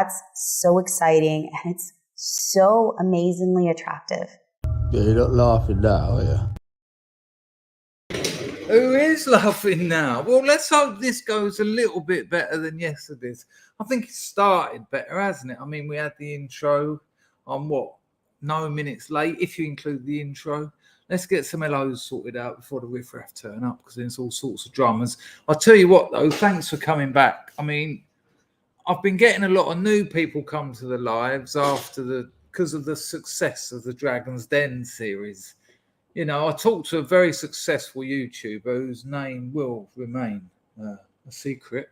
that's so exciting, and it's so amazingly attractive. Yeah, you're not laughing now, are you? Who is laughing now? Well, let's hope this goes a little bit better than yesterday's. I think it started better, hasn't it? I mean, we had the intro on no minutes late, if you include the intro. Let's get some hellos sorted out before the riffraff turn up, because there's all sorts of dramas. I'll tell you what, though, thanks for coming back. I mean, I've been getting a lot of new people come to the lives because of the success of the Dragon's Den series. You know, I talked to a very successful YouTuber whose name will remain a secret.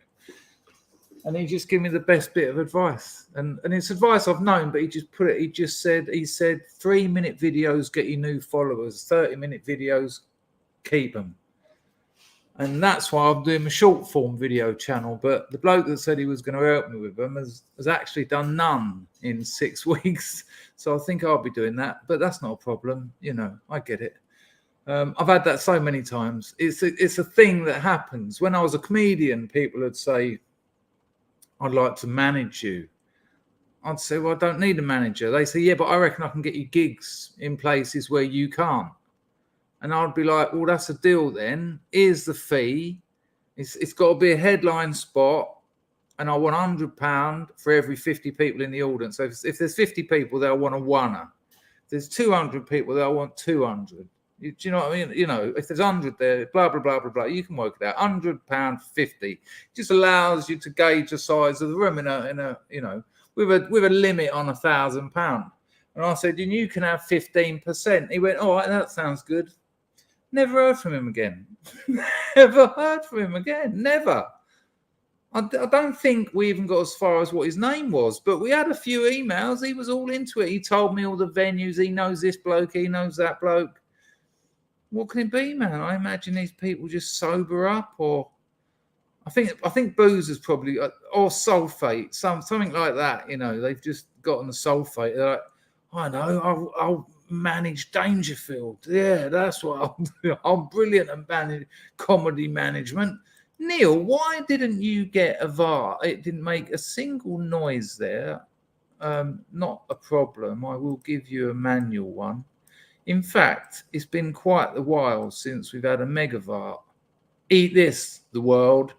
And he just gave me the best bit of advice. And it's advice I've known, but he said 3-minute videos get you new followers, 30-minute videos keep them. And that's why I'm doing a short form video channel. But the bloke that said he was going to help me with them has actually done none in 6 weeks. So I think I'll be doing that. But that's not a problem. You know, I get it. I've had that so many times. It's a thing that happens. When I was a comedian, people would say, I'd like to manage you. I'd say, well, I don't need a manager. They say, yeah, but I reckon I can get you gigs in places where you can't. And I'd be like, well, that's a deal then. Here's the fee. It's got to be a headline spot. And I want £100 for every 50 people in the audience. So if there's 50 people, they'll want a $1. If there's 200 people, they'll want 200. Do you know what I mean? You know, if there's 100 there, blah, blah, blah, blah, blah, you can work it out. £100, 50. Just allows you to gauge the size of the room in a you know, with a limit on £1,000. And I said, and you can have 15%. He went, all right, that sounds good. Never heard from him again. Never heard from him again. Never. I don't think we even got as far as what his name was, but we had a few emails. He was all into it. He told me all the venues. He knows this bloke. He knows that bloke. What can it be, man? I imagine these people just sober up, or I think booze is probably, or sulfate, something like that. You know, they've just gotten the sulfate. They're like, I know, I'll manage Dangerfield. Yeah, that's what I'll do. I'm brilliant at comedy management. Neil, why didn't you get a VAR? It didn't make a single noise there. Not a problem. I will give you a manual one. In fact, it's been quite a while since we've had a mega VAR. Eat this, the world.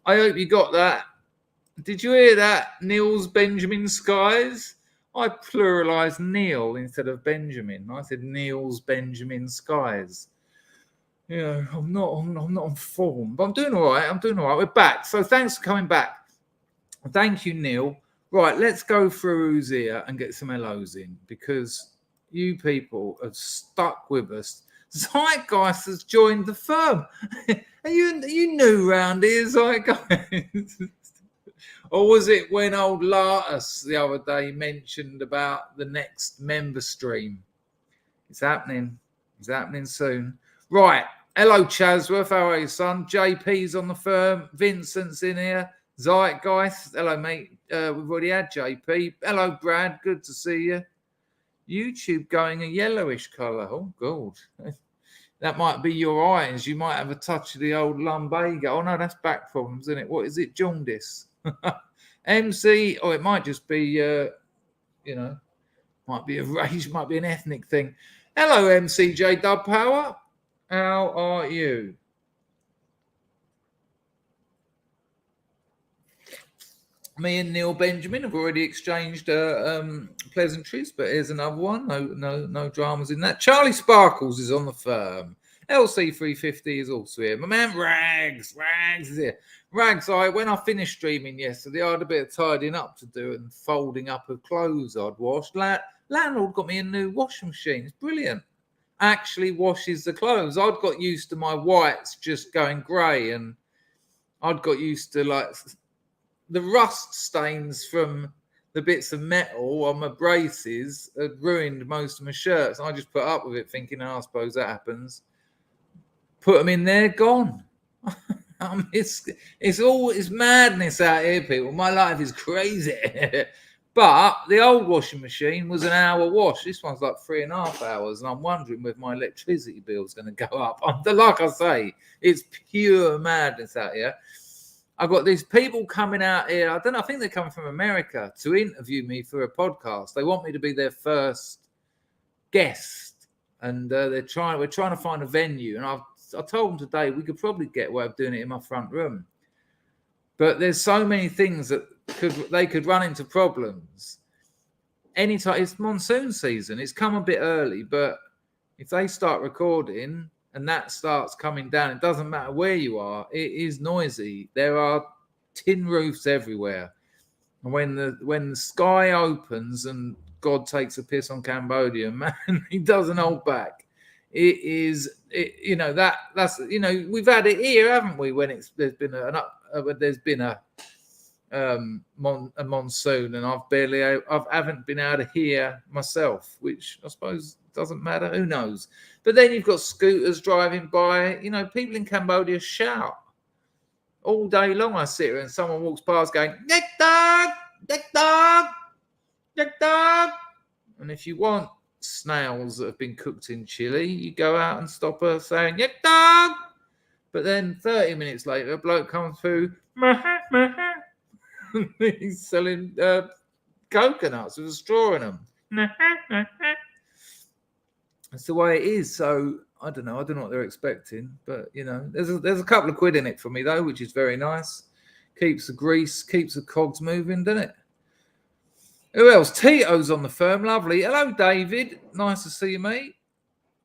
I hope you got that. Did you hear that? Neil's Benjamin Skies. I pluralized Neil instead of Benjamin. I said Neil's Benjamin Skies. Yeah, I'm not on form, but I'm doing all right. We're back. So thanks for coming back. Thank you, Neil. Right, let's go through who's here and get some hellos in, because you people have stuck with us. Zeitgeist has joined the firm. Are you new round here, Zeitgeist? Or was it when old Lartus the other day mentioned about the next member stream? It's happening. It's happening soon. Right. Hello, Chasworth. How are you, son? JP's on the firm. Vincent's in here. Zeitgeist. Hello, mate. We've already had JP. Hello, Brad. Good to see you. YouTube going a yellowish colour. Oh, God. That might be your eyes. You might have a touch of the old lumbago. Oh, no, that's back problems, isn't it? What is it? Jaundice. MC. Oh, it might just be, might be a race, might be an ethnic thing. Hello, MCJ Dub Power. How are you? Me and Neil Benjamin have already exchanged pleasantries, but here's another one. No dramas in that. Charlie Sparkles is on the firm. LC350 is also here. My man Rags is here. Rags, when I finished streaming yesterday, I had a bit of tidying up to do and folding up of clothes I'd washed. Landlord got me a new washing machine. It's brilliant. Actually washes the clothes. I'd got used to my whites just going grey, and I'd got used to like the rust stains from the bits of metal on my braces had ruined most of my shirts. I just put up with it thinking, I suppose that happens. Put them in there, gone. It's madness out here, people. My life is crazy. But the old washing machine was an hour wash. This one's like 3.5 hours, and I'm wondering whether my electricity bill is going to go up. Like I say, it's pure madness out here. I've got these people coming out here. I don't know. I think they're coming from America to interview me for a podcast. They want me to be their first guest, and we're trying to find a venue. And I told them today we could probably get away with doing it in my front room, but there's so many things that they could run into problems. Anytime it's monsoon season, it's come a bit early, but if they start recording and that starts coming down, it doesn't matter where you are, it is noisy. There are tin roofs everywhere. And when the sky opens and God takes a piss on Cambodia, man, he doesn't hold back. That's we've had it here, haven't we? When there's been a monsoon, and I haven't been able to hear myself, which I suppose doesn't matter. Who knows? But then you've got scooters driving by. People in Cambodia shout all day long. I sit here and someone walks past going, "Neck dog, neck dog, neck dog." And if you want snails that have been cooked in chili, you go out and stop her saying, "Neck dog." But then 30 minutes later, a bloke comes through. He's selling coconuts with a straw in them. That's the way it is. So I don't know what they're expecting, but there's a couple of quid in it for me though, which is very nice. Keeps the cogs moving, doesn't it? Who else? Tito's on the firm. Lovely. Hello, David. Nice to see you, mate.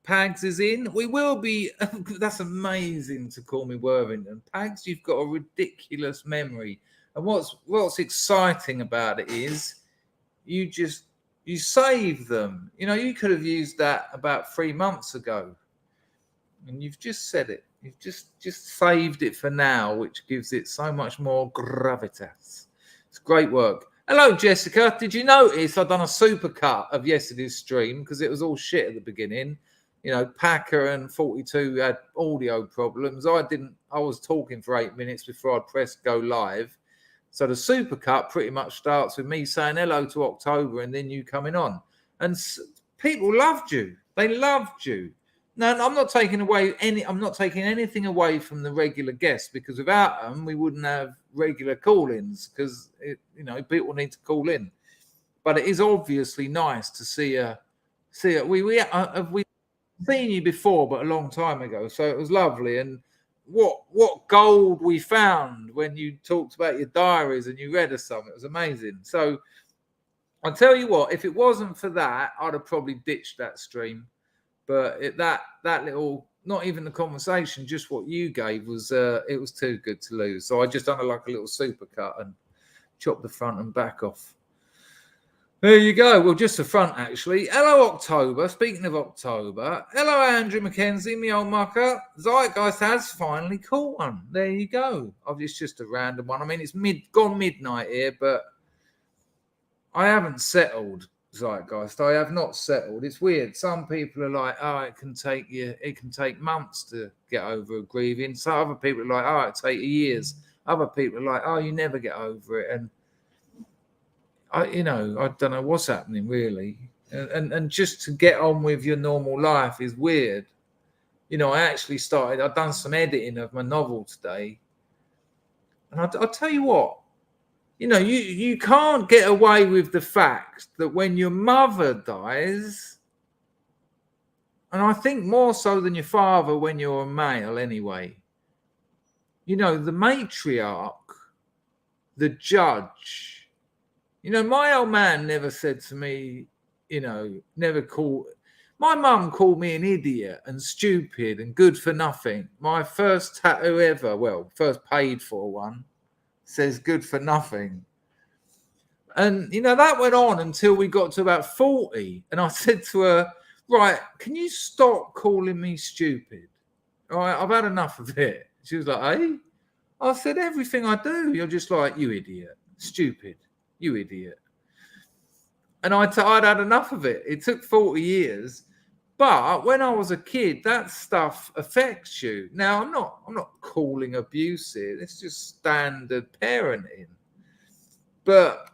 Pags is in. We will be. That's amazing to call me Worthington. Pags, you've got a ridiculous memory. And what's exciting about it is you save them. You could have used that about 3 months ago, and you've just said it. You've just saved it for now, which gives it so much more gravitas. It's great work. Hello, Jessica. Did you notice I've done a supercut of yesterday's stream because it was all shit at the beginning? Packer and 42 had audio problems. I was talking for 8 minutes before I pressed go live. So the supercut pretty much starts with me saying hello to October and then you coming on. And people loved you. They loved you. No, I'm not taking anything away from the regular guests, because without them, we wouldn't have regular call-ins, because people need to call in. But it is obviously nice to see we've seen you before, but a long time ago. So it was lovely. And what gold we found when you talked about your diaries and you read us some. It was amazing. So I'll tell you what, if it wasn't for that, I'd have probably ditched that stream. But that little, not even the conversation, just what you gave was it was too good to lose. So I just done a little supercut and chopped the front and back off. There you go. Well, just the front, actually. Hello, October. Speaking of October, hello, Andrew McKenzie, me old mucker. Zeitgeist has finally caught one. There you go. It's just a random one. I mean, it's gone midnight here, but I haven't settled, Zeitgeist. I have not settled. It's weird. Some people are like, oh, it can take months to get over a grieving. Some other people are like, oh, it take years. Other people are like, oh, you never get over it. And I don't know what's happening really, and just to get on with your normal life is weird. I've done some editing of my novel today, and I'll tell you what, you can't get away with the fact that when your mother dies, and I think more so than your father when you're a male anyway, the matriarch, the judge. My old man never said to me, my mum called me an idiot and stupid and good for nothing. My first tattoo ever, first paid for one, says good for nothing. And, that went on until we got to about 40. And I said to her, right, can you stop calling me stupid? All right, I've had enough of it. She was like, hey? I said, everything I do, you're just like, you idiot, stupid. You idiot. And I'd had enough of it. It took 40 years. But when I was a kid, that stuff affects you. Now, I'm not calling abuse here. It's just standard parenting. But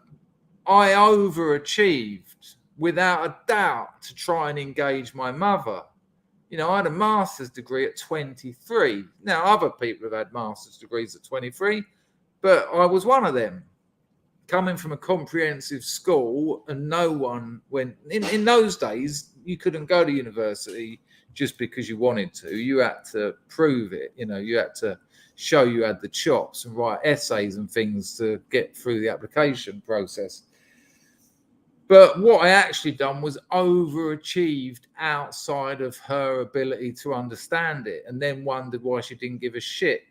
I overachieved without a doubt to try and engage my mother. You know, I had a master's degree at 23. Now, other people have had master's degrees at 23, but I was one of them. Coming from a comprehensive school, and no one went in those days, you couldn't go to university just because you wanted to. You had to prove it. You know, you had to show you had the chops and write essays and things to get through the application process. But what I actually done was overachieved outside of her ability to understand it, and then wondered why she didn't give a shit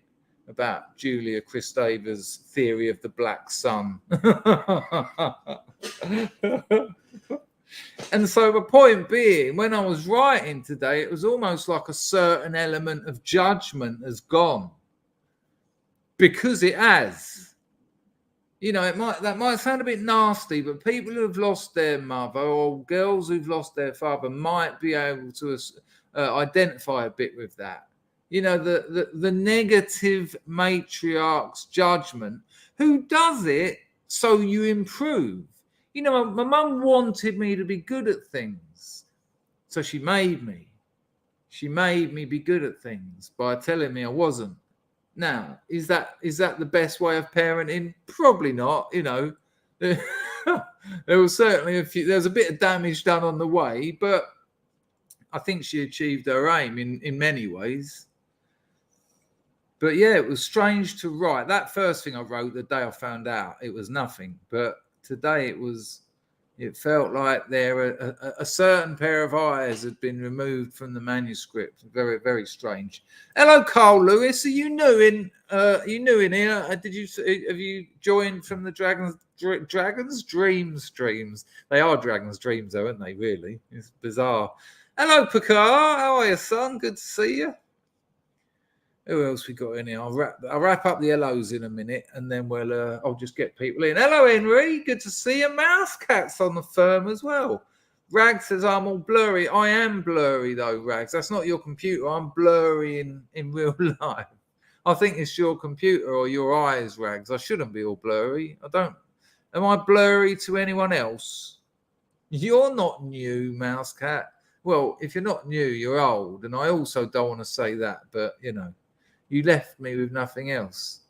about Julia Kristeva's theory of the black sun. And so the point being, when I was writing today, it was almost like a certain element of judgment has gone, because it has. You know, that might sound a bit nasty, but people who have lost their mother, or girls who've lost their father, might be able to identify a bit with that. You know, the negative matriarch's judgment. Who does it so you improve? You know, my mum wanted me to be good at things, so she made me. She made me be good at things by telling me I wasn't. Now, is that the best way of parenting? Probably not. You know, there was certainly there was a bit of damage done on the way, but I think she achieved her aim in many ways. But yeah, it was strange to write. That first thing I wrote the day I found out, it was nothing. But today it felt like a certain pair of eyes had been removed from the manuscript. Very, very strange. Hello, Carl Lewis. Are you new in here? Have you joined from the Dragons Dream streams? They are Dragons Dreams, though, aren't they? Really, it's bizarre. Hello, Picard. How are you, son? Good to see you. Who else we got in here? I'll wrap up the hellos in a minute, and then I'll just get people in. Hello, Henry. Good to see you. Mouse Cat's on the firm as well. Rag says I'm all blurry. I am blurry though, Rags. That's not your computer. I'm blurry in real life. I think it's your computer or your eyes, Rags. I shouldn't be all blurry. I don't. Am I blurry to anyone else? You're not new, Mouse Cat. Well, if you're not new, you're old. And I also don't want to say that, but you know. You left me with nothing else.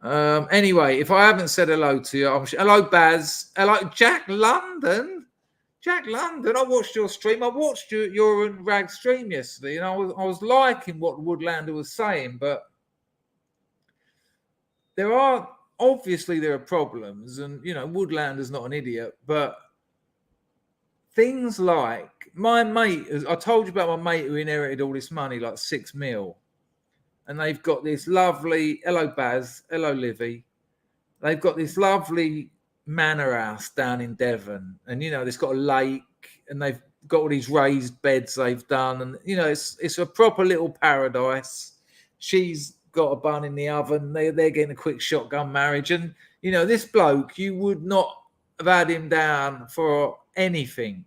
Anyway, if I haven't said hello to you, hello, Baz. Hello, Jack London. Jack London, I watched your stream. I watched your Rag stream yesterday, and I was liking what Woodlander was saying, but there are problems, and you know, Woodlander's not an idiot, but things like my mate. I told you about my mate who inherited all this money, like $6 million. And they've got this lovely, hello Baz, hello Livy. They've got this lovely manor house down in Devon. And, you know, it's got a lake and they've got all these raised beds they've done. And, you know, it's a proper little paradise. She's got a bun in the oven. They're getting a quick shotgun marriage. And, you know, this bloke, you would not have had him down for anything.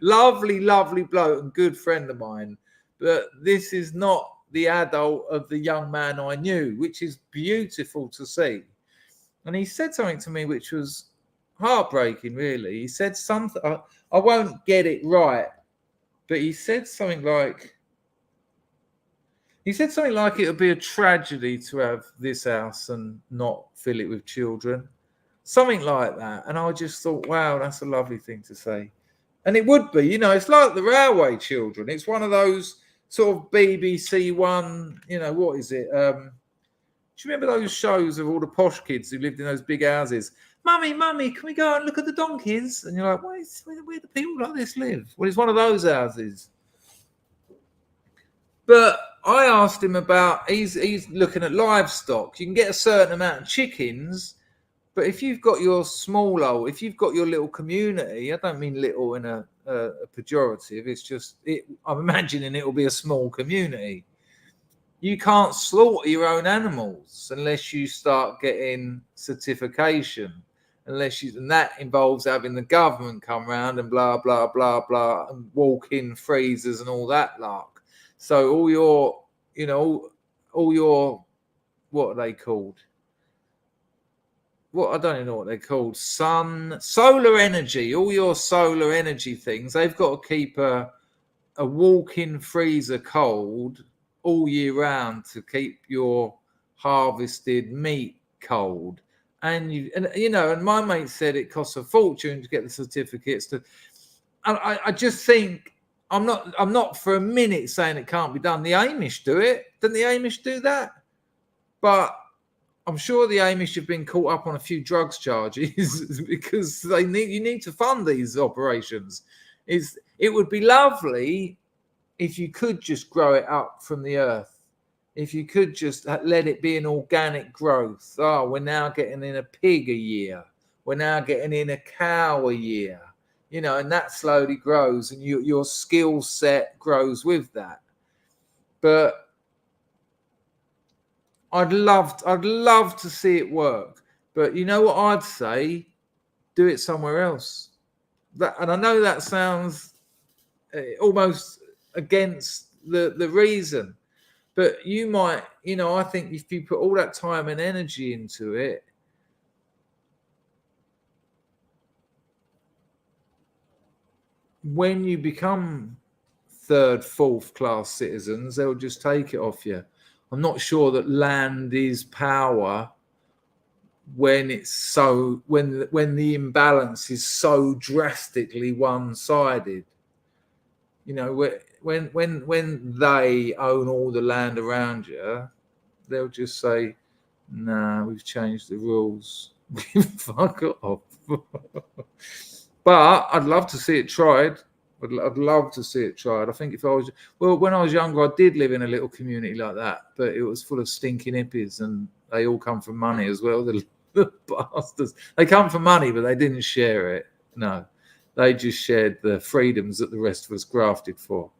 Lovely, lovely bloke and good friend of mine. But this is not the adult of the young man I knew, which is beautiful to see. And he said something to me which was heartbreaking, really. He said something, I won't get it right, but he said something like it would be a tragedy to have this house and not fill it with children. Something like that. And I just thought, wow, that's a lovely thing to say. And it would be, you know, it's like the Railway Children. It's one of those sort of BBC One, you know, what is it? Do you remember those shows of all the posh kids who lived in those big houses? Mummy, can we go and look at the donkeys? And you're like, where do people like this live? Well, it's one of those houses. But I asked him about, he's looking at livestock. You can get a certain amount of chickens, but if you've got your if you've got your little community, I don't mean little in a pejorative, it's just, I'm imagining it will be a small community. You can't slaughter your own animals unless you start getting certification, and that involves having the government come round and blah, blah, blah, blah, and walk-in freezers and all that lark. So all your, what are they called? what I don't even know what they're called. Solar energy. All your solar energy things. They've got to keep a walk-in freezer cold all year round to keep your harvested meat cold. And and my mate said it costs a fortune to get the certificates. I just think I'm not for a minute saying it can't be done. The Amish do it. Didn't the Amish do that? But I'm sure the Amish have been caught up on a few drugs charges because you need to fund these operations. It would be lovely if you could just grow it up from the earth. If you could just let it be an organic growth. Oh, we're now getting in a pig a year. We're now getting in a cow a year. And that slowly grows, and your skill set grows with that. But I'd love to see it work. But you know what I'd say? Do it somewhere else. And I know that sounds almost against the reason. But you might, I think if you put all that time and energy into it, when you become third, fourth class citizens, they'll just take it off you. I'm not sure that land is power when it's when the imbalance is so drastically one-sided. When they own all the land around you, they'll just say, "Nah, we've changed the rules." Fuck off. But I'd love to see it tried. I'd love to see it tried. I think when I was younger, I did live in a little community like that, but it was full of stinking hippies, and they all come from money as well. The bastards. They come for money, but they didn't share it. No, they just shared the freedoms that the rest of us grafted for.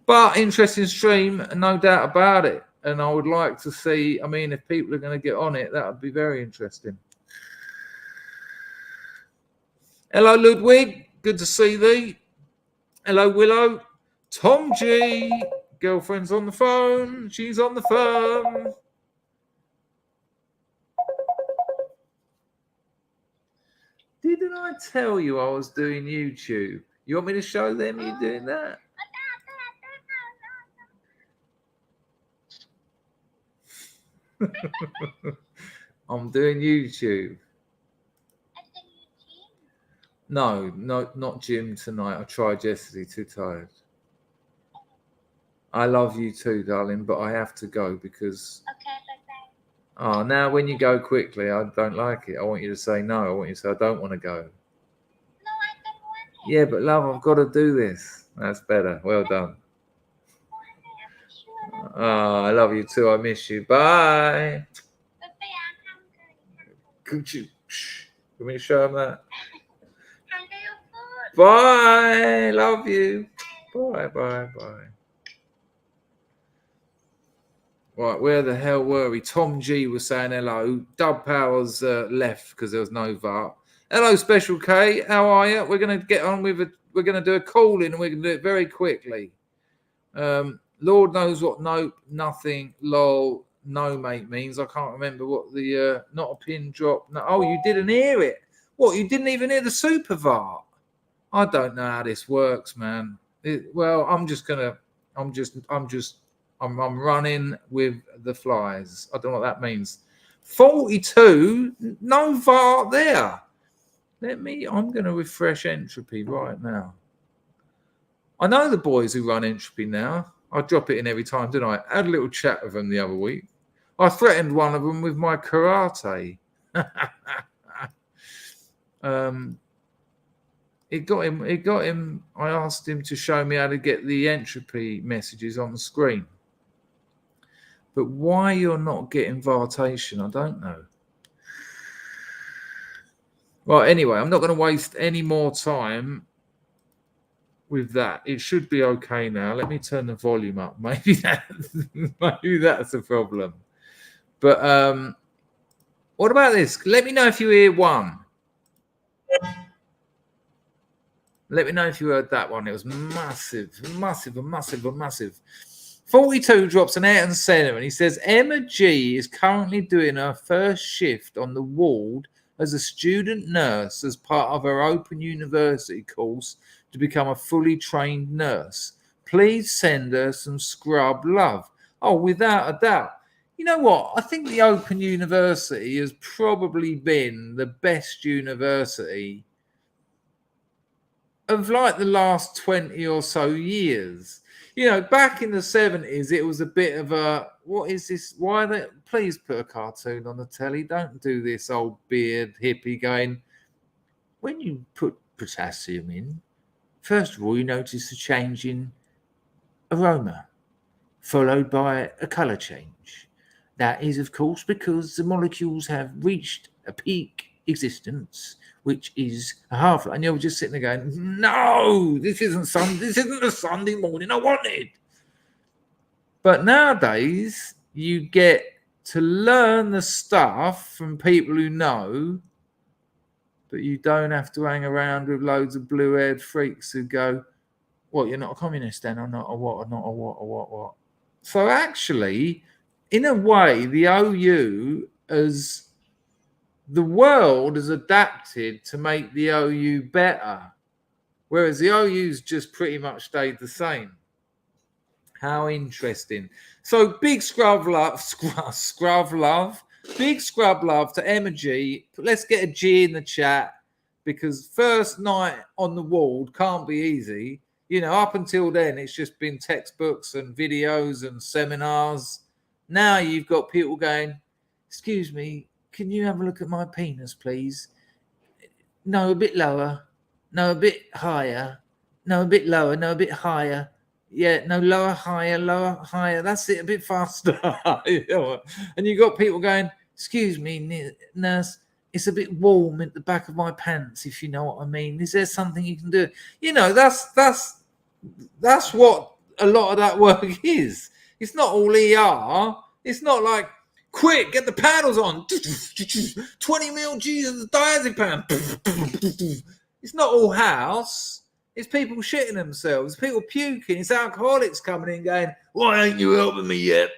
But interesting stream, no doubt about it. And I would like to see, if people are going to get on it, that would be very interesting. Hello, Ludwig. Good to see thee. Hello, Willow. Tom G. Girlfriend's on the phone. She's on the phone. Didn't I tell you I was doing YouTube? You want me to show them you doing that? I'm doing YouTube. No, not gym tonight. I tried yesterday, too tired. I love you too, darling, but I have to go because... Okay, bye-bye. Oh, now when you go quickly, I don't like it. I want you to say no. I want you to say I don't want to go. No, I don't want it. Yeah, but love, I've got to do this. That's better. Well done. Oh, I love you too. I miss you. Bye. Could you... Can we show them that? Bye. Love you. Bye. Right, where the hell were we? Tom G was saying hello. Dub Powers left because there was no VAR. Hello, Special K. How are you? We're going to get on with it. We're going to do a call in, and we're going to do it very quickly. Lord knows what nope, nothing, lol, no mate means. I can't remember what the not a pin drop. No, oh, you didn't hear it. What? You didn't even hear the super VAR? I don't know how this works, man. I'm running with the flies. I don't know what that means. 42, no VAR there. I'm going to refresh Entropy right now. I know the boys who run Entropy now. I drop it in every time, didn't I? Had a little chat with them the other week. I threatened one of them with my karate. It got him. I asked him to show me how to get the entropy messages on the screen. But why you're not getting vartation, I don't know. Well, anyway, I'm not going to waste any more time with that. It should be okay now. Let me turn the volume up. Maybe that's a problem. But what about this? Let me know if you hear one. Let me know if you heard that one. It was massive. 42 drops an Ayrton Senna, and he says Emma G is currently doing her first shift on the ward as a student nurse as part of her Open University course to become a fully trained nurse. Please send her some scrub love. Oh, without a doubt. You know what? I think the Open University has probably been the best university of like the last 20 or so years. You know, back in the 70s, it was a bit of a, what is this? Why they, please put a cartoon on the telly. Don't do this old beard hippie going, when you put potassium in, first of all, you notice a change in aroma, followed by a colour change. That is, of course, because the molecules have reached a peak existence, which is a half. And you're just sitting there going, "No, this isn't a Sunday morning I wanted." But nowadays, you get to learn the stuff from people who know, but you don't have to hang around with loads of blue-haired freaks who go, "What? You're not a communist then, or not? Or what? Or not? Or what? Or what? What?" So actually, in a way, the OU as the world has adapted to make the OU better, whereas the OU's just pretty much stayed the same. How interesting. So big scrub love, big scrub love to Emma G. Let's get a G in the chat, because first night on the ward can't be easy. You know, up until then, it's just been textbooks and videos and seminars. Now you've got people going, "Excuse me, can you have a look at my penis, please? No, a bit lower. No, a bit higher. No, a bit lower. No, a bit higher. Yeah, no, lower, higher, lower, higher. That's it, a bit faster." And you got people going, "Excuse me, nurse, it's a bit warm at the back of my pants, if you know what I mean. Is there something you can do?" You know, that's what a lot of that work is. It's not all ER. It's not like, "Quick, get the paddles on. 20 mil Jesus diazepam." It's not all house. It's people shitting themselves. It's people puking. It's alcoholics coming in going, "Why ain't you helping me yet?"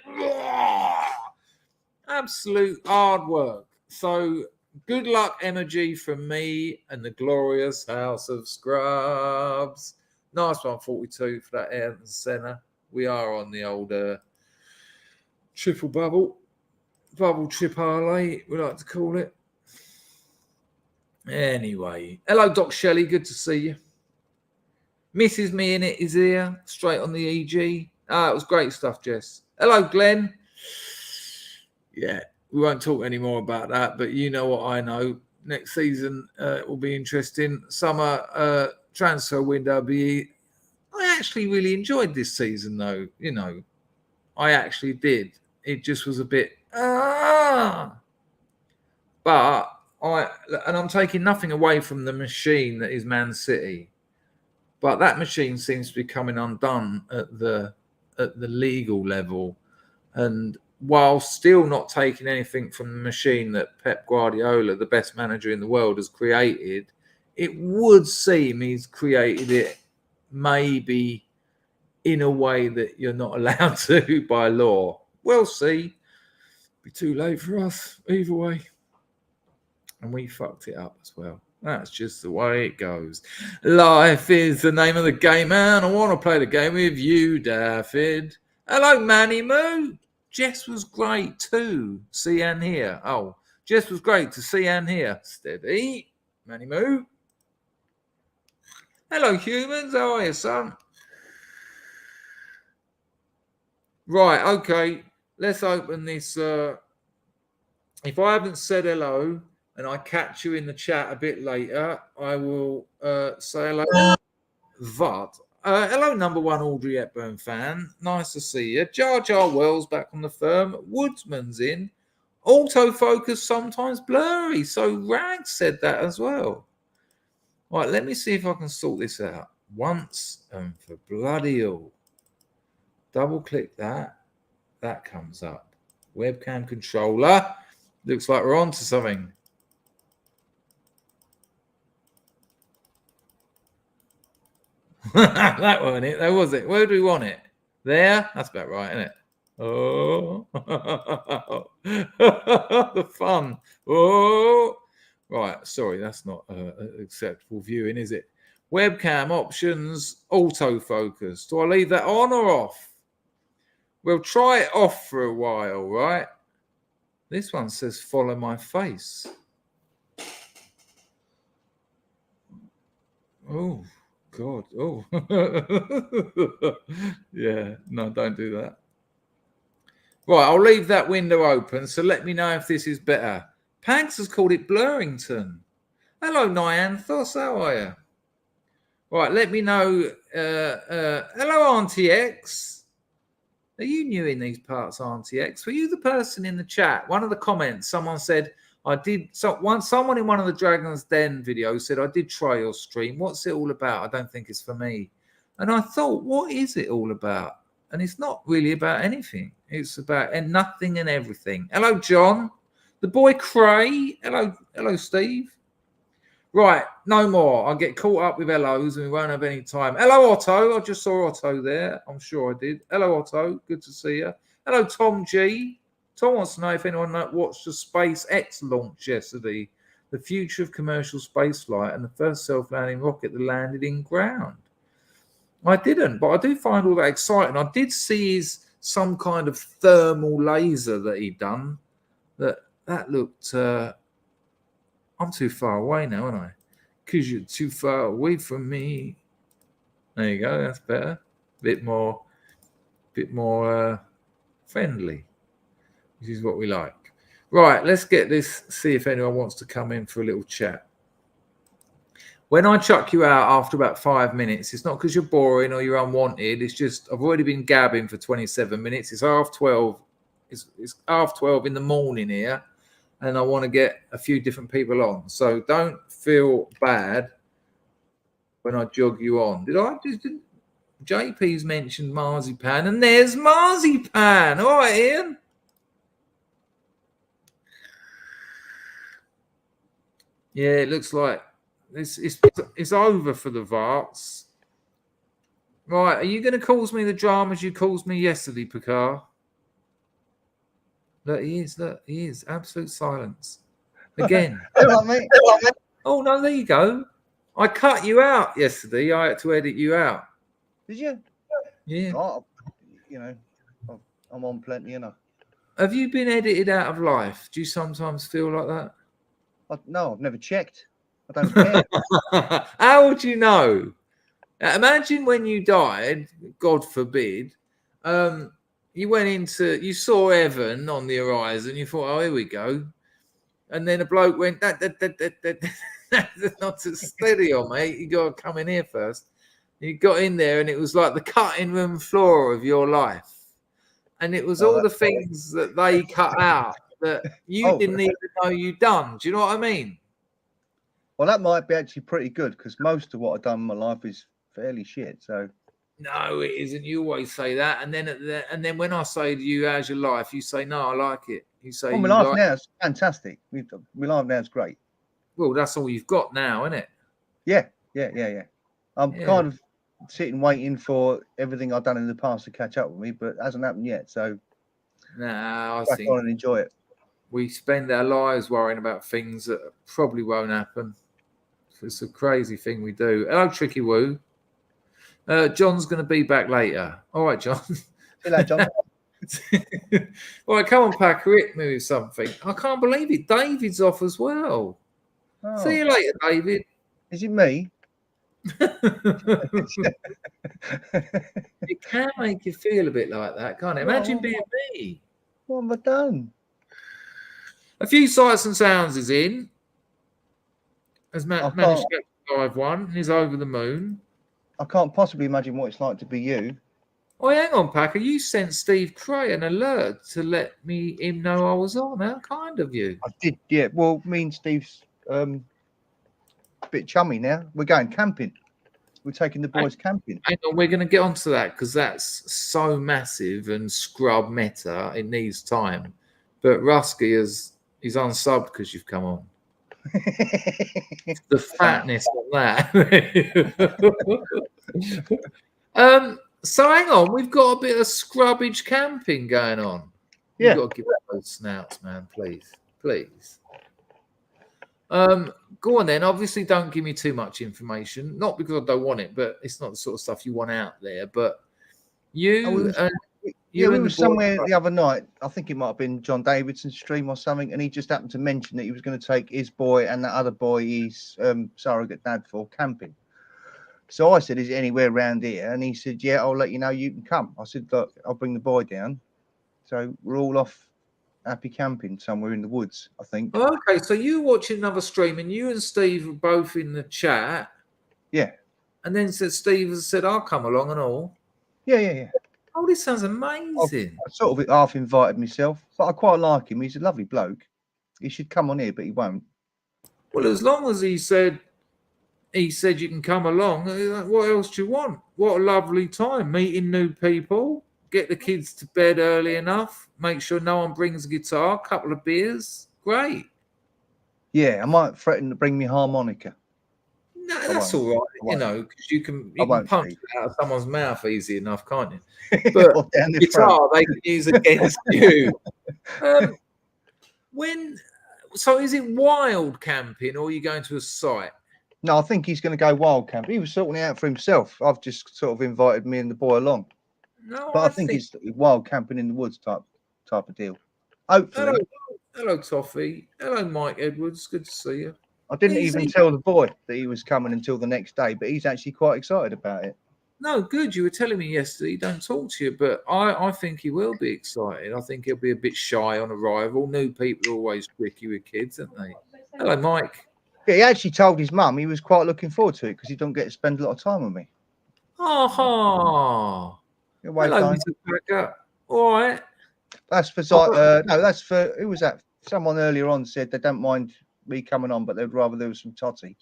Absolute hard work. So good luck, Emma G, from me and the glorious House of Scrubs. Nice one, 42 for that Ayrton Senna. We are on the old triple bubble trip parlay, we like to call it. Anyway, hello, Doc Shelley. Good to see you. Mrs. Me in it is here, straight on the EG. It was great stuff, Jess. Hello, Glenn. Yeah, we won't talk any more about that, but you know what I know. Next season it will be interesting. Summer transfer window be. I actually really enjoyed this season, though. You know, I actually did. It just was a bit. But I'm taking nothing away from the machine that is Man City, but that machine seems to be coming undone at the legal level, and while still not taking anything from the machine that Pep Guardiola, the best manager in the world, has created, it would seem he's created it maybe in a way that you're not allowed to by law. We'll see. Be too late for us either way. And we fucked it up as well. That's just the way it goes. Life is the name of the game, man. I want to play the game with you, Daffyd. Hello, Manny Moo. Jess was great too. See Ann here. Oh, Jess was great to see Ann here. Steady. Manny Moo. Hello, humans. How are you, son? Right, okay. Let's open this. If I haven't said hello and I catch you in the chat a bit later, I will say hello. Vod. Hello, number one Audrey Hepburn fan. Nice to see you. Jar Jar Wells back on the firm. Woodsman's in. Autofocus sometimes blurry. So Rag said that as well. Right, let me see if I can sort this out once and for bloody all. Double click that. That comes up. Webcam controller. Looks like we're on to something. That wasn't it, though, was it? Where do we want it? There, that's about right, isn't it? Oh, the fun. Oh, right. Sorry, that's not acceptable viewing, is it? Webcam options, autofocus. Do I leave that on or off? We'll try it off for a while, right? This one says follow my face. Oh, God. Oh. Yeah, no, don't do that. Right, I'll leave that window open, so let me know if this is better. Pags has called it Blurrington. Hello, Nyanthos, how are you? Right, let me know. Hello, Auntie X. Are you new in these parts, Auntie X? Were you the person in the chat? One of the comments, someone said, someone in one of the Dragon's Den videos said, I did try your stream. What's it all about? I don't think it's for me. And I thought, what is it all about? And it's not really about anything. It's about nothing and everything. Hello, John. The boy Cray. Hello, Steve. Right, no more. I'll get caught up with hellos and we won't have any time. Hello, Otto. I just saw Otto there. I'm sure I did. Hello, Otto. Good to see you. Hello, Tom G. Tom wants to know if anyone watched the SpaceX launch yesterday, the future of commercial spaceflight and the first self-landing rocket that landed in ground. I didn't, but I do find all that exciting. I did see some kind of thermal laser that he'd done. That looked... I'm too far away now, aren't I? Because you're too far away from me. There you go. That's better. Bit more friendly. This is what we like. Right, let's get this. See if anyone wants to come in for a little chat. When I chuck you out after about 5 minutes, it's not because you're boring or you're unwanted. It's just I've already been gabbing for 27 minutes. It's 12:30. It's 12:30 in the morning here. And I want to get a few different people on. So don't feel bad when I jog you on. JP's mentioned marzipan, and there's marzipan. All right, Ian. Yeah, it looks like it's over for the Varts. Right, are you going to cause me the dramas you caused me yesterday, Picard? Look, he is. Absolute silence. Again. Oh, no, there you go. I cut you out yesterday. I had to edit you out. Did you? Yeah. Oh, I'm on plenty, Have you been edited out of life? Do you sometimes feel like that? No, I've never checked. I don't care. How would you know? Imagine when you died, God forbid, you saw Evan on the horizon. You thought, oh, here we go. And then a bloke went, that's not so steady on, mate. You got to come in here first. You got in there and it was like the cutting room floor of your life. And it was all the things that they cut out that you didn't even know you'd done. Do you know what I mean? Well, that might be actually pretty good because most of what I've done in my life is fairly shit. So. No, it isn't. You always say that, and then when I say to you, "How's your life?" you say, "No, I like it." You say, "My life now is fantastic. My life now is great." Well, that's all you've got now, isn't it? Yeah. I'm kind of sitting waiting for everything I've done in the past to catch up with me, but it hasn't happened yet. So, I think on and enjoy it. We spend our lives worrying about things that probably won't happen. It's a crazy thing we do. Hello, Tricky Woo. John's going to be back later. All right, John. Hello, John. All right, come on, Packer. Hit me with something. I can't believe it. David's off as well. Oh. See you later, David. Is it me? It can make you feel a bit like that, can't it? Imagine being me. What have I done? A few sights and sounds is in. Has managed to get live one. He's over the moon. I can't possibly imagine what it's like to be you. Oh, hang on, Packer. You sent Steve Cray an alert to let him know I was on. How kind of you. I did, yeah. Well, me and Steve's a bit chummy now. We're going camping. We're taking the boys camping. Hang on, we're going to get onto that because that's so massive and scrub meta. It needs time. But Rusky he's unsubbed because you've come on. The fatness of that. So hang on, we've got a bit of scrubbage camping going on. Yeah. You've got to give up those snouts, man, please. Please. Go on then. Obviously, don't give me too much information. Not because I don't want it, but it's not the sort of stuff you want out there. But you we were somewhere the other night. I think it might have been John Davidson's stream or something, and he just happened to mention that he was going to take his boy and that other boy he's surrogate dad for camping. So I said, "Is it anywhere around here?" And he said, "Yeah, I'll let you know. You can come." I said, "Look, I'll bring the boy down." So we're all off happy camping somewhere in the woods, I think. Okay, so you watching another stream, and you and Steve were both in the chat. Yeah. And then Steve has said, "I'll come along and all." Yeah. Oh, this sounds amazing. I sort of half invited myself, but I quite like him. He's a lovely bloke. He should come on here, but he won't. Well, as long as he said you can come along, what else do you want? What a lovely time, meeting new people, get the kids to bed early enough, make sure no one brings a guitar, a couple of beers. Great. Yeah, I might threaten to bring me harmonica. No, that's all right, because you can punch it out of someone's mouth easy enough, can't you? But the guitar they can use against you. So is it wild camping or are you going to a site? No, I think he's going to go wild camping. He was sorting it out for himself. I've just sort of invited me and the boy along. No, but I think it's wild camping in the woods type of deal. Hopefully. Hello, Toffee. Hello, Mike Edwards. Good to see you. I didn't even tell the boy that he was coming until the next day, but he's actually quite excited about it. No, good. You were telling me yesterday he don't talk to you, but I think he will be excited. I think he'll be a bit shy on arrival. New people are always tricky with kids, aren't they? Hello, Mike. Yeah, he actually told his mum he was quite looking forward to it because he don't get to spend a lot of time with me. Hello, Mr. Packer. All right. That's for that's for who was that? Someone earlier on said they don't mind me coming on, but they'd rather there was some totty.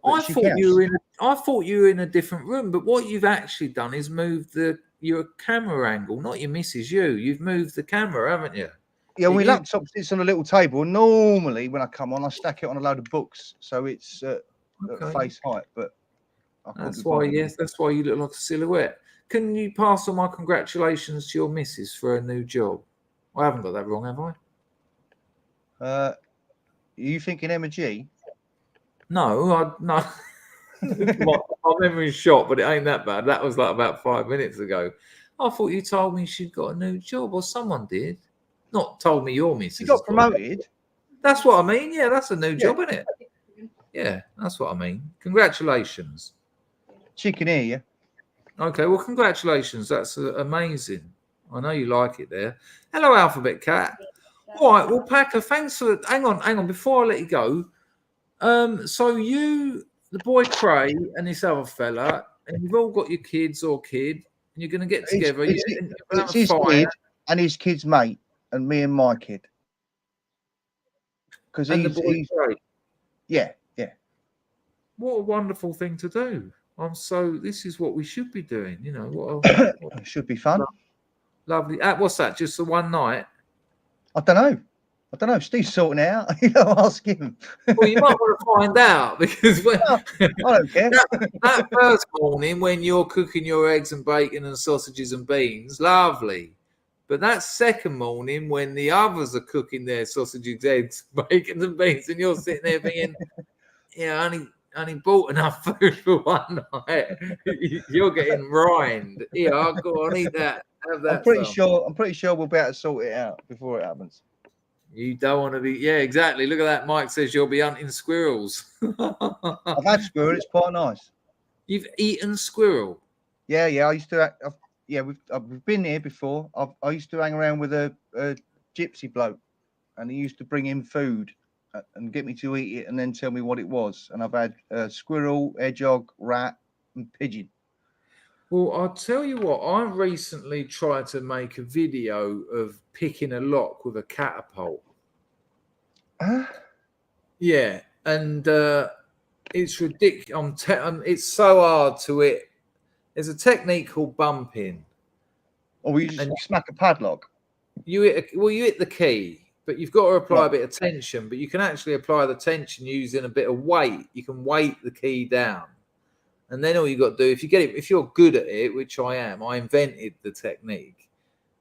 I thought you were in a different room, but what you've actually done is moved your camera angle, not your missus. You've moved the camera, haven't you? Yeah, my laptop sits on a little table, and normally when I come on, I stack it on a load of books, so it's at face height. But that's why you look like a silhouette. Can you pass on my congratulations to your missus for a new job? I haven't got that wrong, have I? Are you thinking Emma G? No. my memory's shot, but it ain't that bad. That was like about 5 minutes ago. I thought you told me she'd got a new job, or someone did. Not told me your missus. She got promoted. That's what I mean. Yeah, that's a new job, isn't it? Yeah, that's what I mean. Congratulations. She can hear you. Okay, well, congratulations. That's amazing. I know you like it there. Hello, Alphabet Cat. All right, well, Packer, thanks for... Hang on. Before I let you go, so you, the boy Cray, and this other fella, and you've all got your kids or kid, and you're going to get together. It's his kid and his kid's mate, and me and my kid. Because he's yeah. What a wonderful thing to do. This is what we should be doing. You know, it should be fun. Lovely. What's that? Just the one night? I don't know. Steve's sorting it out. Ask him. Well, you might want to find out because I don't care. That first morning when you're cooking your eggs and bacon and sausages and beans, lovely. But that second morning when the others are cooking their sausages, eggs, bacon and beans, and you're sitting there thinking, yeah, only bought enough food for one night. You're getting rind. Yeah, I'll go on, eat that. Have that. I'm pretty sure we'll be able to sort it out before it happens. You don't want to be, yeah, exactly. Look at that. Mike says you'll be hunting squirrels. I've had squirrel. It's quite nice. You've eaten squirrel? Yeah. I used to. We've been here before. I used to hang around with a gypsy bloke, and he used to bring in food and get me to eat it, and then tell me what it was. And I've had squirrel, hedgehog, rat, and pigeon. Well, I'll tell you what, I recently tried to make a video of picking a lock with a catapult. Yeah, and it's ridiculous. It's so hard to hit. There's a technique called bumping. Or you just smack a padlock? You hit the key, but you've got to apply a bit of tension. But you can actually apply the tension using a bit of weight. You can weight the key down. And then all you got to do, if you're good at it, which I am, I invented the technique.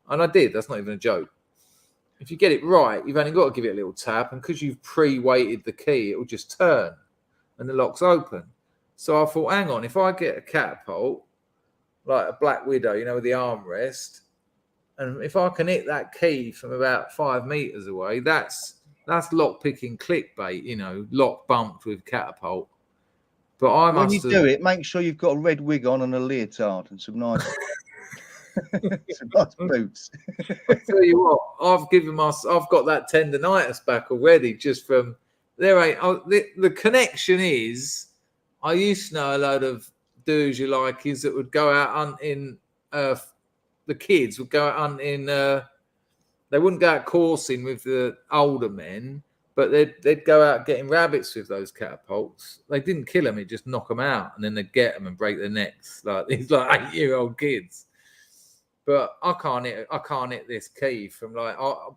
And I did, that's not even a joke. If you get it right, you've only got to give it a little tap. And because you've pre-weighted the key, it will just turn and the lock's open. So I thought, hang on, if I get a catapult, like a Black Widow, you know, with the armrest, and if I can hit that key from about 5 meters away, that's lock-picking clickbait, you know, lock bumped with catapult. But when you do it, make sure you've got a red wig on and a leotard and some nice, some nice boots. I tell you what, I've got that tendonitis back already just from there. The connection is, I used to know a load of do's you like is that would go out hunting. The kids would go out hunting. They wouldn't go out coursing with the older men. But they'd go out getting rabbits with those catapults. They didn't kill them; it just knock them out, and then they'd get them and break their necks like these 8-year-old kids. But I can't hit this key from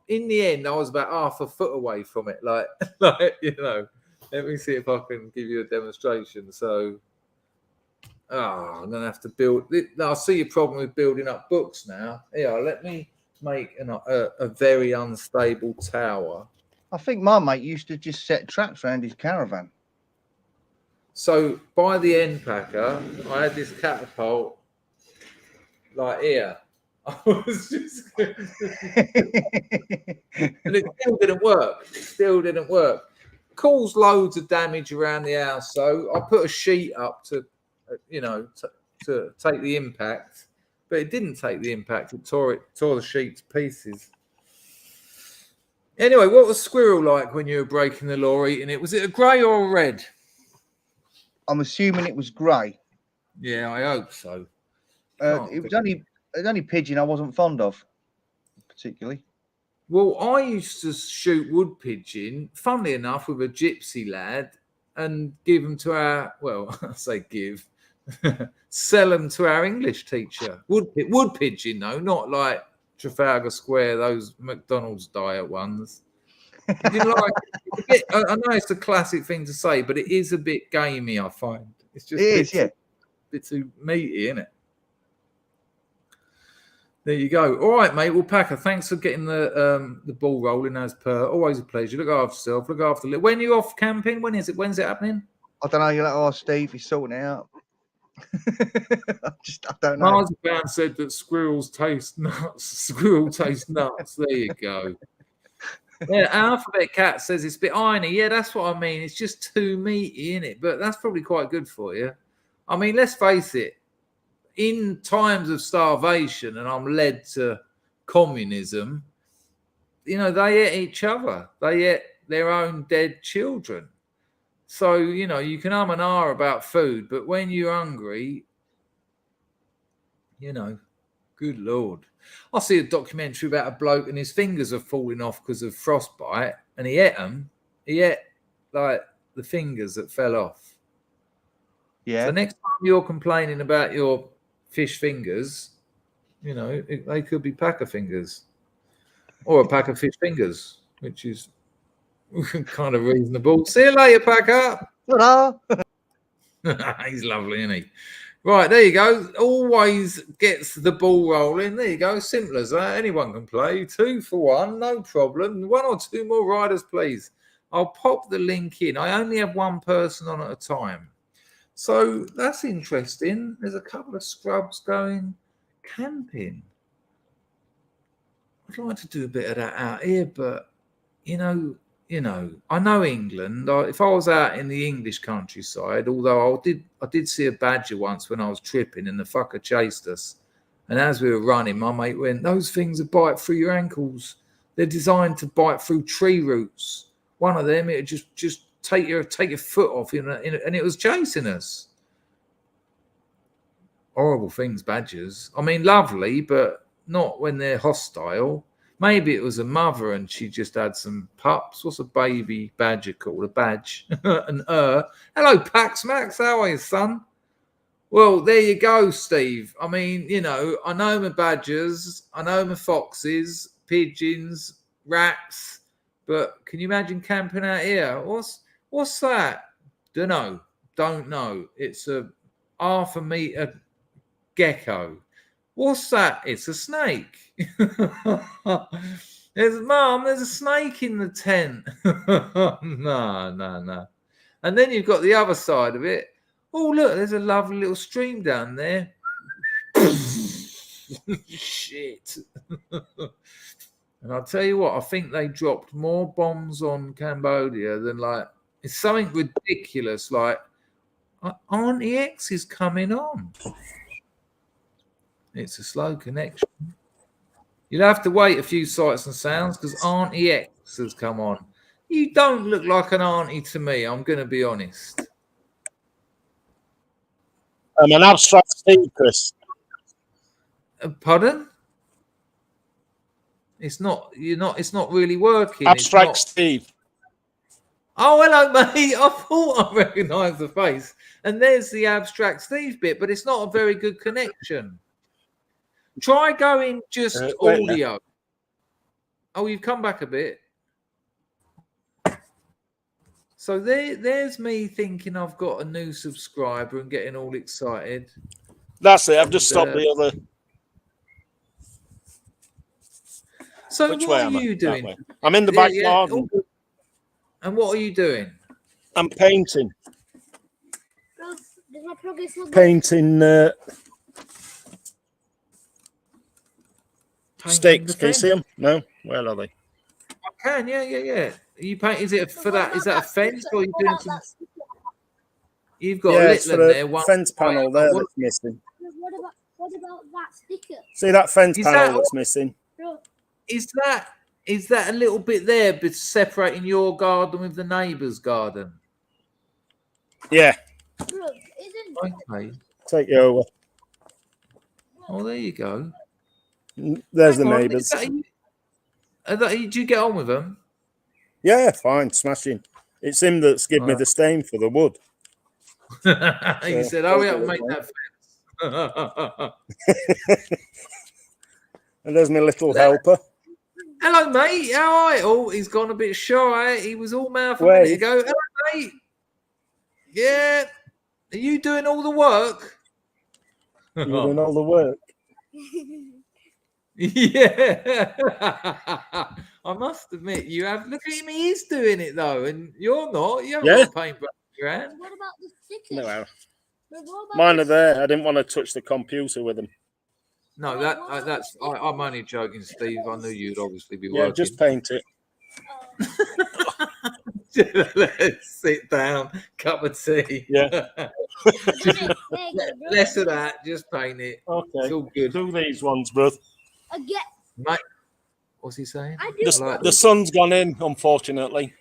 in the end, I was about half a foot away from it. Like you know. Let me see if I can give you a demonstration. So, I'm gonna have to build. I see your problem with building up books now. Yeah, let me make a very unstable tower. I think my mate used to just set traps around his caravan. So by the end packer, I had this catapult like here. I was just and it still didn't work. Caused loads of damage around the house. So I put a sheet up to to take the impact, but it didn't take the impact. It tore the sheet to pieces. Anyway, what was Squirrel like when you were breaking the law eating it? Was it a grey or a red? I'm assuming it was grey. Yeah, I hope so. It was only pigeon I wasn't fond of, particularly. Well, I used to shoot wood pigeon, funnily enough, with a gypsy lad and give them to our, well, I say give, sell them to our English teacher. Wood pigeon, though, not like Trafalgar Square, those McDonald's diet ones. You like it? I know it's a classic thing to say, but it is a bit gamey, I find. It's just a bit too meaty, isn't it? There you go. All right, mate. Well, Packer, thanks for getting the ball rolling as per. Always a pleasure. Look after yourself. Look after. When are you off camping? When is it? When's it happening? I don't know. You'll have to ask Steve. He's sorting it out. I don't know. Marzipan said that squirrels taste nuts. Squirrel tastes nuts. There you go. Yeah, Alphabet Cat says it's a bit irony. Yeah, that's what I mean. It's just too meaty, isn't it? But that's probably quite good for you. I mean, let's face it. In times of starvation, and I'm led to communism, you know, they ate each other. They ate their own dead children. So, you know, you can and ah about food, but when you're hungry, you know, good Lord. I see a documentary about a bloke and his fingers are falling off because of frostbite, and he ate them. He ate, like, the fingers that fell off. Yeah. So next time you're complaining about your fish fingers, you know, they could be packer fingers or a pack of fish fingers, which is kind of reasonable. See you later, Packer. Ta-da. He's lovely, isn't he? Right, there you go. Always gets the ball rolling. There you go. Simple as that. Anyone can play. 2 for 1, no problem. 1 or 2 more riders, please. I'll pop the link in. I only have 1 person on at a time. So that's interesting. There's a couple of scrubs going camping. I'd like to do a bit of that out here, but you know, I know England. If I was out in the English countryside, although I did see a badger once when I was tripping, and the fucker chased us. And as we were running, my mate went, "Those things that bite through your ankles. They're designed to bite through tree roots. One of them, it just take your foot off, and it was chasing us." Horrible things, badgers. I mean, lovely, but not when they're hostile. Maybe it was a mother and she just had some pups. What's a baby badger called? A badge. Hello, Pax Max. How are you, son? Well, there you go, Steve. I mean, you know, I know my badgers. I know my foxes, pigeons, rats. But can you imagine camping out here? What's that? Don't know. It's half a meter gecko. What's that? It's a snake. There's a snake in the tent. No. And then you've got the other side of it. Oh, look, there's a lovely little stream down there. Shit. And I'll tell you what, I think they dropped more bombs on Cambodia than like, it's something ridiculous like, Auntie X is coming on. It's a slow connection. You'll have to wait a few sights and sounds because Auntie X has come on. You don't look like an auntie to me, I'm going to be honest. I'm an abstract Steve, Chris. Pardon? It's not really working. Abstract Steve. Oh, hello, mate. I thought I recognised the face. And there's the abstract Steve bit, but it's not a very good connection. Try going just audio. Oh, you've come back a bit. So there's me thinking I've got a new subscriber and getting all excited. That's it. I've just stopped the other. So Which what way are am I? you doing? I'm in the back garden. And what are you doing? I'm painting. Painting sticks. Can you see them? No? Where are they? I can, yeah. You paint? Is it for that? Is that a fence, or are you doing some? You've got a little there. One fence panel there that's missing. What about that sticker? See that fence panel that's missing? Is that a little bit there, but separating your garden with the neighbour's garden? Yeah. Okay. Take you over. Oh, there you go. There's the neighbours. Did you get on with them? Yeah, fine, smashing. It's him that's given me the stain for the wood. He said, "Oh, yeah, make that fence." And there's my little helper. Hello, mate. How are you? Oh, he's gone a bit shy. He was all mouth a minute ago. Hello, mate. Yeah. Are you doing all the work? You're doing all the work. Yeah. I must admit, you have. Look at him. He is doing it, though. And you're not. You haven't got a paintbrush in your hand. What about the stickers? No. Mine are there. I didn't want to touch the computer with them. No, that's. I'm only joking, Steve. I knew you'd obviously be working. Yeah, just paint it. Let's sit down. Cup of tea. Yeah. Less of that. Just paint it. Okay. It's all good. Do these ones, bruv. Mate, what's he saying? The sun's gone in, unfortunately.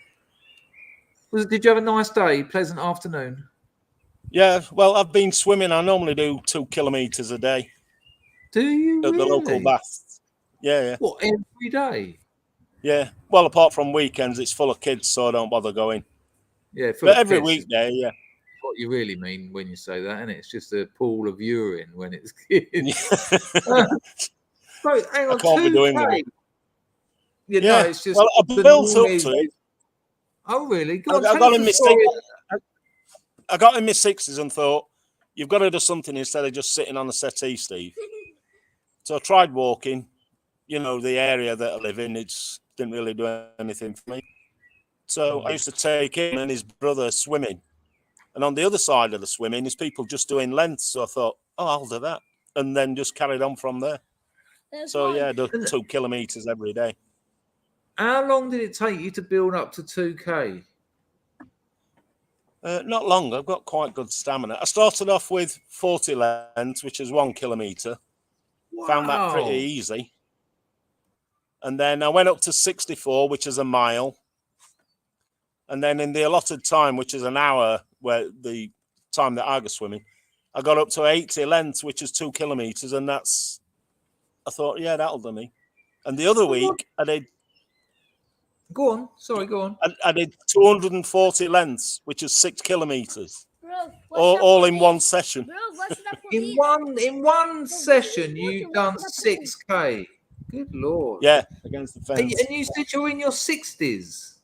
Did you have a nice day? Pleasant afternoon? Yeah, well, I've been swimming. I normally do 2 kilometres a day. Do you at the local bath? Yeah. What, every day? Yeah. Well, apart from weekends, it's full of kids, so I don't bother going. Yeah, but every weekday, yeah. What you really mean when you say that, and it's just a pool of urine when it's kids. So, hang on, I can't be doing that. Yeah, no, it's just. Well, I built up to it. Oh, really? I got in my sixes and thought, you've got to do something instead of just sitting on the settee, Steve. So I tried walking. You know, the area that I live in, it didn't really do anything for me. So I used to take him and his brother swimming. And on the other side of the swimming is people just doing lengths. So I thought, I'll do that. And then just carried on from there. So, yeah, I do 2 kilometres every day. How long did it take you to build up to 2K? Not long. I've got quite good stamina. I started off with 40 lengths, which is 1 kilometre. Wow. Found that pretty easy. And then I went up to 64, which is a mile. And then in the allotted time, which is an hour, where the time that I go swimming, I got up to 80 lengths, which is 2 kilometres. And I thought, yeah, that'll do me. And the other week, I did. Go on. Sorry, go on. I did 240 lengths, which is 6 kilometres. All in one session. In one session, you've done 6K. Good Lord. Yeah, against the fence. And you said you're in your 60s?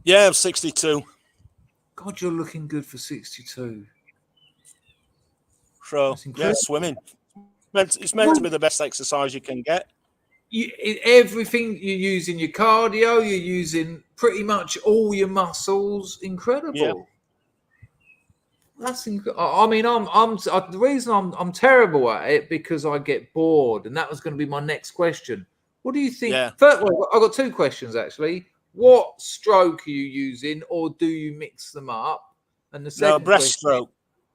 Yeah, I'm 62. God, you're looking good for 62. So yeah, swimming. It's meant to be the best exercise you can get. Everything you're using, your cardio, you're using pretty much all your muscles. Incredible. Yeah. That's I mean, the reason I'm terrible at it because I get bored, and that was going to be my next question. What do you think? Yeah. First, well, I've got two questions actually. What stroke are you using, or do you mix them up? And the second breaststroke.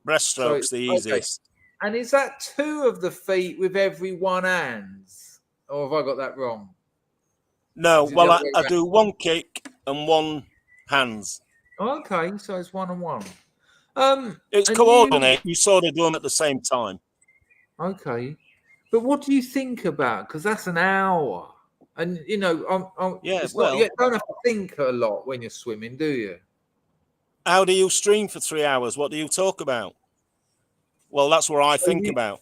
Breaststroke's the easiest. And is that 2 of the feet with every one hand? Or have I got that wrong? No, well, I do 1 kick and 1 hands. Okay, so it's 1 and 1. It's coordinated. You sort of do them at the same time. Okay. But what do you think about? Because that's an hour. And, you know, you don't have to think a lot when you're swimming, do you? How do you stream for 3 hours? What do you talk about? Well, that's what I think about.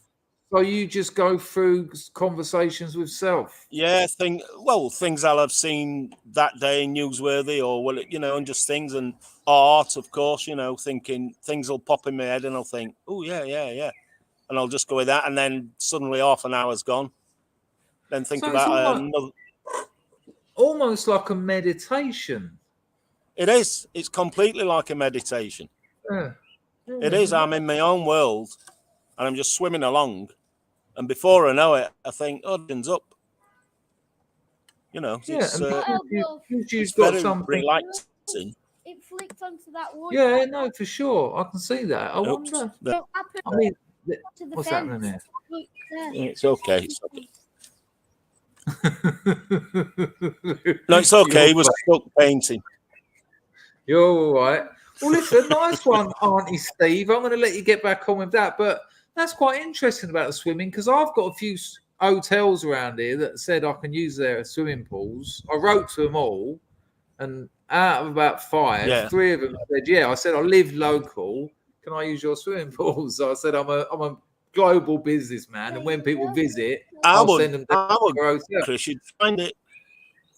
So you just go through conversations with self? Yeah, things I'll have seen that day, newsworthy, or, and just things, and art, of course, thinking things will pop in my head and I'll think, oh, yeah. And I'll just go with that. And then suddenly half an hour's gone. Then think about another. Almost like a meditation. It is. It's completely like a meditation. Yeah. It is. I'm in my own world and I'm just swimming along. And before I know it, I think, it's up. It's very relaxing. It flicked onto that one. Yeah, no, for sure. I can see that. I wonder. I mean, what's happening there? It's okay. It's okay. No, it's okay. He was stuck painting. You're all right. Well, listen, nice one, Auntie Steve. I'm going to let you get back on with that. But that's quite interesting about the swimming because I've got a few hotels around here that said I can use their swimming pools. I wrote to them all, and out of about 5, 3 of them said, "Yeah." I said, "I live local. Can I use your swimming pool?" So I said, "I'm a global businessman, and when people visit, I'll send them to Chris, you'd find it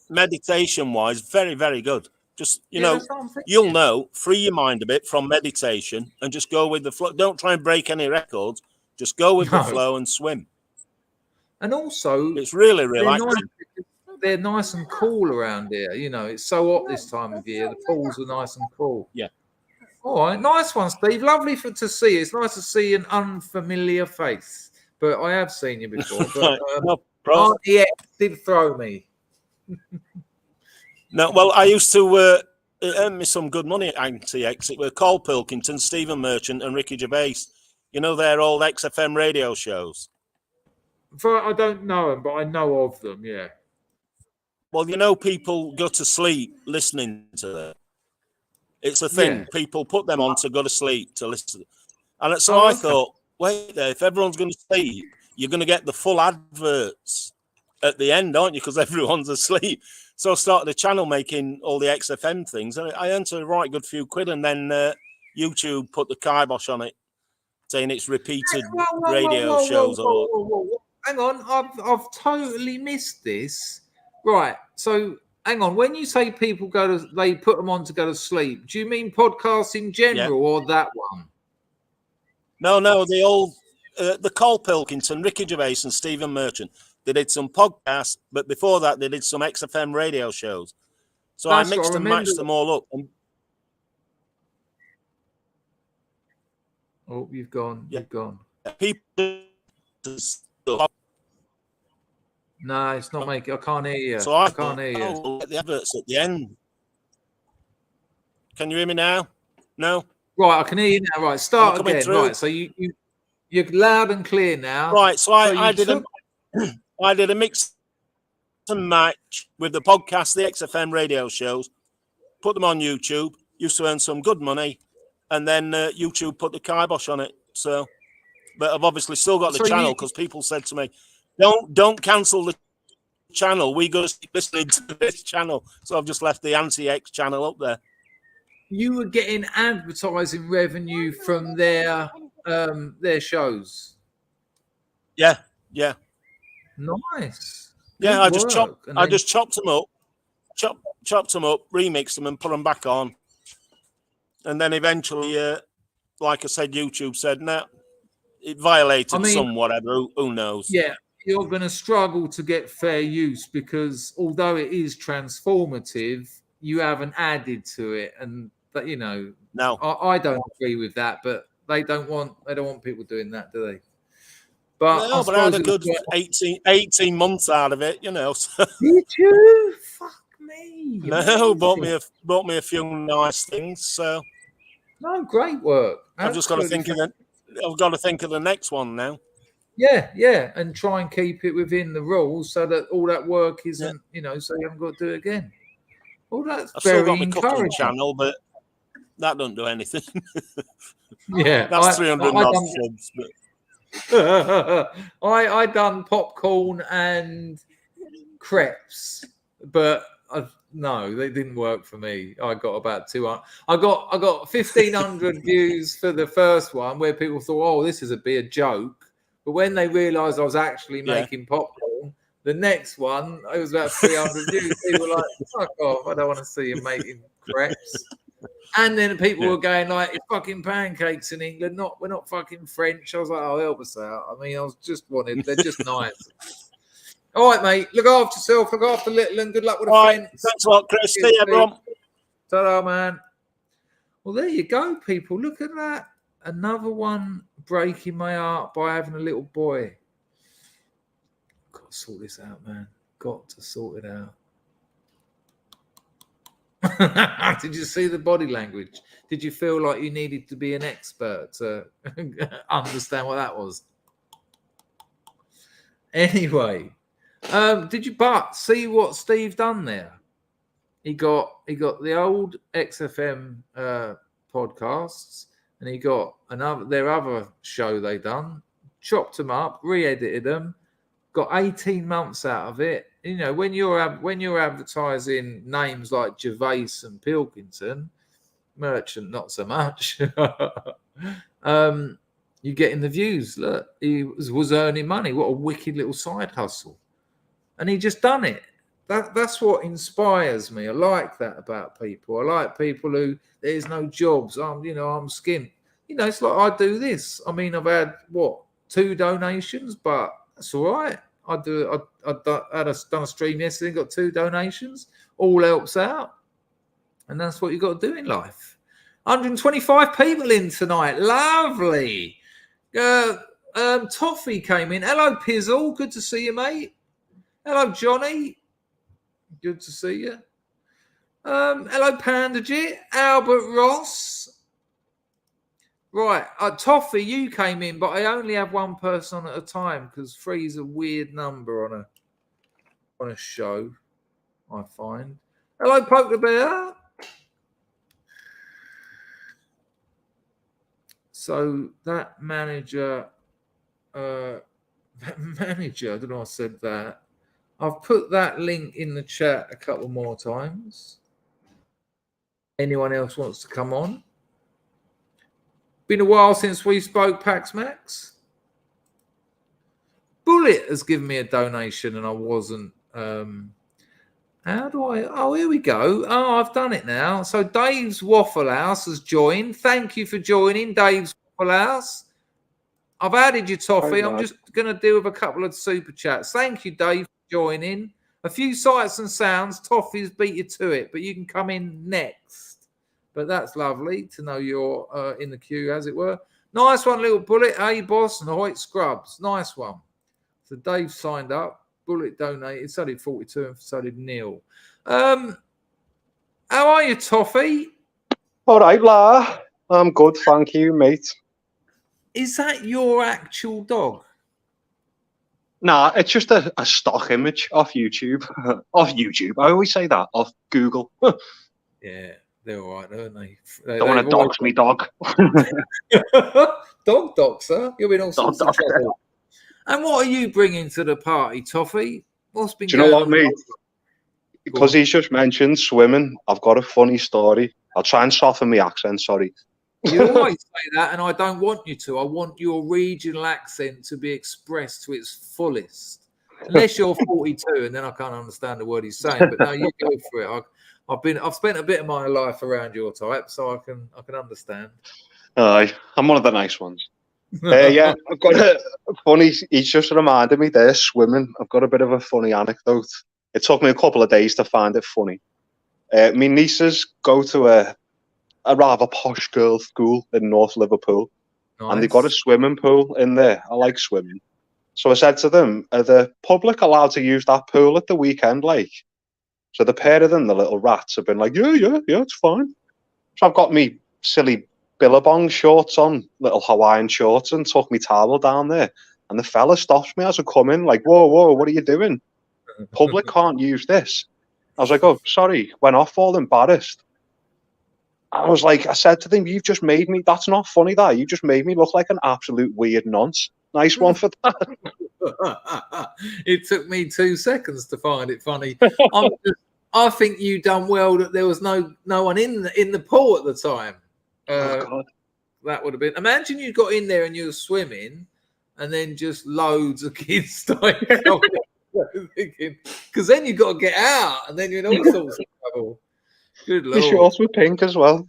meditation-wise very, very good. Just, you'll know, free your mind a bit from meditation and just go with the flow. Don't try and break any records. Just go with the flow and swim. And also, it's really relaxing. They're nice and cool around here. It's so hot this time of year. The pools are nice and cool. Yeah. All right. Nice one, Steve. Lovely to see you. It's nice to see an unfamiliar face. But I have seen you before. But no problem. Auntie X did throw me. No, well, I used to earn me some good money at Auntie X. It were Carl Pilkington, Stephen Merchant, and Ricky Gervais. They're old XFM radio shows. I don't know them, but I know of them, yeah. Well, people go to sleep listening to them. It's a thing. Yeah. People put them on to go to sleep, to listen. And so I thought, wait there, if everyone's going to sleep, you're going to get the full adverts at the end, aren't you? Because everyone's asleep. So I started a channel making all the XFM things, and I earned a right good few quid. And then YouTube put the kibosh on it, saying it's repeated radio shows. Hang on, I've totally missed this. Right, so hang on. When you say people they put them on to go to sleep, do you mean podcasts in general or that one? No, the old the Carl Pilkington, Ricky Gervais, and Stephen Merchant. They did some podcasts, but before that, they did some XFM radio shows. So I mixed and matched them all up. Oh, you've gone. Yeah. You've gone. People. No, it's not making. I can't hear you. So I can't hear you. The adverts at the end. Can you hear me now? No. Right, I can hear you now. Right, start again. Through. Right, so you're loud and clear now. Right, so I did a mix and match with the podcast, the XFM radio shows, put them on YouTube, used to earn some good money, and then YouTube put the kibosh on it. So, but I've obviously still got the channel because people said to me, don't cancel the channel. We got to keep listening to this channel. So I've just left the Auntie X channel up there. You were getting advertising revenue from their shows. Yeah. Nice. Yeah, I just chopped them up, remixed them, and put them back on. And then eventually, like I said, YouTube said, "No, it violated I mean, some whatever. Who knows? Yeah, you're going to struggle to get fair use because although it is transformative, you haven't added to it, and that No. I don't agree with that. But they don't want people doing that, do they? But No, but I had a good 18 months out of it, So. Did you? Fuck me. No, bought me a few nice things. So no, great work. I've just got to think of it. I've got to think of the next one now. Yeah, and try and keep it within the rules so that all that work isn't, so you haven't got to do it again. Well, that's I've very still got my encouraging. cooking channel, but that don't do anything. Yeah, that's 300 subs. But I done popcorn and crepes, but no, they didn't work for me. I got about 200. I got 1,500 views for the first one, where people thought, "Oh, this is be a joke." But when they realised I was actually making popcorn, the next one it was about 300 views. People were like, "Fuck off! I don't want to see you making crepes." And then people were going like, "It's fucking pancakes in England. We're not fucking French." I was like, "Oh, help us out." I mean, they're just nice. All right, mate. Look after yourself. Look after little, and good luck with the fence. Thanks a lot, Chris. See you, everyone. Ta-da, man. Well, there you go, people. Look at that. Another one breaking my heart by having a little boy. Got to sort this out, man. Got to sort it out. Did you see the body language? Did you feel like you needed to be an expert to understand what that was? Anyway, did you see what Steve done there? He got the old XFM podcasts, and he got their other show they done, chopped them up, re-edited them, got 18 months out of it. When you're advertising names like Gervais and Pilkington, Merchant not so much. You're getting the views. Look, he was earning money. What a wicked little side hustle, and he just done it. That's what inspires me. I like that about people. I like people who there's no jobs. I'm skint. It's like I do this. I mean, I've had 2 donations, but that's all right. I've done a stream yesterday, got 2 donations. All helps out, and that's what you got to do in life. 125 people in tonight. Lovely. Toffee came in. Hello, Pizzle. Good to see you, mate. Hello, Johnny. Good to see you. Hello, Pandajit. Albert Ross. Right, Toffee, you came in, but I only have one person on at a time because 3 is a weird number on a show, I find. Hello, Poke the Bear. So that manager, I don't know why I said that. I've put that link in the chat a couple more times. Anyone else wants to come on? Been a while since we spoke, Pax Max. Bullet has given me a donation and I wasn't. How do I? Oh, here we go. Oh, I've done it now. So Dave's Waffle House has joined. Thank you for joining, Dave's Waffle House. I've added you, Toffee. I'm just going to deal with a couple of super chats. Thank you, Dave, for joining. A few sights and sounds. Toffee's beat you to it, but you can come in next. But that's lovely to know you're in the queue, as it were. Nice one, little Bullet. Hey, boss, and Hoyt Scrubs. Nice one. So Dave signed up. Bullet donated. So did 42 and so did Neil. How are you, Toffee? All right, La. I'm good, thank you, mate. Is that your actual dog? Nah, it's just a stock image off YouTube. Off YouTube. I always say that. Off Google. Yeah, they're all right, aren't they? Don't want to dox me, dog. Dog doxer? You're in all sorts of trouble. And what are you bringing to the party, Toffee? What's been going on? Do you know what, mate? Because he's just mentioned swimming, I've got a funny story. I'll try and soften my accent, sorry. You always say that, and I don't want you to. I want your regional accent to be expressed to its fullest. Unless you're 42, and then I can't understand the word he's saying. But no, you go for it. I've spent a bit of my life around your type, so I can understand. I'm one of the nice ones. Yeah, I've got a funny. He's just reminded me there swimming. I've got a bit of a funny anecdote. It took me a couple of days to find it funny. My nieces go to a rather posh girls' school in North Liverpool, and they've got a swimming pool in there. I like swimming, so I said to them, "Are the public allowed to use that pool at the weekend?" Like, so the pair of them, the little rats, have been like, "Yeah, it's fine." So I've got me silly Billabong shorts on, little Hawaiian shorts, and took me towel down there. And the fella stops me as I come in, like, whoa, what are you doing? Public can't use this. I was like, oh, sorry, went off all embarrassed. I was like, I said to them, you've just made me, that's not funny, that. You just made me look like an absolute weird nonce. Nice one for that. It took me 2 seconds to find it funny. I think you done well that there was no one in the pool at the time. Oh, God. That would have been. Imagine you got in there and you were swimming, and then just loads of kids started thinking, because then you got to get out, and then you're in all sorts of trouble. Good Lord. The shorts were pink as well,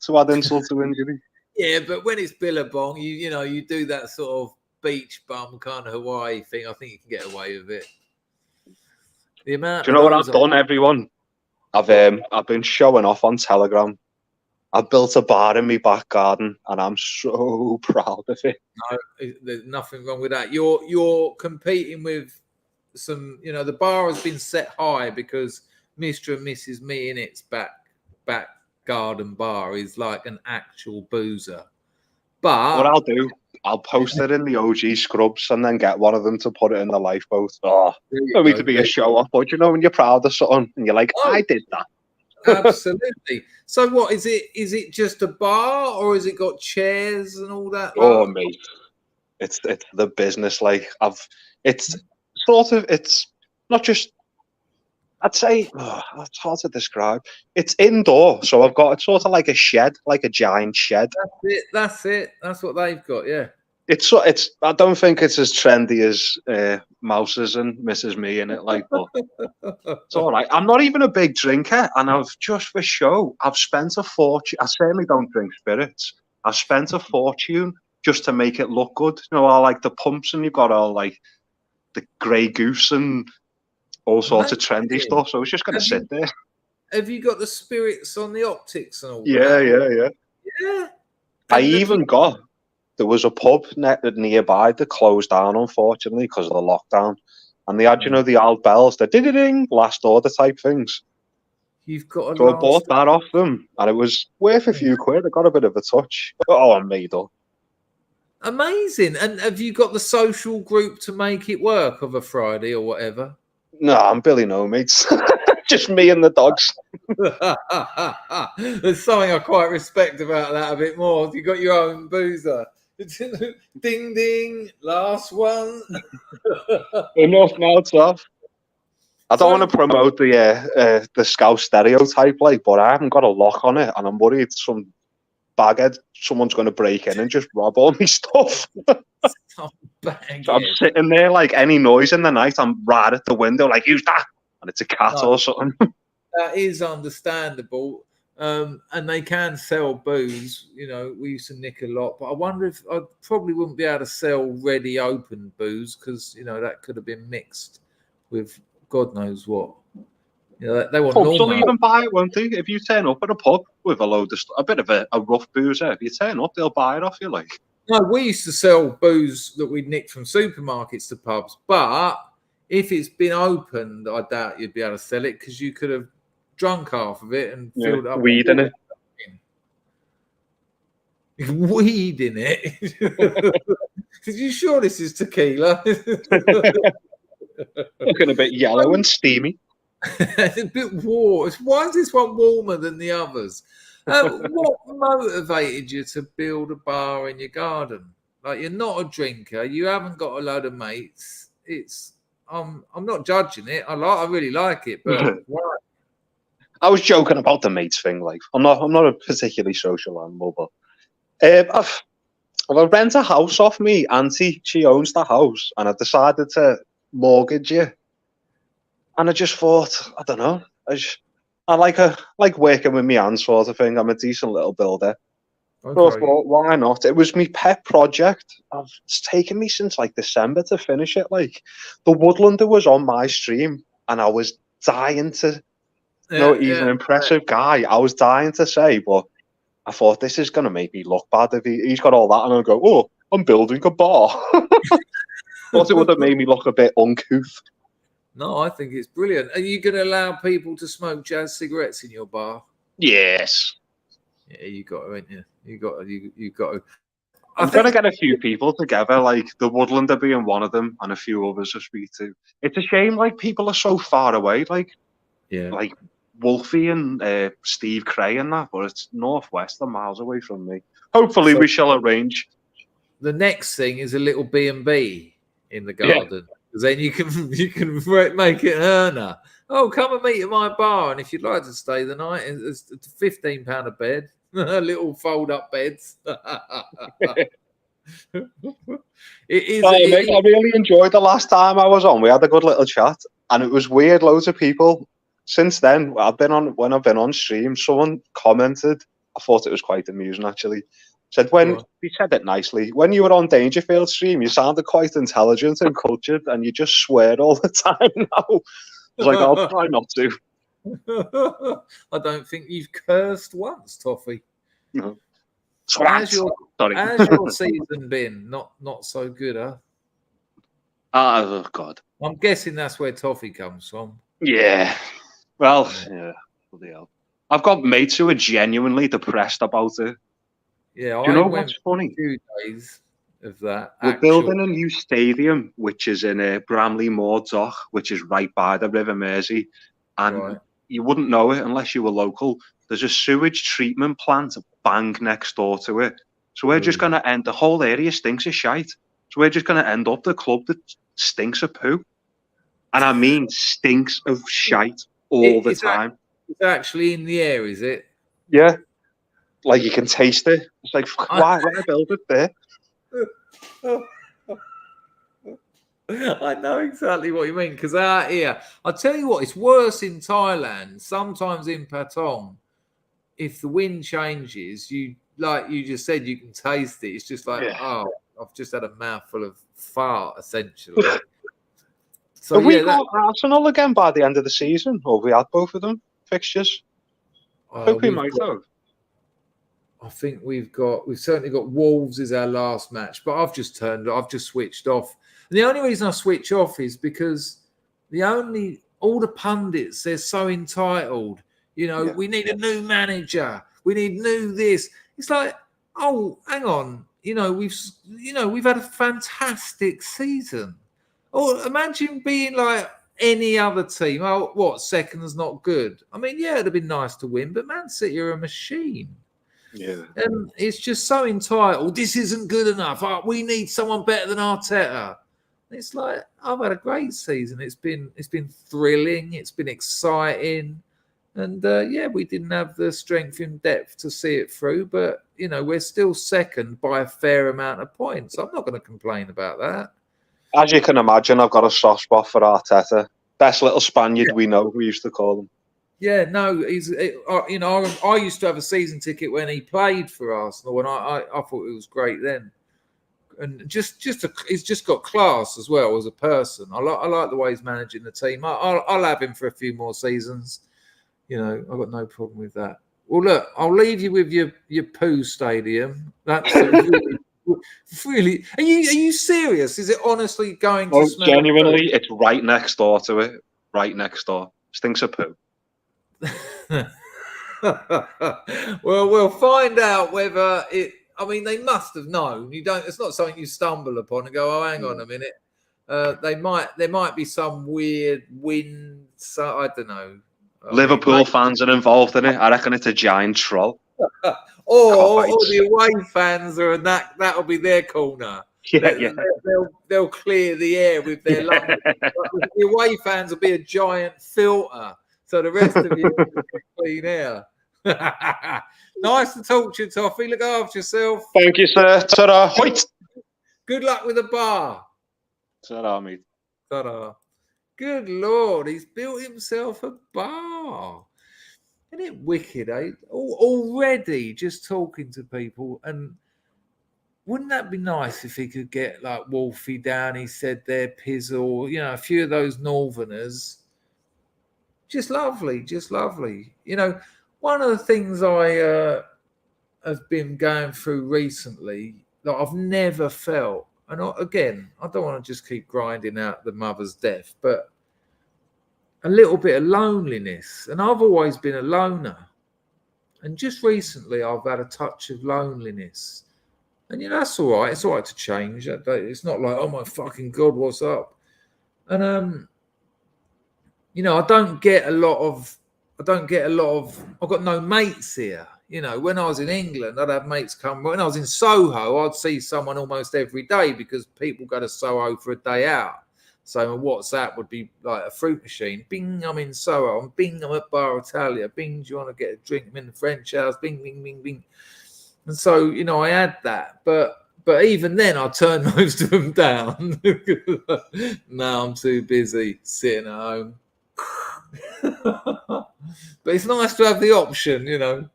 to add insult to injury. Yeah, but when it's Billabong, you do that sort of beach bum kind of Hawaii thing. I think you can get away with it. The amount. Do you know what I've done, everyone? I've been showing off on Telegram. I built a bar in my back garden, and I'm so proud of it. No, there's nothing wrong with that. You're competing with some. The bar has been set high because Mr. and Mrs. Me in its back garden bar is like an actual boozer. But what I'll do, I'll post it in the OG scrubs and then get one of them to put it in the lifeboat. Oh, for me to be a show off, but when you're proud of something and you're like, I did that. Absolutely. So what is it? Is it just a bar, or has it got chairs and all that? Oh, mate, it's the business. Like it's not just. I'd say it's hard to describe. It's indoor, so it's sort of like a shed, like a giant shed. That's it. That's what they've got. Yeah. It's. I don't think it's as trendy as Mouses and Mrs. Me in it. Like, but it's all right. I'm not even a big drinker, and just for show, I've spent a fortune. I certainly don't drink spirits. I've spent a fortune just to make it look good. All like the pumps, and you've got all like the Grey Goose and all sorts of trendy stuff. So it's just going to sit there. Have you got the spirits on the optics and all that? Yeah. I even got. There was a pub nearby that closed down, unfortunately, because of the lockdown. And they had, the old bells, the ding-a-ding, last order type things. You've got So I bought that off them, and it was worth a few quid. I got a bit of a touch. Oh, I'm made up. Amazing. And have you got the social group to make it work of a Friday or whatever? No, I'm Billy No Mates. Just me and the dogs. There's something I quite respect about that a bit more. You got your own boozer. Ding ding, last one. Enough now, it's off. I don't want to promote the Scout stereotype, but I haven't got a lock on it, and I'm worried some baghead, someone's going to break in and just rob all my stuff. So I'm sitting there, like any noise in the night, I'm right at the window, like, who's that? And it's a cat or something. That is understandable. And they can sell booze. We used to nick a lot, but I wonder if I probably wouldn't be able to sell ready open booze because that could have been mixed with God knows what. They want pubs will even buy it, won't they? If you turn up at a pub with a bit of a rough boozer, if you turn up, they'll buy it off you. Like, no, we used to sell booze that we'd nicked from supermarkets to pubs, but if it's been opened, I doubt you'd be able to sell it because you could have drunk half of it and filled up weed in it. Weed in it. Are you sure this is tequila? Looking a bit yellow and steamy. It's a bit warm. Why is this one warmer than the others? What motivated you to build a bar in your garden? Like, you're not a drinker. You haven't got a load of mates. I'm not judging it. I really like it, but why? I was joking about the mates thing. Like, I'm not a particularly social animal, but I'll rent a house off me auntie. She owns the house, and I decided to mortgage it. And I just thought, I don't know, I like working with my hands, sort of thing. I'm a decent little builder. So I thought, why not? It was my pet project. It's taken me since like December to finish it. Like the Woodlander was on my stream, and I was dying to. He's an impressive guy. I was dying to say, but I thought this is gonna make me look bad if he's got all that, and I'll go, oh, I'm building a bar. Thought it would have made me look a bit uncouth. No, I think it's brilliant. Are you going to allow people to smoke jazz cigarettes in your bar? Yes. Yeah, you got to, ain't you? You got to. I'm going to get a few people together, like the Woodlander being one of them, and a few others to speak to. It's a shame, like, people are so far away, like Wolfie and Steve Cray and that, but it's northwest, a miles away from me. Hopefully, we shall arrange. The next thing is a little B&B in the garden. Because then you can make it an earner. Oh, come and meet at my bar, and if you'd like to stay the night, it's £15 a bed. Little fold-up beds. It is. I really enjoyed the last time I was on. We had a good little chat, and it was weird. Loads of people. Since then, when I've been on stream, someone commented. I thought it was quite amusing, actually. Said he said it nicely. When you were on Dangerfield stream, you sounded quite intelligent and cultured, and you just swear all the time now. I was like, I'll try not to. I don't think you've cursed once, Toffee. No. How's your season been? Not so good, huh? Oh God. I'm guessing that's where Toffee comes from. Yeah. Well, yeah. Bloody hell. I've got mates who are genuinely depressed about it. Yeah, do you know what's funny? 2 days of that. We're building a new stadium, which is in Bramley Moor Dock, which is right by the River Mersey, and you wouldn't know it unless you were local. There's a sewage treatment plant bang next door to it, so we're just going to end. The whole area stinks of shite, so we're just going to end up the club that stinks of poo, and I mean stinks of shite all the time. It's actually in the air, is it? Yeah. Like you can taste it. It's like, why build it there? I know exactly what you mean, because out here, I'll tell you what, it's worse in Thailand. Sometimes in Patong, if the wind changes, like you just said, you can taste it. It's just like, oh, I've just had a mouthful of fart, essentially. So have we got Arsenal again by the end of the season? Or have we had both of them fixtures? I hope we might have. I think we've certainly got Wolves as our last match, but I've just switched off. And the only reason I switch off is because all the pundits, they're so entitled. You know, we need a new manager. We need new this. It's like, oh, hang on. We've had a fantastic season. Oh, imagine being like any other team. Oh, what, second's not good? I mean, yeah, it'd have been nice to win, but Man City are a machine. Yeah. And it's just so entitled. This isn't good enough. Oh, we need someone better than Arteta. It's like, I've had a great season. It's been thrilling. It's been exciting. And we didn't have the strength in depth to see it through, but we're still second by a fair amount of points. I'm not going to complain about that. As you can imagine, I've got a soft spot for Arteta. Best little Spaniard we know, we used to call him. Yeah, no, I used to have a season ticket when he played for Arsenal, and I thought it was great then. And he's just got class as well as a person. I like the way he's managing the team. I'll have him for a few more seasons. I've got no problem with that. Well, look, I'll leave you with your poo stadium. That's really. Are you serious? Is it honestly going to smell? Genuinely, it's right next door to it. Right next door. Stinks of poo. Well, we'll find out whether it. I mean, they must have known. It's not something you stumble upon and go, "Oh, hang on a minute." There might be some weird wind. So I don't know. Liverpool fans are involved in it. I reckon it's a giant troll. or the away fans are, and that'll be their corner. Yeah. They'll clear the air with their lungs. The away fans will be a giant filter, so the rest of you will be clean air. Nice to talk to you, Toffee. Look after yourself. Thank you, sir. Ta-da. Good luck with the bar. Ta-da, mate. Ta-da. Good Lord, he's built himself a bar. Isn't it wicked, eh? Already just talking to people, and wouldn't that be nice if he could get like Wolfie down? He said there, Pizzle, you know, a few of those Northerners. Just lovely, just lovely. You know, one of the things I have been going through recently that I've never felt, and again, I don't want to just keep grinding out the mother's death, but a little bit of loneliness. And I've always been a loner. And just recently, I've had a touch of loneliness. And, you know, that's all right. It's all right to change. It's not like, oh, my fucking God, what's up? And, you know, I've got no mates here. You know, when I was in England, I'd have mates come. When I was in Soho, I'd see someone almost every day because people go to Soho for a day out. So my WhatsApp would be like a fruit machine. Bing, I'm in Soho. And bing, I'm at Bar Italia. Bing, do you want to get a drink? I'm in the French house. Bing, bing, bing, bing. And so, you know, I had that. But even then, I turned most of them down. No, I'm too busy sitting at home. But it's nice to have the option, you know.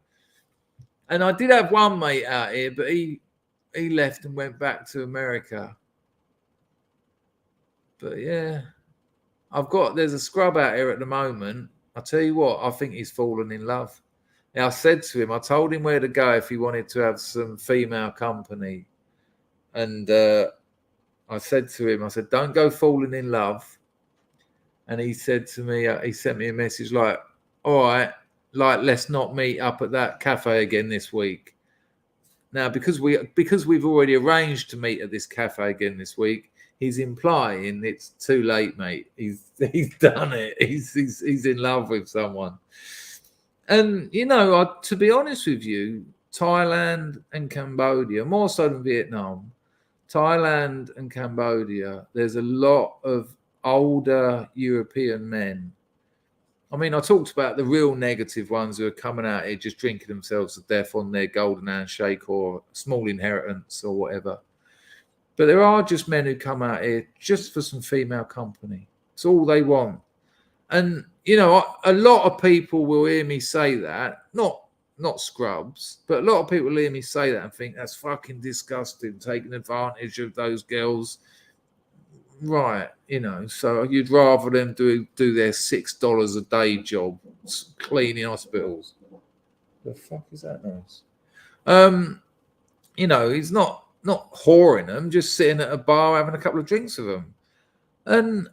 And I did have one mate out here, but he left and went back to America. But yeah, there's a scrub out here at the moment. I tell you what, I think he's fallen in love. Now, I told him where to go if he wanted to have some female company. And I said to him, don't go falling in love. And he said to me, he sent me a message like, all right, like, let's not meet up at that cafe again this week. Now, because we've already arranged to meet at this cafe again this week, he's implying it's too late, mate. He's done it. He's in love with someone. And, you know, to be honest with you, Thailand and Cambodia, more so than Vietnam, Thailand and Cambodia, there's a lot of older European men. I mean, I talked about the real negative ones who are coming out here just drinking themselves to death on their golden handshake or small inheritance or whatever. But there are just men who come out here just for some female company. It's all they want. And, you know, a lot of people will hear me say that, not scrubs, but a lot of people hear me say that and think that's fucking disgusting, taking advantage of those girls. Right, you know, so you'd rather them do their $6 a day job cleaning hospitals. The fuck is that noise? You know, he's not whoring them, just sitting at a bar having a couple of drinks with them. And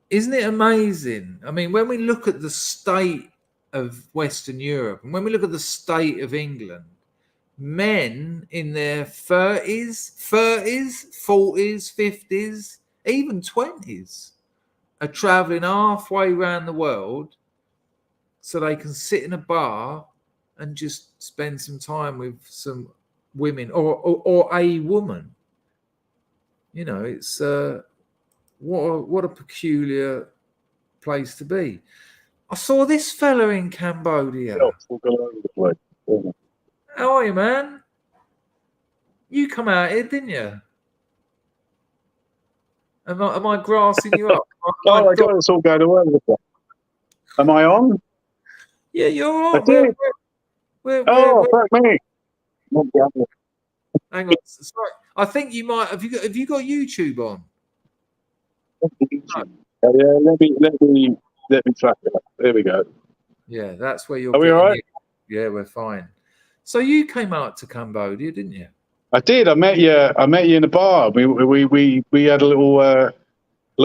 isn't it amazing? I mean, when we look at the state of Western Europe and when we look at the state of England, men in their 30s, 40s, 50s, even 20s are traveling halfway around the world so they can sit in a bar and just spend some time with some women or a woman. You know, it's what a peculiar place to be. I saw this fella in Cambodia. How are you, man? You come out here, didn't you? Am I grassing you up? Oh my God, it's all going away. Am I on? Yeah, you're on. Fuck me. Hang on. Sorry. I think you might have you got YouTube on? Yeah, let me track it up. There we go. Yeah, that's where you're. Are we all right? Yeah, we're fine. So you came out to Cambodia, didn't you? I did. I met you in a bar. We had a little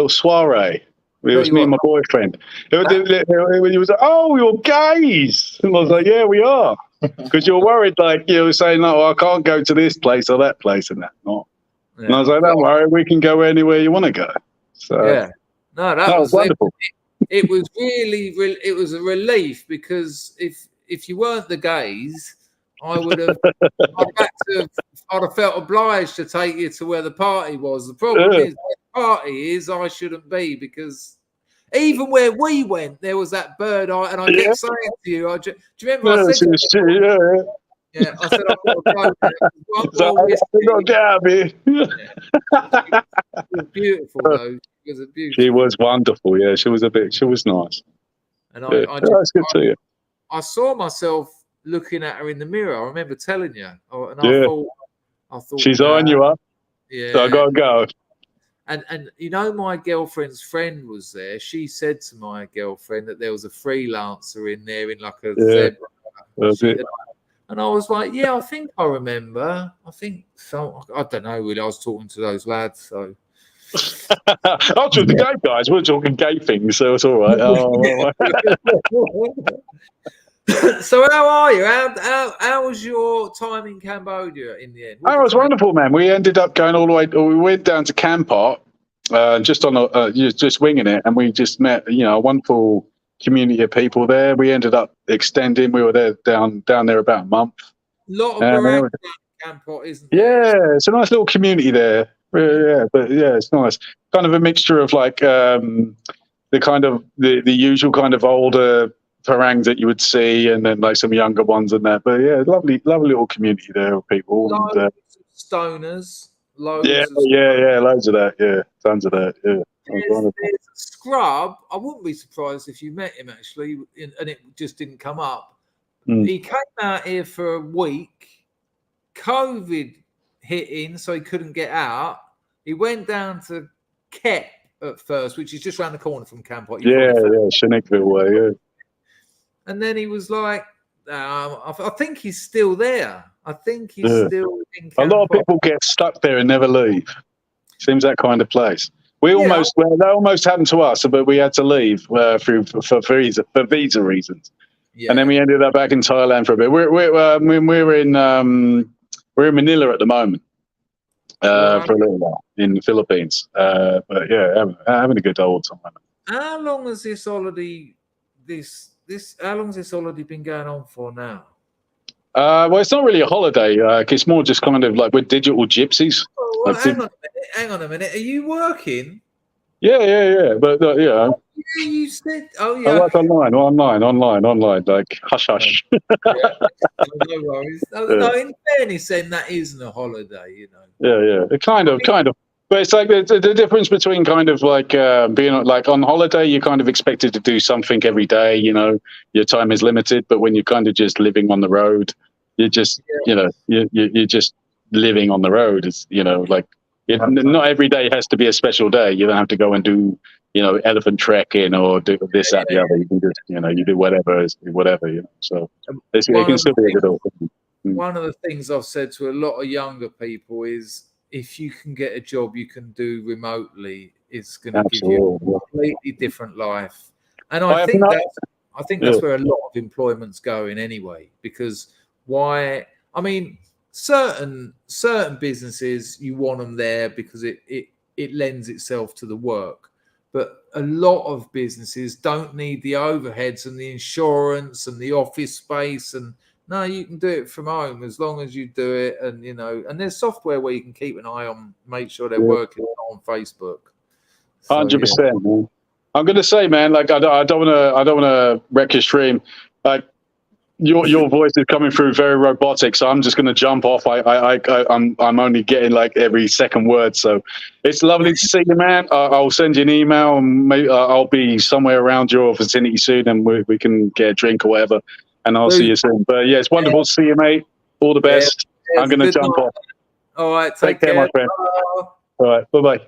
soiree. It was me and my boyfriend. He was like, "Oh, you're gays," and I was like, "Yeah, we are." Because you're worried, like you were saying, "No, I can't go to this place or that place and that." Not. Yeah. And I was like, "Don't worry, we can go anywhere you want to go." So yeah, no, that was wonderful. It was really, it was a relief because if you weren't the gays, I would have, I'd have felt obliged to take you to where the party was. The problem is, where the party is, I shouldn't be because even where we went, there was that bird eye, and I kept saying to you, do you remember I said? Yeah, I said I've got to go. Get out of here. It was beautiful though. It was a beautiful. She was wonderful. Yeah, she was nice. And that's good to you. I saw myself looking at her in the mirror. I remember telling you, and Yeah. I thought She's eyeing you up. Yeah. So I gotta go. And you know, my girlfriend's friend was there. She said to my girlfriend that there was a freelancer in there in like a zebra. That's it. And I was like, yeah, I think I remember. I think so. I don't know really. I was talking to those lads, so. I was with the gay guys. We're talking gay things, so it's all right. Oh, So how are you? How was your time in Cambodia in the end? Oh, it was wonderful, man. We ended up going all the way. We went down to Kampot, just on just winging it, and we just met, a wonderful community of people there. We ended up extending. We were there down there about a month. A lot of barracks in Kampot, isn't there? Yeah, it's a nice little community there. Yeah, but yeah, it's nice. Kind of a mixture of like the usual kind of older harangues that you would see, and then like some younger ones and that. But yeah, lovely little community there of people. Loads of stoners. Loads loads of that. Yeah, tons of that. Yeah. There's a scrub. I wouldn't be surprised if you met him actually, and it just didn't come up. He came out here for a week. COVID hit in, so he couldn't get out. He went down to Kep at first, which is just around the corner from Kampot. Shannickville way. Yeah. And then he was like, I think he's still there. I think he's still in Kampot. A lot of people get stuck there and never leave. Seems that kind of place. That almost happened to us, but we had to leave for visa reasons. Yeah. And then we ended up back in Thailand for a bit. We're in Manila at the moment for a little while in the Philippines. But yeah, having a good old time. How long has this holiday how long has this holiday been going on for now? Well, it's not really a holiday. It's more just kind of like we're digital gypsies. Oh, well, hang on a minute. Are you working? Yeah. But yeah, you said. Oh yeah. I work online. Like hush. No worries. No, in fairness, then that isn't a holiday, Yeah. It kind of. But it's like the difference between kind of like being like on holiday, you're kind of expected to do something every day. Your time is limited. But when you're kind of just living on the road, you're just you're just living on the road. It's not every day has to be a special day. You don't have to go and do elephant trekking or do this, that, the other. You can just you do whatever. So it can still be a good old thing. One of the things I've said to a lot of younger people is, if you can get a job you can do remotely, it's going to give you a completely different life. And I think that's where a lot of employment's going anyway. Because certain businesses, you want them there because it lends itself to the work. But a lot of businesses don't need the overheads and the insurance and the office space, and no, you can do it from home as long as you do it. And and there's software where you can keep an eye on, make sure they're working on Facebook. 100%. Man. I'm gonna say, man, like I don't want to wreck your stream. Like your voice is coming through very robotic, so I'm just gonna jump off. I'm only getting like every second word, so it's lovely to see you, man. I'll send you an email, and maybe I'll be somewhere around your vicinity soon, and we can get a drink or whatever. And I'll see you soon. But yeah, it's wonderful to see you, mate. All the best. I'm going to jump off. All right, take care, my friend. All right, bye-bye.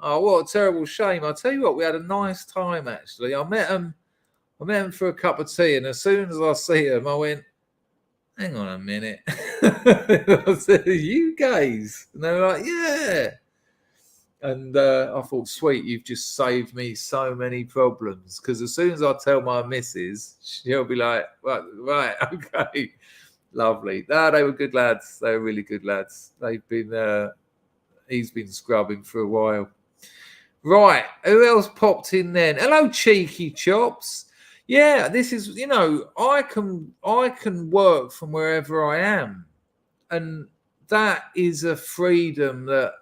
Oh, what a terrible shame. I'll tell you what, we had a nice time, actually. I met him for a cup of tea, and as soon as I see him, I went, hang on a minute. I said, are you gays? And they were like, yeah. And I thought, sweet, you've just saved me so many problems. Because as soon as I tell my missus, she'll be like, right, okay, lovely. No, they were good lads. They were really good lads. He's been scrubbing for a while. Right, who else popped in then? Hello, Cheeky Chops. Yeah, this is, I can work from wherever I am. And that is a freedom that,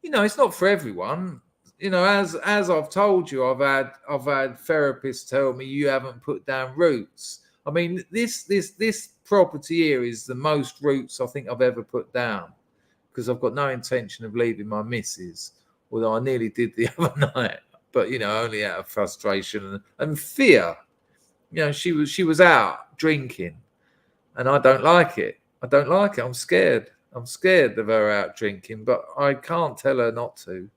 it's not for everyone. As I've told you, I've had therapists tell me you haven't put down roots. I mean, this property here is the most roots I think I've ever put down, because I've got no intention of leaving my missus, although I nearly did the other night, but only out of frustration and fear. You know, she was out drinking, and I don't like it. I don't like it. I'm scared. I'm scared of her out drinking, but I can't tell her not to.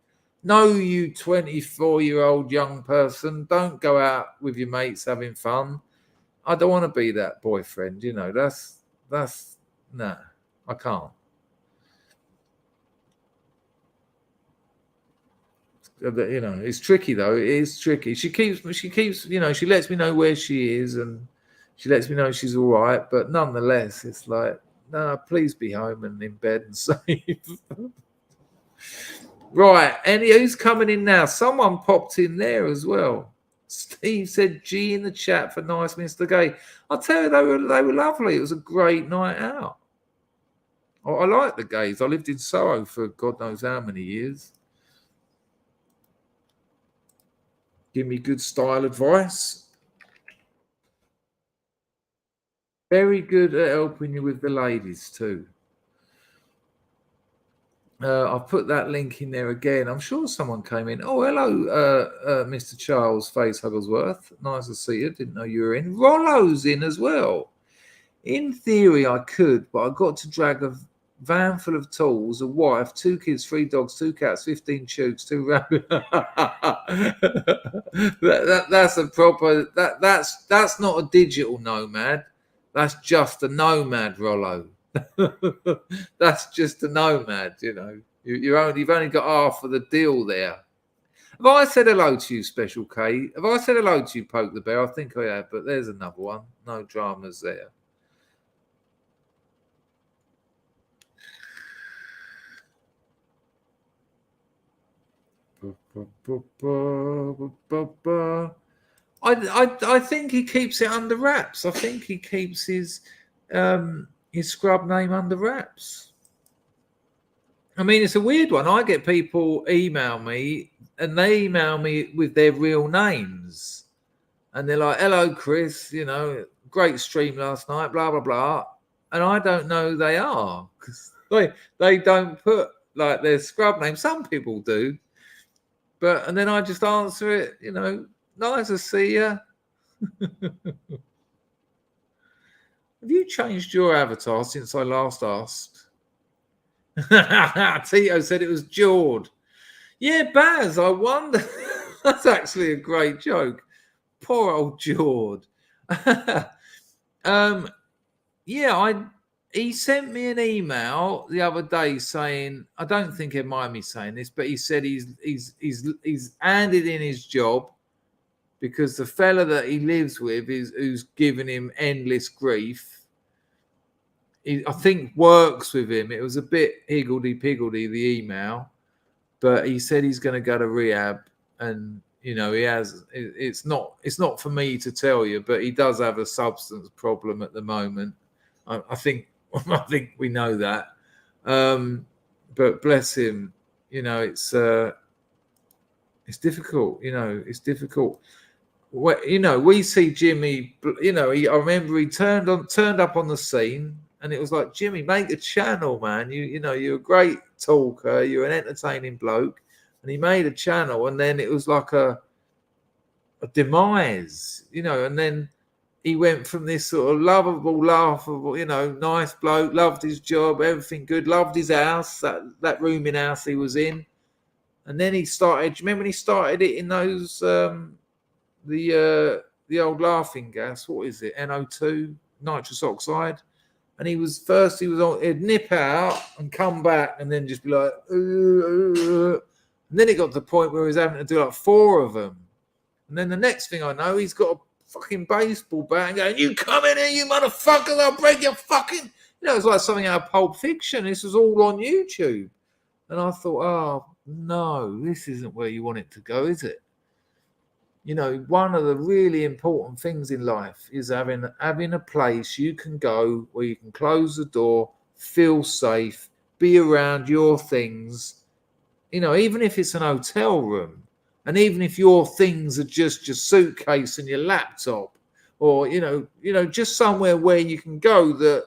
No, you 24-year-old young person, don't go out with your mates having fun. I don't want to be that boyfriend. You know, that's no, I can't. You know, it's tricky though. It is tricky. She keeps, you know, she lets me know where she is, and she lets me know she's all right. But nonetheless, it's like, no, please be home and in bed and safe. Right, and who's coming in now? Someone popped in there as well. Steve said G in the chat for Nice Mr. Gay. I'll tell you, they were lovely. It was a great night out. I like the Gays. I lived in Soho for God knows how many years. Give me good style advice. Very good at helping you with the ladies too. I've put that link in there again. I'm sure someone came in. Oh, hello, Mr. Charles Face Hugglesworth. Nice to see you. Didn't know you were in. Rollo's in as well. In theory, I could, but I got to drag a van full of tools, a wife, 2 kids, 3 dogs, 2 cats, 15 tubes, 2 rabbits. That's a proper. That's not a digital nomad. That's just a nomad, Rollo. That's just a nomad. You know, you've only got half of the deal there. Have I said hello to you, Special K? Have I said hello to you, Poke the Bear? I think I have, but there's another one. No dramas there. I think he keeps it under wraps. I think he keeps his scrub name under wraps. I mean, it's a weird one. I get people email me, and they email me with their real names, and they're like, "Hello, Chris. You know, great stream last night. Blah blah blah," and I don't know who they are because they don't put like their scrub name. Some people do. And then I just answer it, you know, nice to see you. Have you changed your avatar since I last asked? Tito said it was Jord. Yeah, Baz, I wonder. That's actually a great joke. Poor old Jord. He sent me an email the other day saying, I don't think he'd mind me saying this, but he said he's handed in his job because the fella that he lives with who's giving him endless grief. I think works with him. It was a bit higgledy-piggledy, the email, but he said he's going to go to rehab, and you know he has. It's not for me to tell you, but he does have a substance problem at the moment. I think we know that, but bless him. You know, it's difficult. You know, it's difficult. You know, we see Jimmy. You know, I remember he turned up on the scene, and it was like, Jimmy, make a channel, man. You know, you're a great talker. You're an entertaining bloke, and he made a channel, and then it was like a demise. You know, and then he went from this sort of lovable, laughable, you know, nice bloke, loved his job, everything good, loved his house, that rooming house he was in. And then he started, do you remember when he started it in those, the old laughing gas, what is it, NO2, nitrous oxide? And he'd nip out and come back and then just be like, and then it got to the point where he was having to do like 4 of them. And then the next thing I know, he's got a fucking baseball bat and going, you come in here, you motherfuckers, I'll break your fucking... You know, it was like something out of Pulp Fiction. This was all on YouTube. And I thought, oh, no, this isn't where you want it to go, is it? You know, one of the really important things in life is having a place you can go where you can close the door, feel safe, be around your things, you know, even if it's an hotel room. And even if your things are just your suitcase and your laptop, or you know, just somewhere where you can go that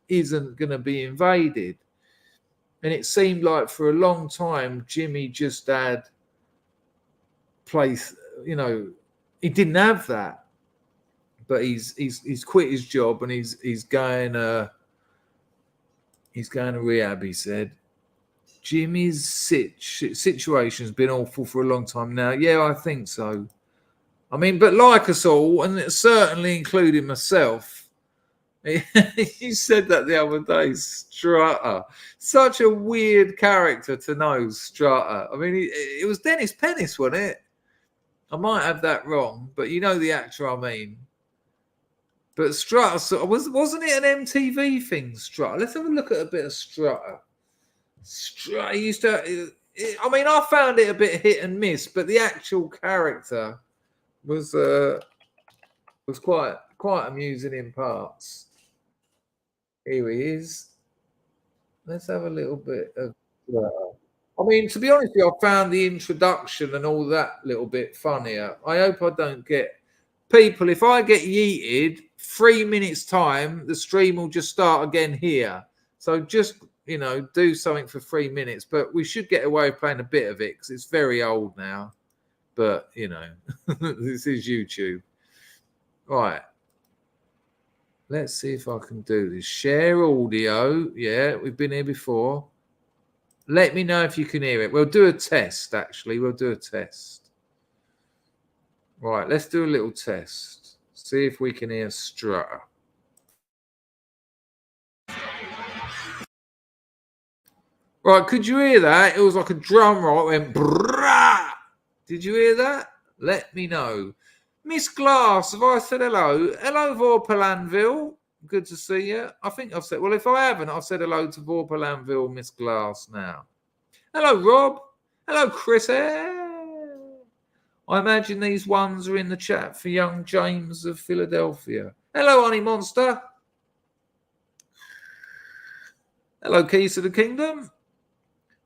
isn't going to be invaded. And it seemed like for a long time, Jimmy just had place. You know, he didn't have that. but he's quit his job and he's going to rehab. He said Jimmy's situation's been awful for a long time now. Yeah, I think so. I mean, but like us all, and certainly including myself, you said that the other day, Strutter. Such a weird character to know, Strutter. I mean, it was Dennis Pennis, wasn't it? I might have that wrong, but you know the actor I mean. But Strutter, wasn't it an MTV thing, Strutter? Let's have a look at a bit of Strutter. Strutter used to... I mean, I found it a bit hit and miss, but the actual character was quite amusing in parts. Here he is. Let's have a little bit of... I mean, to be honest with you, I found the introduction and all that little bit funnier. I hope I don't get... People, if I get yeeted, 3 minutes time, the stream will just start again here. So just, you know, do something for 3 minutes. But we should get away with playing a bit of it because it's very old now. But, you know, this is YouTube. Right. Let's see if I can do this. Share audio. Yeah, we've been here before. Let me know if you can hear it. We'll do a test, actually. We'll do a test. Right, let's do a little test. See if we can hear Strutter. Right, could you hear that? It was like a drum roll. It went brrrah. Did you hear that? Let me know. Miss Glass, have I said hello? Hello, Vorpalanville. Good to see you. I think I've said... Well, if I haven't, I've said hello to Vorpalanville, Miss Glass now. Hello, Rob. Hello, Chris. I imagine these ones are in the chat for young James of Philadelphia. Hello, Honey Monster. Hello, Keys to the Kingdom.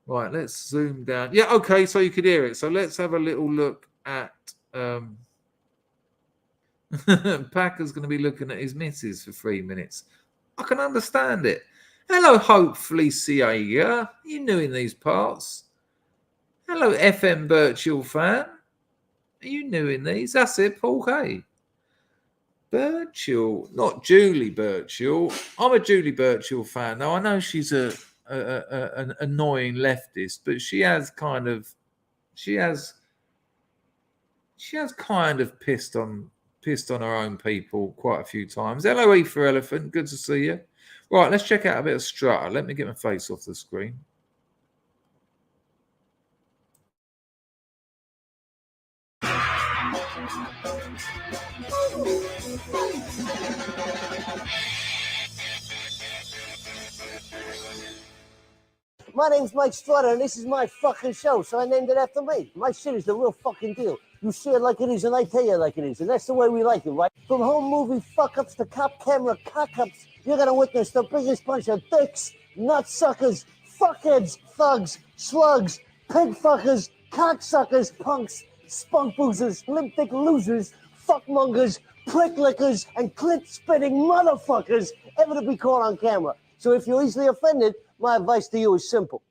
Right, let's zoom down. Yeah, okay, so you could hear it. So let's have a little look at... Packer's going to be looking at his missus for 3 minutes. I can understand it. Hello, hopefully, Ciega. You new in these parts. Hello, FM Birchall fan. Are you new in these? That's it, Paul Hay. Birchall, not Julie Birchall. I'm a Julie Birchall fan. Now, I know she's an annoying leftist, but she has kind of pissed on her own people quite a few times. Hello, E for Elephant. Good to see you. Right, let's check out a bit of Strutter. Let me get my face off the screen. My name's Mike Strutter, and this is my fucking show, so I named it after me. My shit is the real fucking deal. You say it like it is, and I tell you like it is, and that's the way we like it, right? From home movie fuck-ups to cop camera cock-ups, you're gonna witness the biggest bunch of dicks, nutsuckers, fuckheads, thugs, slugs, pig fuckers, cocksuckers, punks, spunk boozers, limp dick losers, fuckmongers, prick lickers, and clit-spitting motherfuckers ever to be caught on camera. So if you're easily offended, my advice to you is simple.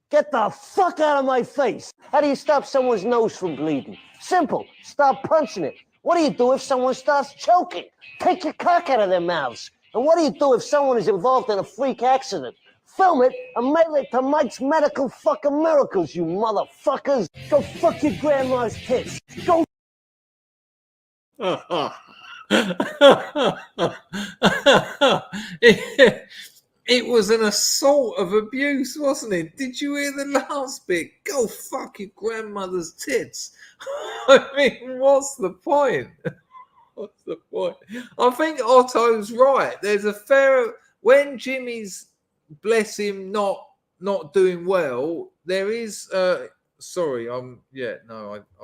Get the fuck out of my face. How do you stop someone's nose from bleeding? Simple. Stop punching it. What do you do if someone starts choking? Take your cock out of their mouths. And what do you do if someone is involved in a freak accident? Film it and mail it to Mike's Medical Fucking Miracles, you motherfuckers. Go fuck your grandma's tits. Go. It was an assault of abuse, wasn't it? Did you hear the last bit? Go fuck your grandmother's tits. I mean, what's the point? What's the point? I think Otto's right. There's a fair... When Jimmy's, bless him, not doing well, there is... sorry, I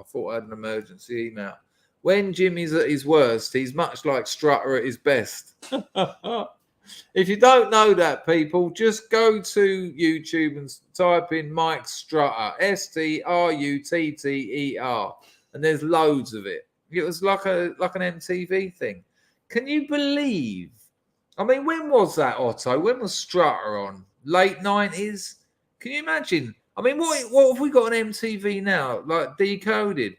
thought I had an emergency email. When Jimmy's at his worst, he's much like Strutter at his best. If you don't know that, people, just go to YouTube and type in Mike Strutter, Strutter, and there's loads of it. It was like an MTV thing. Can you believe? I mean, when was that, Otto? When was Strutter on? Late 90s? Can you imagine? I mean, what have we got on MTV now? Like Decoded.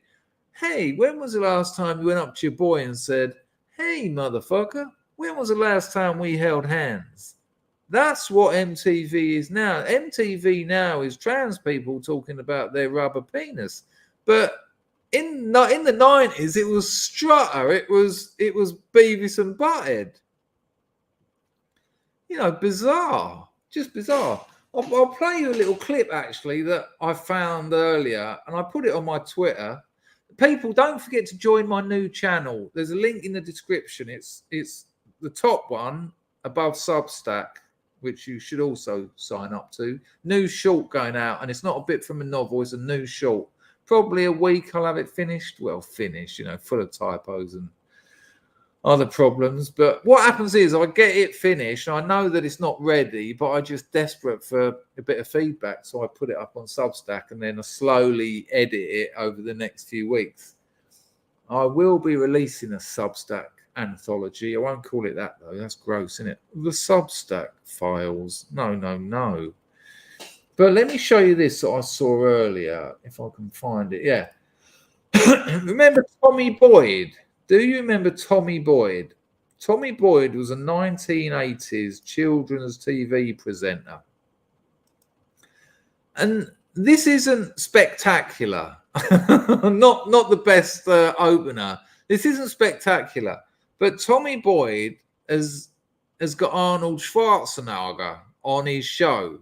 Hey, when was the last time you went up to your boy and said, Hey, motherfucker, when was the last time we held hands? That's what MTV is now. MTV now is trans people talking about their rubber penis. But in the 90s, it was Strutter. It was Beavis and Butthead. You know, bizarre. Just bizarre. I'll play you a little clip, actually, that I found earlier, and I put it on my Twitter. People, don't forget to join my new channel. There's a link in the description. It's the top one above Substack, which you should also sign up to. New short going out, and it's not a bit from a novel. It's a new short. Probably a week I'll have it finished. Well, finished, you know, full of typos and other problems. But what happens is I get it finished. I know that it's not ready, but I'm just desperate for a bit of feedback. So I put it up on Substack, and then I slowly edit it over the next few weeks. I will be releasing a Substack anthology. I won't call it that, though. That's gross, isn't it? The Substack files. No. But let me show you this that I saw earlier, if I can find it. Yeah. Remember Tommy Boyd? Do you remember Tommy Boyd? Tommy Boyd was a 1980s children's TV presenter. And this isn't spectacular. not the best opener. This isn't spectacular. But Tommy Boyd has got Arnold Schwarzenegger on his show.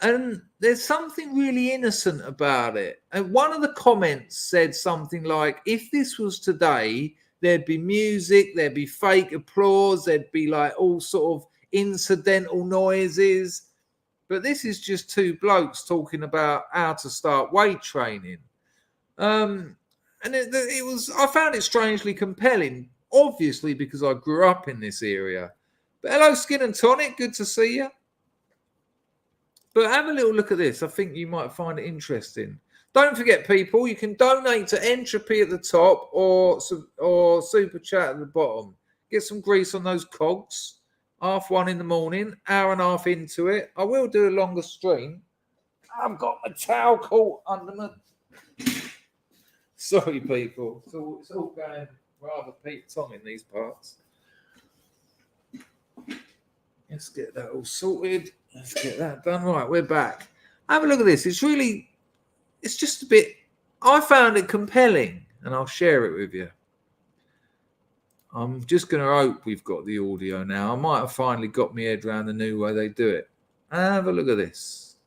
And there's something really innocent about it. And one of the comments said something like, if this was today, there'd be music, there'd be fake applause, there'd be like all sort of incidental noises. But this is just two blokes talking about how to start weight training. And it was, I found it strangely compelling, obviously because I grew up in this area. But hello, Skin and Tonic, good to see you. But have a little look at this. I think you might find it interesting. Don't forget, people, you can donate to Entropy at the top or Super Chat at the bottom. Get some grease on those cogs. 1:30 in the morning, hour and a half into it. I will do a longer stream. I've got my towel caught under my... Sorry, people. It's all going rather Pete Tom in these parts. Let's get that all sorted. Let's get that done. Right, we're back. Have a look at this. It's just a bit, I found it compelling, and I'll share it with you. I'm just going to hope we've got the audio now. I might have finally got my head around the new way they do it. Have a look at this.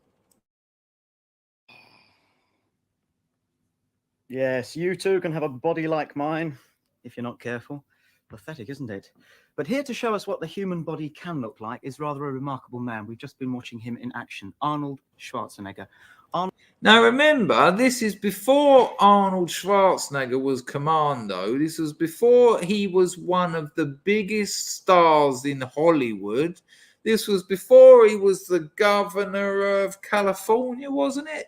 Yes, you too can have a body like mine, if you're not careful. Pathetic, isn't it? But here to show us what the human body can look like is rather a remarkable man. We've just been watching him in action, Arnold Schwarzenegger. Now, remember, this is before Arnold Schwarzenegger was Commando. This was before he was one of the biggest stars in Hollywood. This was before he was the governor of California, wasn't it?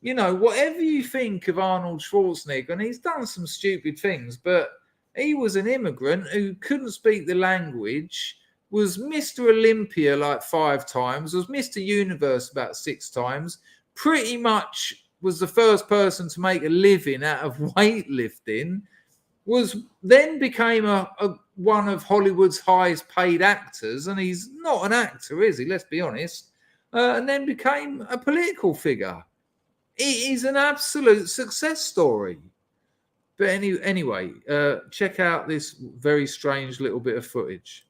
You know, whatever you think of Arnold Schwarzenegger, and he's done some stupid things, but he was an immigrant who couldn't speak the language, was Mr. Olympia like 5 times, was Mr. Universe about 6 times, pretty much was the first person to make a living out of weightlifting, then became one of Hollywood's highest paid actors, and he's not an actor, is he? Let's be honest. And then became a political figure. It is an absolute success story. But anyway, check out this very strange little bit of footage.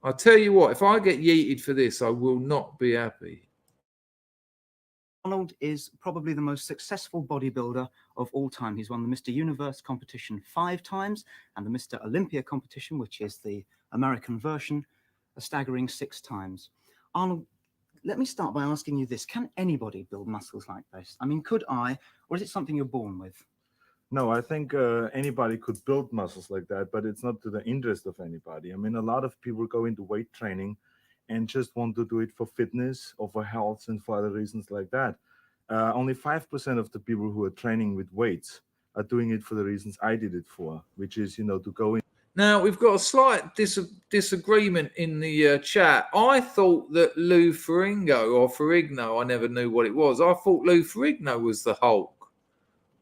I'll tell you what, if I get yeeted for this, I will not be happy. Arnold is probably the most successful bodybuilder of all time. He's won the Mr. Universe competition 5 times and the Mr. Olympia competition, which is the American version, a staggering 6 times. Arnold, let me start by asking you this. Can anybody build muscles like this? I mean, could I, or is it something you're born with? No, I think anybody could build muscles like that, but it's not to the interest of anybody. I mean, a lot of people go into weight training and just want to do it for fitness or for health and for other reasons like that. Only 5% of the people who are training with weights are doing it for the reasons I did it for, which is, you know, to go in. Now, we've got a slight disagreement in the chat. I thought that Lou Ferrigno, I never knew what it was. I thought Lou Ferrigno was the Hulk.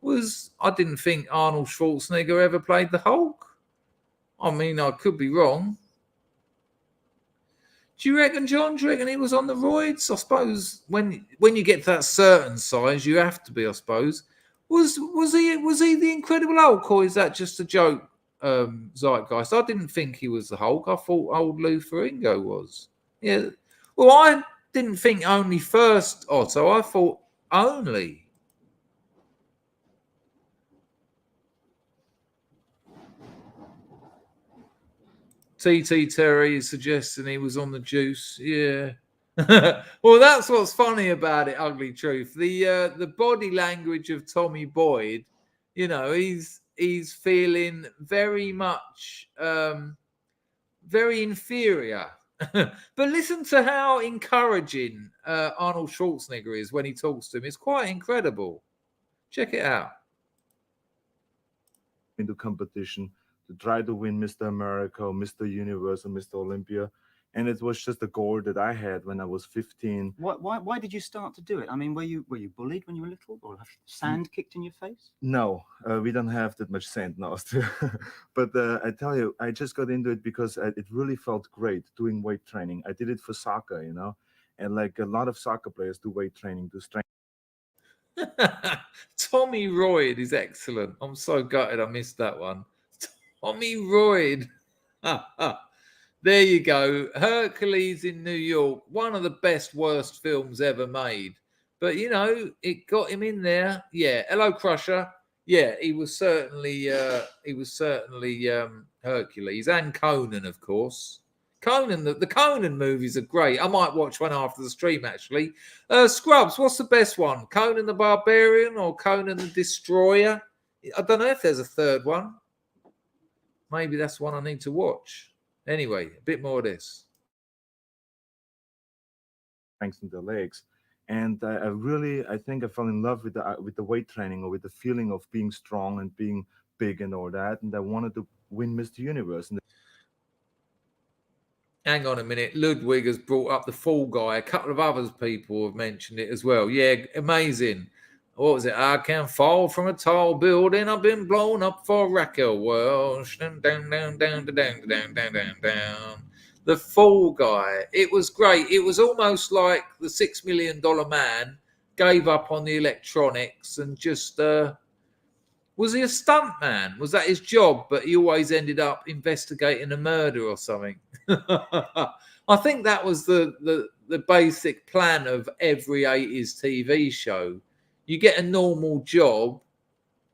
was I didn't think Arnold Schwarzenegger ever played the Hulk. I mean, I could be wrong. Do you reckon, John? Do you reckon he was on the roids? I suppose when you get to that certain size, you have to be. I suppose was he the Incredible Hulk, or is that just a joke? Zeitgeist. I didn't think he was the Hulk. I thought old Lou Ferrigno was. Yeah. Well, I didn't think only first, Otto. I thought only. TT Terry is suggesting he was on the juice. Yeah. Well, that's what's funny about it, Ugly Truth. The body language of Tommy Boyd, you know, he's feeling very much very inferior. But listen to how encouraging Arnold Schwarzenegger is when he talks to him. It's quite incredible. Check it out. Into competition to try to win Mr. America or Mr. Universe or Mr. Olympia. And it was just a goal that I had when I was 15. Why did you start to do it? I mean, were you bullied when you were little, or have sand kicked in your face? No, we don't have that much sand now. But I tell you, I just got into it because it really felt great doing weight training. I did it for soccer, you know, and like a lot of soccer players do weight training to strengthen. Tommy Royd is excellent. I'm so gutted I missed that one. Tommy Royd. There you go. Hercules in New York. One of the best, worst films ever made. But, you know, it got him in there. Yeah. Hello, Crusher. Yeah, he was certainly Hercules. And Conan, of course. Conan, the Conan movies are great. I might watch one after the stream, actually. Scrubs, what's the best one? Conan the Barbarian or Conan the Destroyer? I don't know if there's a third one. Maybe that's one I need to watch. Anyway, a bit more of this. Strengthen the legs. And I think I fell in love with the weight training, or with the feeling of being strong and being big and all that. And I wanted to win Mr. Universe. And hang on a minute. Ludwig has brought up the Fall Guy. A couple of other people have mentioned it as well. Yeah, amazing. What was it? I can fall from a tall building. I've been blown up for a wrecker world. Down, down, down, down, down, down, down, down, down. The Fall Guy. It was great. It was almost like the $6 Million Man gave up on the electronics and just was he a stunt man? Was that his job? But he always ended up investigating a murder or something. I think that was the basic plan of every 80s TV show. You get a normal job,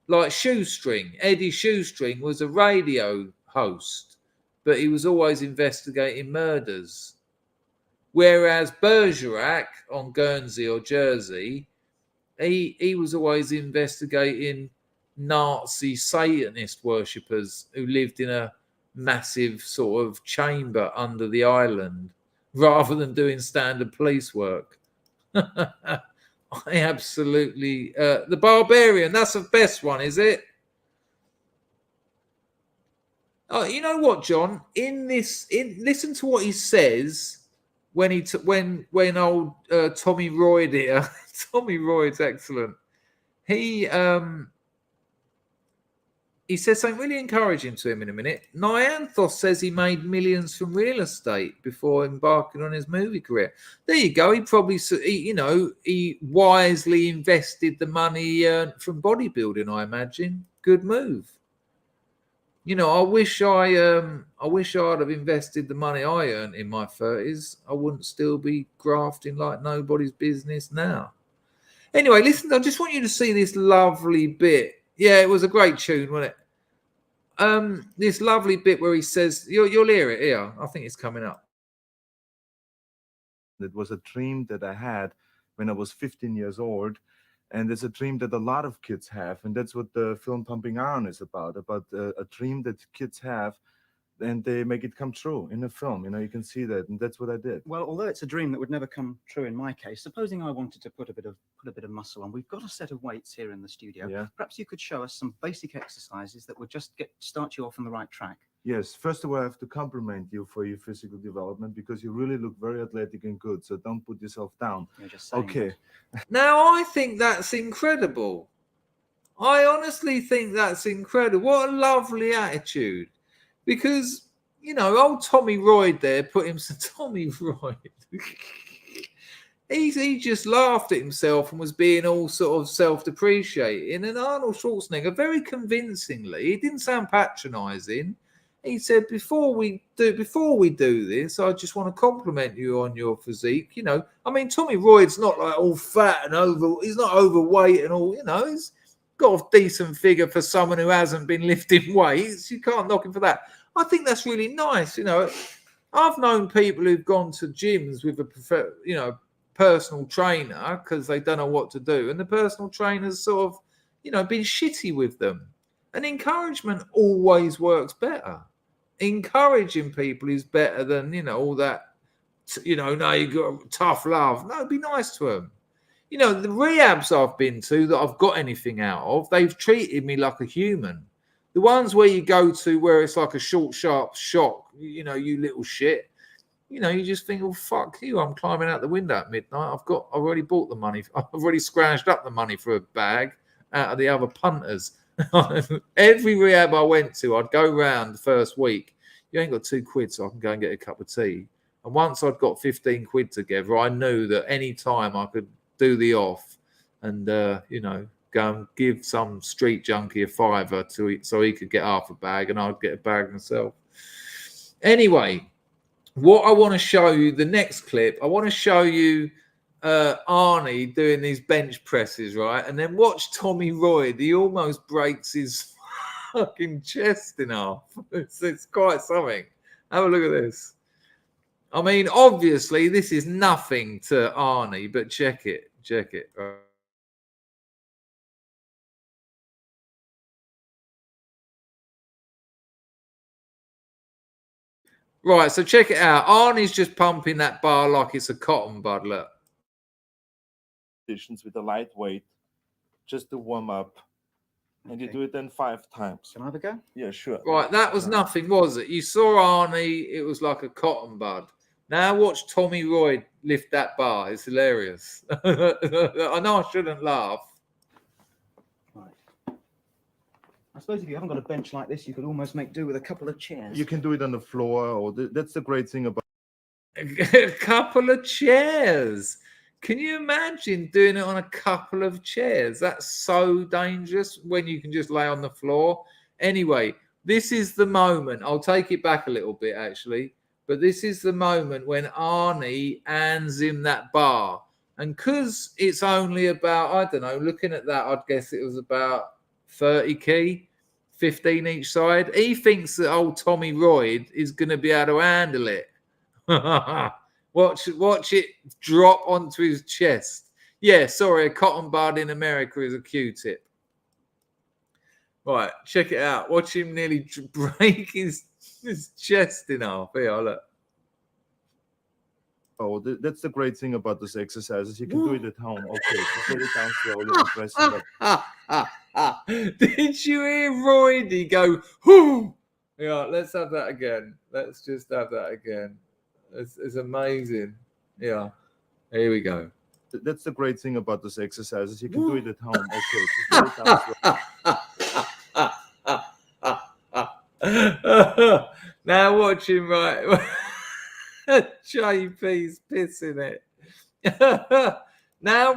like Shoestring. Eddie Shoestring was a radio host, but he was always investigating murders. Whereas Bergerac on Guernsey or Jersey, he was always investigating Nazi Satanist worshippers who lived in a massive sort of chamber under the island, rather than doing standard police work. I absolutely the Barbarian. That's the best one, is it? Oh, you know what, John? Listen to what he says when when old Tommy Royd here. Tommy Royd's excellent. He says something really encouraging to him in a minute. Nyanthos says he made millions from real estate before embarking on his movie career. There you go. He probably, he wisely invested the money he earned from bodybuilding, I imagine. Good move. You know, I wish I'd have invested the money I earned in my 30s. I wouldn't still be grafting like nobody's business now. Anyway, listen, I just want you to see this lovely bit. Yeah, it was a great tune, wasn't it? This lovely bit where he says, you'll hear it here. I think it's coming up. It was a dream that I had when I was 15 years old. And it's a dream that a lot of kids have. And that's what the film Pumping Iron is about a dream that kids have, and they make it come true in a film. You know, you can see that, and that's what I did. Well, although it's a dream that would never come true in my case, supposing I wanted to put a bit of muscle on, we've got a set of weights here in the studio. Yeah. Perhaps you could show us some basic exercises that would just start you off on the right track. Yes. First of all, I have to compliment you for your physical development, because you really look very athletic and good. So don't put yourself down. You're just saying okay. Now, I think that's incredible. I honestly think that's incredible. What a lovely attitude. Because, you know, old Tommy Royd there put him to Tommy Royd. He just laughed at himself and was being all sort of self-depreciating. And Arnold Schwarzenegger, very convincingly, he didn't sound patronising. He said, before we do this, I just want to compliment you on your physique. You know, I mean, Tommy Royd's not like all fat and he's not overweight and all, you know, he's got a decent figure for someone who hasn't been lifting weights. You can't knock him for that. I think that's really nice. You know, I've known people who've gone to gyms with a personal trainer because they don't know what to do, and the personal trainer's sort of, you know, been shitty with them. And encouragement always works better. Encouraging people is better than, you know, all that, you know, no, you got tough love. No, be nice to them. You know, the rehabs I've been to that I've got anything out of, they've treated me like a human. The ones where you go to where it's like a short, sharp shock, you know, you little shit, you know, you just think, well, fuck you, I'm climbing out the window at midnight. I've already bought the money. I've already scrounged up the money for a bag out of the other punters. Every rehab I went to, I'd go round the first week. You ain't got £2, so I can go and get a cup of tea. And once I'd got 15 quid together, I knew that any time I could do the off and, you know, go and give some street junkie a fiver so he could get half a bag and I'd get a bag myself. Anyway, what I want to show you, the next clip, I want to show you Arnie doing these bench presses, right? And then watch Tommy Royd. He almost breaks his fucking chest in half. It's quite something. Have a look at this. I mean, obviously, this is nothing to Arnie, but check it. Check it. Right, so check it out. Arnie's just pumping that bar like it's a cotton bud, look. With a light weight, just to warm up. And you do it then 5 times. Can I have a go? Yeah, sure. Right, that was nothing, was it? You saw Arnie, it was like a cotton bud. Now watch Tommy Royd lift that bar. It's hilarious. I know I shouldn't laugh. Right. I suppose if you haven't got a bench like this, you could almost make do with a couple of chairs. You can do it on the floor, or that's the great thing about A couple of chairs. Can you imagine doing it on a couple of chairs? That's so dangerous when you can just lay on the floor. Anyway, this is the moment. I'll take it back a little bit, actually. But this is the moment when Arnie hands him that bar. And because it's only about, I don't know, looking at that, I'd guess it was about 30 key, 15 each side. He thinks that old Tommy Royd is going to be able to handle it. Watch it drop onto his chest. Yeah, sorry, a cotton bud in America is a Q-tip. Right, check it out. Watch him nearly break his chest in half. Here, look. Oh, that's the great thing about this exercise is you can do it at home. Okay, just let it down slowly and press it up. Did you hear Roydy go, whoo? Yeah, let's have that again. Let's just have that again. It's amazing. Yeah, here we go. That's the great thing about this exercise is you can do it at home. Okay, just let it down slowly. Now watch him, right? JP's pissing it. Now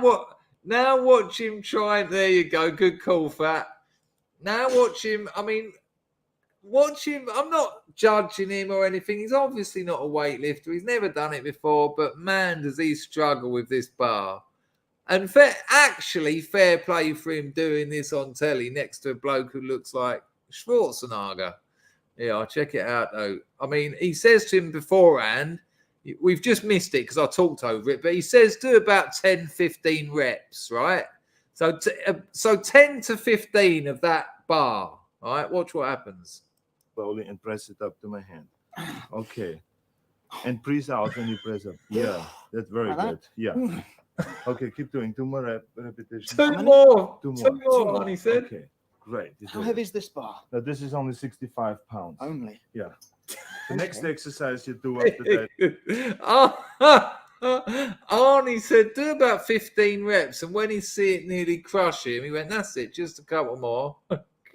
watch him try. There you go. Good call, Fat. Now watch him. I mean, watch him. I'm not judging him or anything. He's obviously not a weightlifter. He's never done it before. But man, does he struggle with this bar. And fair play for him doing this on telly next to a bloke who looks like Schwarzenegger. Yeah, I'll check it out, though. I mean, he says to him beforehand, we've just missed it because I talked over it, but he says do about 10, 15 reps, right? So 10 to 15 of that bar, all right? Watch what happens. Slowly and press it up to my hand. Okay. And breathe out when you press up. Yeah, that's very good. Yeah. Okay, keep doing 2 more repetitions. Two more, he said. Okay. Great. How heavy is this bar? Now, this is only 65 pounds. Only? Yeah. The next exercise you do after that. Arnie said, do about 15 reps. And when he see it nearly crush him, he went, that's it, just a couple more.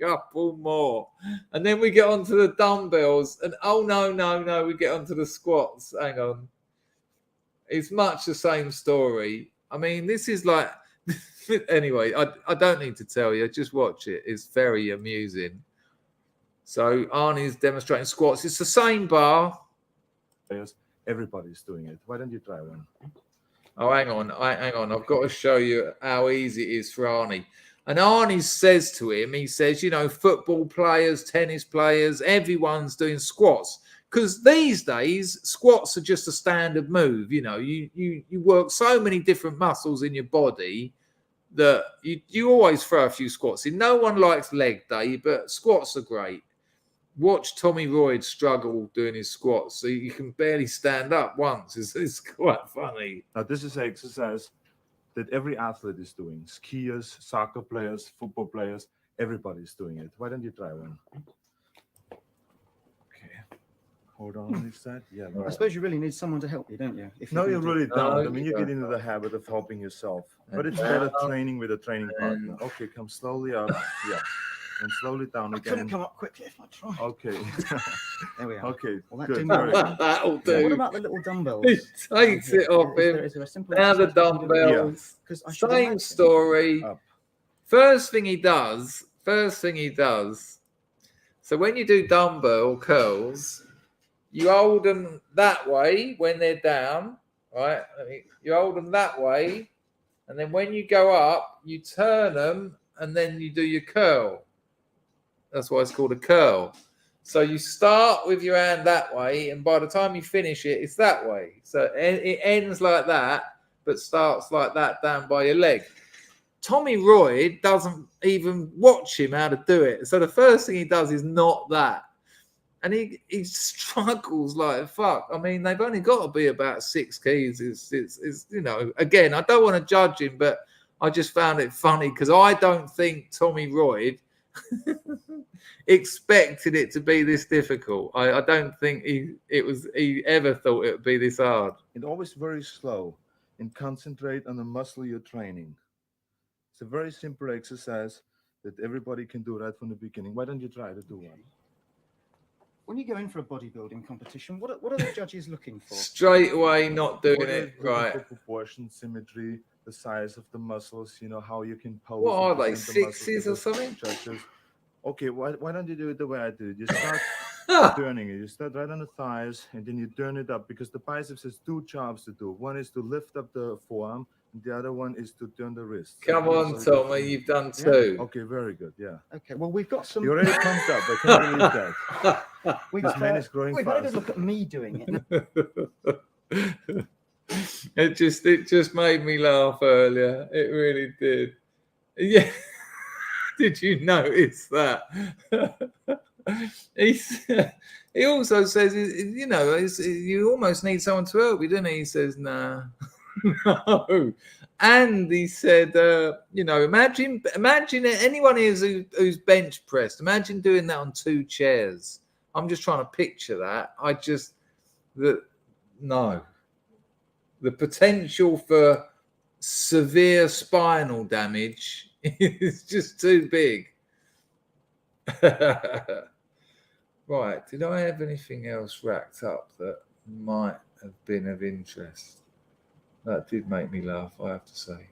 Couple more. And then we get onto the dumbbells. And oh, no, we get onto the squats. Hang on. It's much the same story. I mean, this is like... Anyway, I don't need to tell you. Just watch it. It's very amusing. So Arnie's demonstrating squats. It's the same bar. Everybody's doing it. Why don't you try one? Oh, hang on. I've got to show you how easy it is for Arnie. And Arnie says to him, he says, you know, football players, tennis players, everyone's doing squats. Because these days, squats are just a standard move. You know, you work so many different muscles in your body that you always throw a few squats in. No one likes leg day, but squats are great. Watch Tommy Royd struggle doing his squats. So you can barely stand up once. It's quite funny. Now, this is an exercise that every athlete is doing. Skiers, soccer players, football players, everybody's doing it. Why don't you try one? Okay. Hold on, is that? Yeah. I suppose you really need someone to help you, don't you? No, you really don't. I mean, you get into the habit of helping yourself. But it's better training with a training partner. Okay, come slowly up. Yeah. And slowly down again. I couldn't come up quickly if I tried. Okay. There we are. Okay. Well, good. That'll do. What about the little dumbbells? He takes it off him. Is there a simple Now the exercise we can do? dumbbells. I should Same imagine. story. Up. First thing he does. So when you do dumbbell curls, you hold them that way when they're down, right? You hold them that way, and then when you go up, you turn them, and then you do your curl. That's why it's called a curl. So you start with your hand that way, and by the time you finish it, it's that way. So it ends like that, but starts like that down by your leg. Tommy Royd doesn't even watch him how to do it. So the first thing he does is not that. And he struggles like fuck. I mean, they've only got to be about 6 keys. It's you know, again, I don't want to judge him, but I just found it funny because I don't think Tommy Royd expected it to be this difficult. I don't think he ever thought it would be this hard. And always very slow and concentrate on the muscle you're training. It's a very simple exercise that everybody can do right from the beginning. Why don't you try to do one? When you go in for a bodybuilding competition, what are the judges looking for? Straight away, not doing it right. Proportion, symmetry, the size of the muscles, you know, how you can pose. What are they, present the muscles 6s to or the something? Judges. Okay, why don't you do it the way I do it? You start turning it. You start right on the thighs, and then you turn it up, because the biceps has 2 jobs to do. One is to lift up the forearm, and the other one is to turn the wrist. Come on, Tommy, you've done 2. Yeah? Okay, very good. Yeah. Okay, well, we've got some. You're already pumped up. I can't believe that. This man is growing we've fast. had a good look at me doing it. It just made me laugh earlier. It really did. Yeah. Did you notice that? He also says, you know, you almost need someone to help you, didn't he? He says, nah. No. And he said, you know, imagine anyone who's bench pressed, imagine doing that on 2 chairs. I'm just trying to picture that. No. The potential for severe spinal damage is just too big. Right. Did I have anything else racked up that might have been of interest? That did make me laugh, I have to say.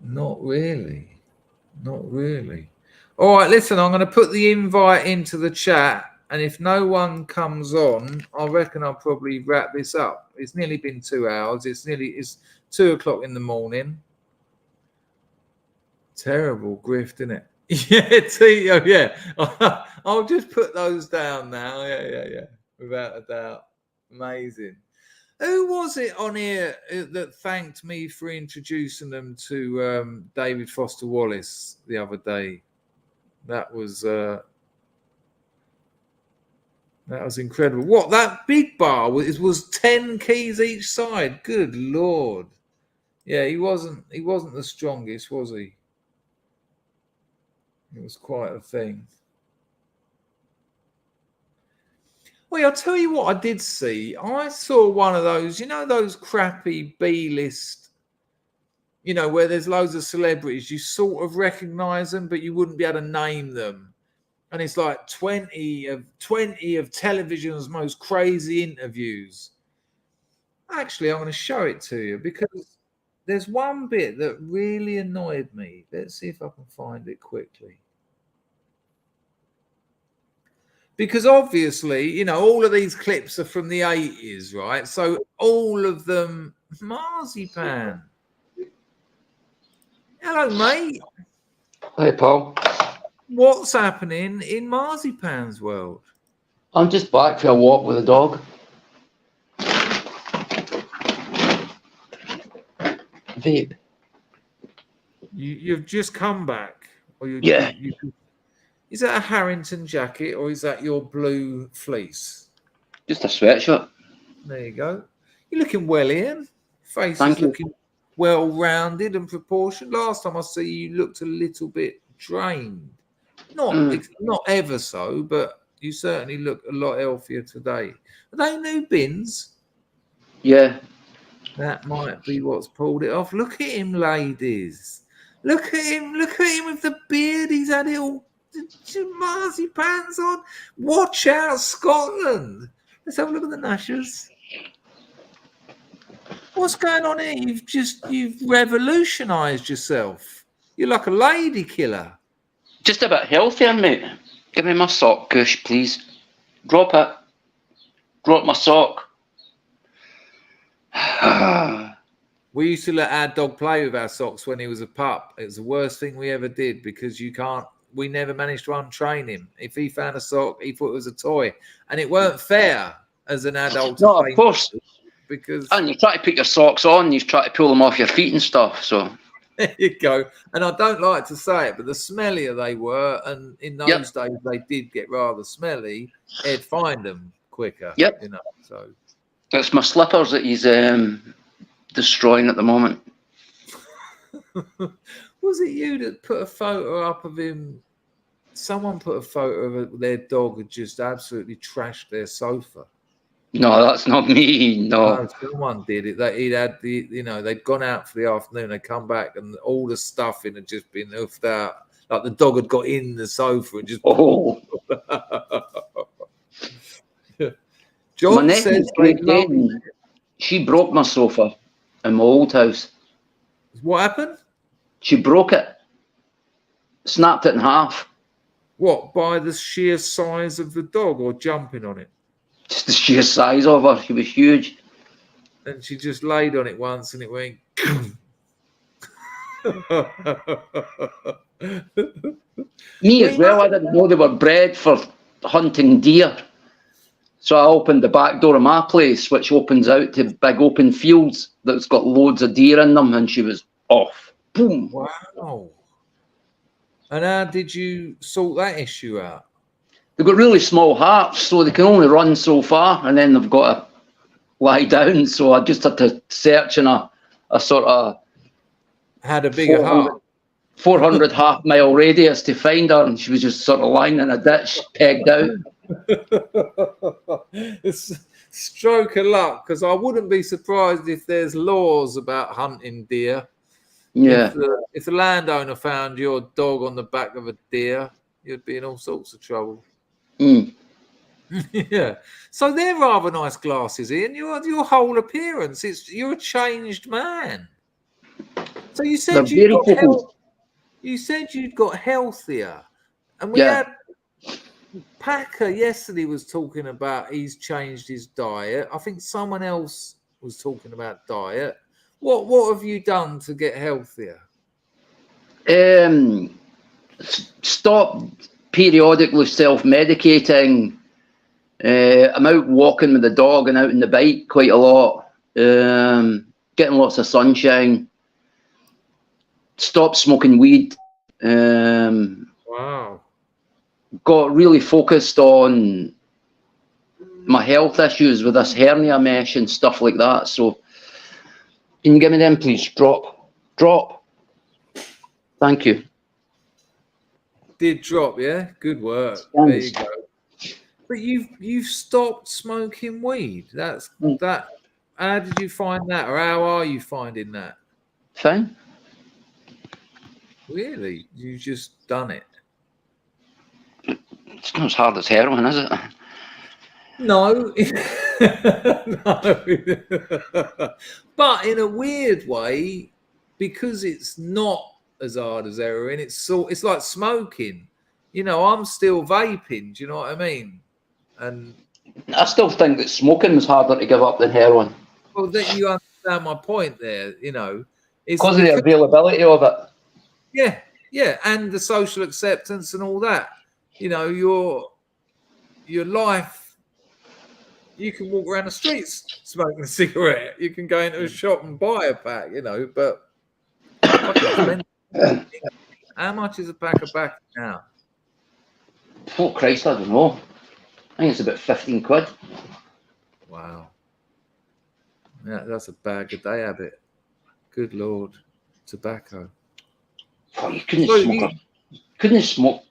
Not really. All right, listen, I'm going to put the invite into the chat, and if no one comes on, I reckon I'll probably wrap this up. It's nearly been 2 hours. It's 2 o'clock in the morning. Terrible grift, isn't it? Yeah, I'll just put those down now. Yeah. Without a doubt. Amazing. Who was it on here that thanked me for introducing them to David Foster Wallace the other day? That was incredible. What, that big bar was 10 keys each side. Good Lord. Yeah, he wasn't the strongest, was he? It was quite a thing. Well, I'll tell you what I did see. I saw one of those, you know, those crappy B-list, you know, where there's loads of celebrities. You sort of recognize them, but you wouldn't be able to name them. And it's like 20 of television's most crazy interviews. Actually, I'm going to show it to you because there's one bit that really annoyed me. Let's see if I can find it quickly. Because obviously, you know, all of these clips are from the 80s, right? So all of them, marzipan. Hello, mate. Hey, Paul. What's happening in marzipan's world? I'm just back for a walk with the dog. Vape. You've just come back, or Yeah. Is that a Harrington jacket or is that your blue fleece? Just a sweatshirt. There you go. You're looking well, Ian. Face Thank is you. looking well rounded and proportioned. Last time I see you looked a little bit drained. Not ever so, but you certainly look a lot healthier today. Are they new bins? Yeah. That might be what's pulled it off. Look at him, ladies. Look at him with the beard. He's had it all marzipans on. Watch out, Scotland. Let's have a look at the Nashers. What's going on here? You've revolutionized yourself. You're like a lady killer. Just a bit healthier, mate. Give me my sock, Kush, please. Drop it. Drop my sock. We used to let our dog play with our socks when he was a pup. It was the worst thing we ever did because we never managed to untrain him. If he found a sock, he thought it was a toy. And it weren't fair as an adult. No, of course. Because and you try to put your socks on, you try to pull them off your feet and stuff. So there you go. And I don't like to say it, but the smellier they were, and in those days they did get rather smelly, Ed find them quicker. Yep. You know, so it's my slippers that he's destroying at the moment. Was it you that put a photo up of him? Someone put a photo of their dog had just absolutely trashed their sofa. No, that's not me. No, someone did it. That he'd had they'd gone out for the afternoon. They come back and all the stuffing had just been hoofed out. Like the dog had got in the sofa and just. Oh. John my says she broke my sofa in my old house. What happened? She broke it. Snapped it in half. What, by the sheer size of the dog or jumping on it? Just the sheer size of her. She was huge. And she just laid on it once and it went. Me as well. I didn't know they were bred for hunting deer. So I opened the back door of my place, which opens out to big open fields that's got loads of deer in them, and she was off. Boom. Wow. And how did you sort that issue out? They've got really small hearts, so they can only run so far, and then they've got to lie down. So I just had to search in a sort of had a bigger heart. 400 half-mile radius to find her, and she was just sort of lying in a ditch, pegged out. It's a stroke of luck, because I wouldn't be surprised if there's laws about hunting deer. Yeah. If the landowner found your dog on the back of a deer, you'd be in all sorts of trouble. Yeah. So they're rather nice glasses, Ian. Your whole appearance, you're a changed man. So you said you'd got healthier, and we had Packer yesterday was talking about he's changed his diet. I think someone else was talking about diet. What have you done to get healthier? Stop periodically self-medicating. I'm out walking with the dog and out on the bike quite a lot. Getting lots of sunshine. Stop smoking weed. Wow. Got really focused on my health issues with this hernia mesh and stuff like that. So can you give me them, please? Drop. Thank you. Did drop, yeah? Good work. Thanks. There you go. But you've stopped smoking weed. That's that. How did you find that, or how are you finding that? Fine. Really, you just done it? It's not as hard as heroin, is it? No, no. But in a weird way, because it's not as hard as heroin, it's like smoking. You know, I'm still vaping. Do you know what I mean? And I still think that smoking is harder to give up than heroin. well, that you understand my point there. You know, it's Because of the availability of it. Yeah, yeah, and the social acceptance and all that. You know, your life. You can walk around the streets smoking a cigarette. You can go into a shop and buy a pack. You know, but how much is a pack of tobacco now? Oh Christ, I don't know. I think it's about 15 quid. Wow. Yeah, that's a bag a day habit. Good Lord. Tobacco. Oh, you couldn't smoke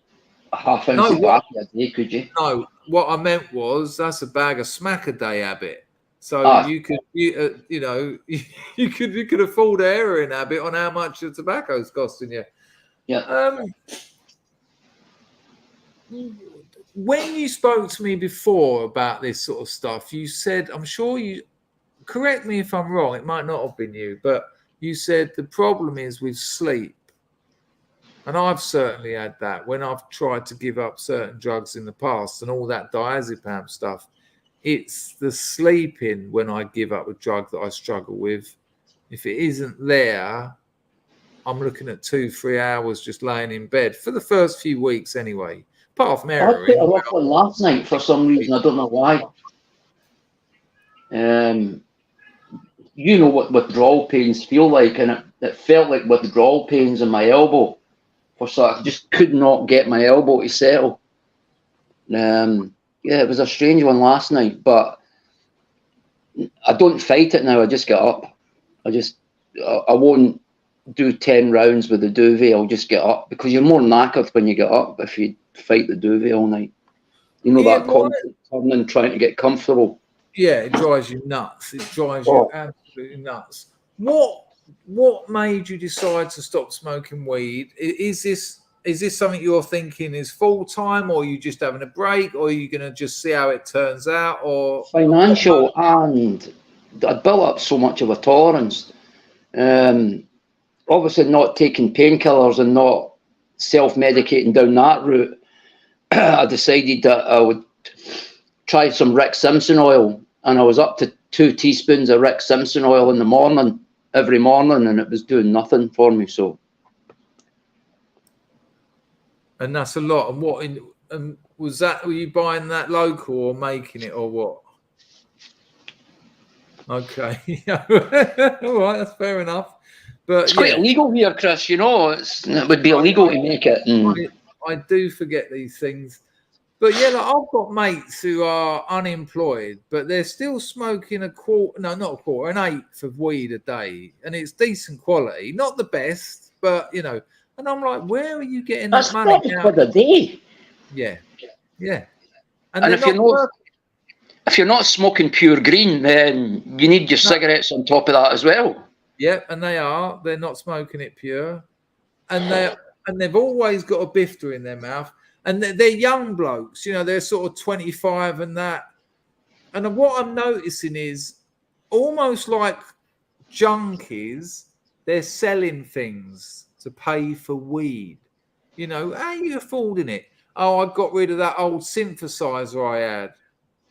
a half ounce of tobacco a day, could you? No, what I meant was that's a bag of smack a day habit. So you could, you know, you could afford a heroin habit on how much the tobacco's costing you. Yeah. When you spoke to me before about this sort of stuff, you said, I'm sure you, correct me if I'm wrong, it might not have been you, but you said the problem is with sleep. And I've certainly had that when I've tried to give up certain drugs in the past and all that diazepam stuff. It's the sleeping when I give up a drug that I struggle with. If it isn't there, I'm looking at 2-3 hours just laying in bed for the first few weeks anyway. Apart from heroin. I took a rough one last night for some reason. I don't know why. You know what withdrawal pains feel like, and it felt like withdrawal pains in my elbow. I just could not get my elbow to settle. Yeah, it was a strange one last night, but I don't fight it now. I just get up. I won't do 10 rounds with the duvet. I'll just get up because you're more knackered when you get up if you fight the duvet all night. You know, that constant turning, trying to get comfortable. Yeah, it drives you nuts. It drives you absolutely nuts. What made you decide to stop smoking weed? Is this something you're thinking is full time, or are you just having a break, or are you going to just see how it turns out? Or financial, and I built up so much of a tolerance. Obviously, not taking painkillers and not self-medicating down that route. I decided that I would try some Rick Simpson oil, and I was up to 2 teaspoons of Rick Simpson oil in the morning, every morning, and it was doing nothing for me. So, and that's a lot. And what was that? Were you buying that local or making it, or what? Okay, all right, that's fair enough. But it's quite illegal here, Chris. You know, it would be illegal to make it. I do forget these things. But yeah, like I've got mates who are unemployed, but they're still smoking an eighth of weed a day, and it's decent quality, not the best, but you know. And I'm like, where are you getting that money? That's for the day. Yeah, yeah. And if you're not smoking pure green, then you need your cigarettes on top of that as well. Yeah, and they're not smoking it pure, and they've always got a bifter in their mouth. And they're young blokes, you know, they're sort of 25 and that. And what I'm noticing is almost like junkies, they're selling things to pay for weed. You know, how are you affording it? Oh, I got rid of that old synthesizer I had.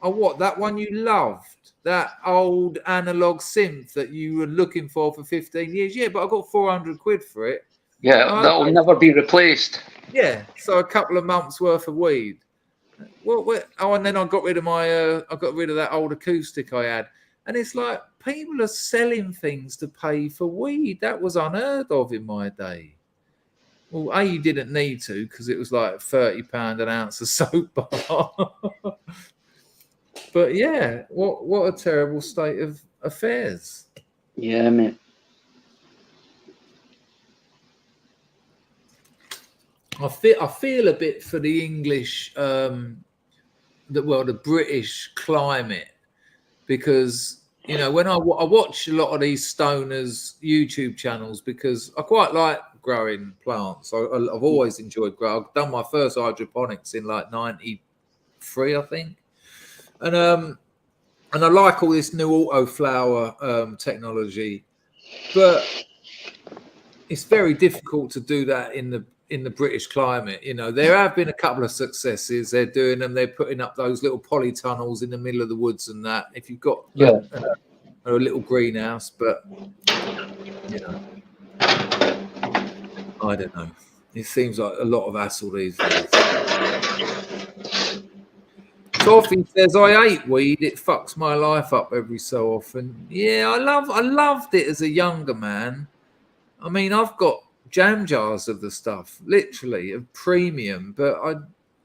Oh, what? That one you loved? That old analog synth that you were looking for 15 years? Yeah, but I got 400 quid for it. Yeah, that will never be replaced. Yeah, so a couple of months worth of weed. And then I got rid of that old acoustic I had, and it's like people are selling things to pay for weed. That was unheard of in my day. Well, you didn't need to because it was like £30 an ounce of soap bar. But yeah, what a terrible state of affairs. Yeah, mate. I feel a bit for the English the British climate, because you know when I watch a lot of these stoners YouTube channels because I quite like growing plants. I've always enjoyed growing. I've done my first hydroponics in like '93, I think, and I like all this new auto flower technology, but it's very difficult to do that in the British climate. You know, there have been a couple of successes. They're doing them. They're putting up those little polytunnels in the middle of the woods and that. If you've got a little greenhouse, but you know, I don't know. It seems like a lot of hassle these days. Sophie says, I hate weed. It fucks my life up every so often. Yeah, I loved it as a younger man. I mean, I've got jam jars of the stuff, literally, of premium. But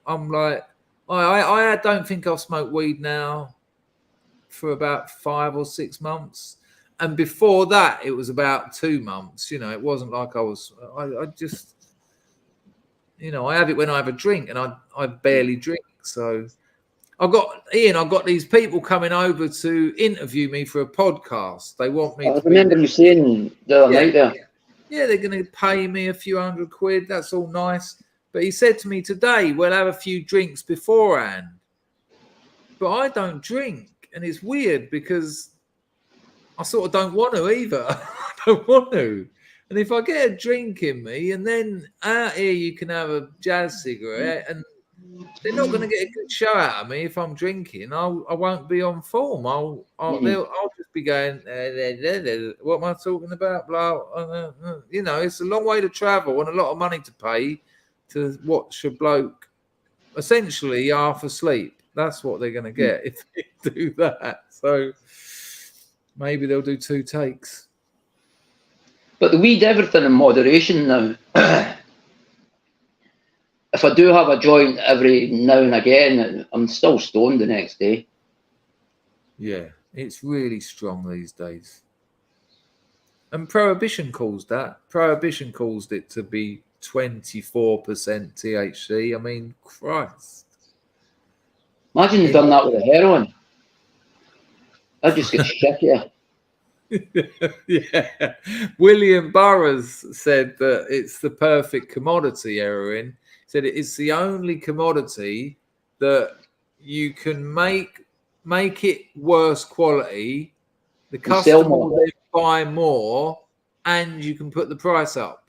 I'm like, I don't think I'll smoke weed now for about 5 or 6 months. And before that, it was about 2 months. You know, it wasn't like I just, you know, I have it when I have a drink, and I barely drink. So I've got these people coming over to interview me for a podcast. They want me I remember you saying the other night there. Yeah, they're going to pay me a few £100. That's all nice. But he said to me today, we'll have a few drinks beforehand. But I don't drink. And it's weird because I sort of don't want to either. I don't want to. And if I get a drink in me, and then out here you can have a jazz cigarette, and they're not going to get a good show out of me if I'm drinking. I won't be on form. I'll just be going, what am I talking about? Blah. You know, it's a long way to travel and a lot of money to pay to watch a bloke essentially half asleep. That's what they're going to get if they do that. So maybe they'll do 2 takes. But the weed, everything in moderation now. If I do have a joint every now and again, I'm still stoned the next day. Yeah, it's really strong these days. And Prohibition caused that. Prohibition caused it to be 24% THC. I mean, Christ. Imagine you've done that with a heroin. I'd just get shit here. Yeah. William Burroughs said that it's the perfect commodity, heroin. He said it's the only commodity that you can make it worse quality. The customer will then buy more, and you can put the price up.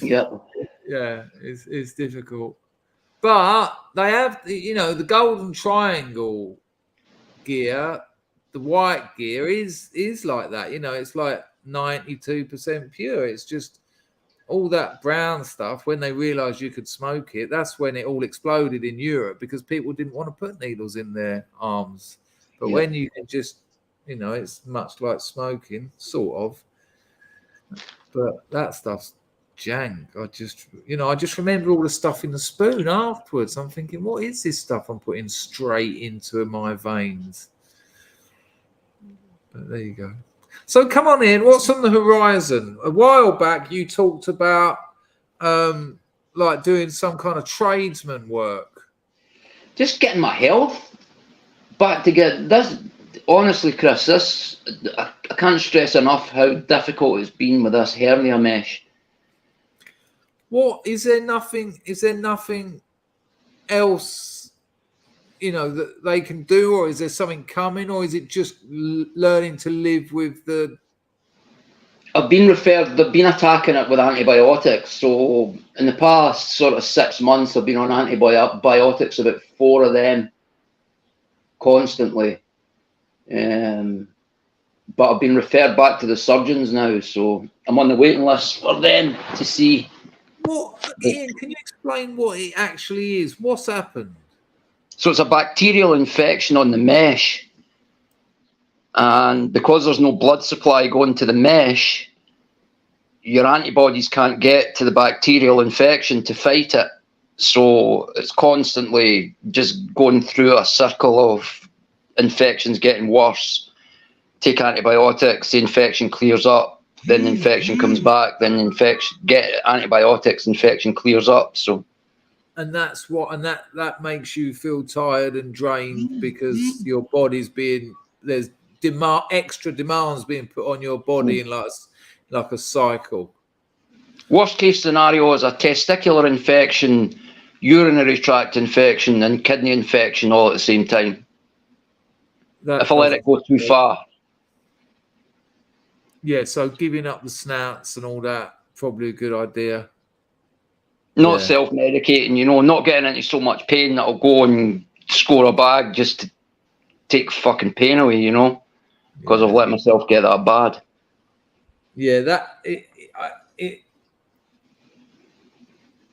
Yeah. Yeah, it's difficult. But they have, you know, the golden triangle gear, the white gear is like that. You know, it's like 92% pure. It's just all that brown stuff. When they realized you could smoke it, that's when it all exploded in Europe, because people didn't want to put needles in their arms. But when you can just, you know, it's much like smoking, sort of. But that stuff's jank. I just remember all the stuff in the spoon afterwards. I'm thinking, what is this stuff I'm putting straight into my veins? But there you go. So come on in. What's on the horizon? A while back, you talked about like doing some kind of tradesman work. Just getting my health back together. This, honestly, Chris, this I can't stress enough how difficult it's been with this hernia mesh. What is there? Nothing else, you know, that they can do, or is there something coming, or is it just learning to live with the? I've been referred. They've been attacking it with antibiotics. So in the past sort of 6 months, I've been on antibiotics, about 4 of them, constantly. But I've been referred back to the surgeons now, so I'm on the waiting list for them to see. What, Ian, can you explain what it actually is? What's happened? So it's a bacterial infection on the mesh. And because there's no blood supply going to the mesh, your antibodies can't get to the bacterial infection to fight it. So it's constantly just going through a circle of infections getting worse. Take antibiotics, the infection clears up, then the infection comes back, then infection, get antibiotics, infection clears up. So and that's what, and that makes you feel tired and drained because your body's there's extra demands being put on your body in like a cycle. Worst case scenario is a testicular infection, urinary tract infection, and kidney infection all at the same time. If I let it go too far. Yeah, so giving up the snouts and all that, probably a good idea. Not self-medicating, you know, not getting into so much pain that I'll go and score a bag just to take fucking pain away, you know, because I've let myself get that bad. Yeah,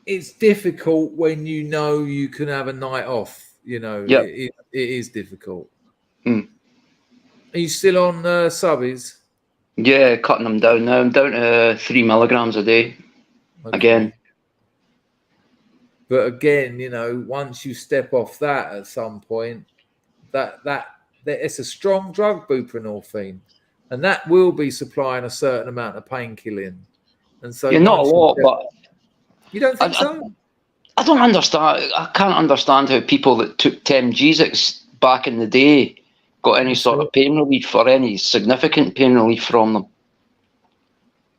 it's difficult when you know you can have a night off, you know. Yep. It is difficult. Mm. Are you still on subbies? Yeah, cutting them down now. I'm down to 3 milligrams a day. Okay. Again. But again, you know, once you step off that at some point, that it's a strong drug, buprenorphine, and that will be supplying a certain amount of painkilling. And so, not a lot, but you don't think so? I don't understand. I can't understand how people that took Temgesics back in the day got any sort of pain relief or any significant pain relief from them.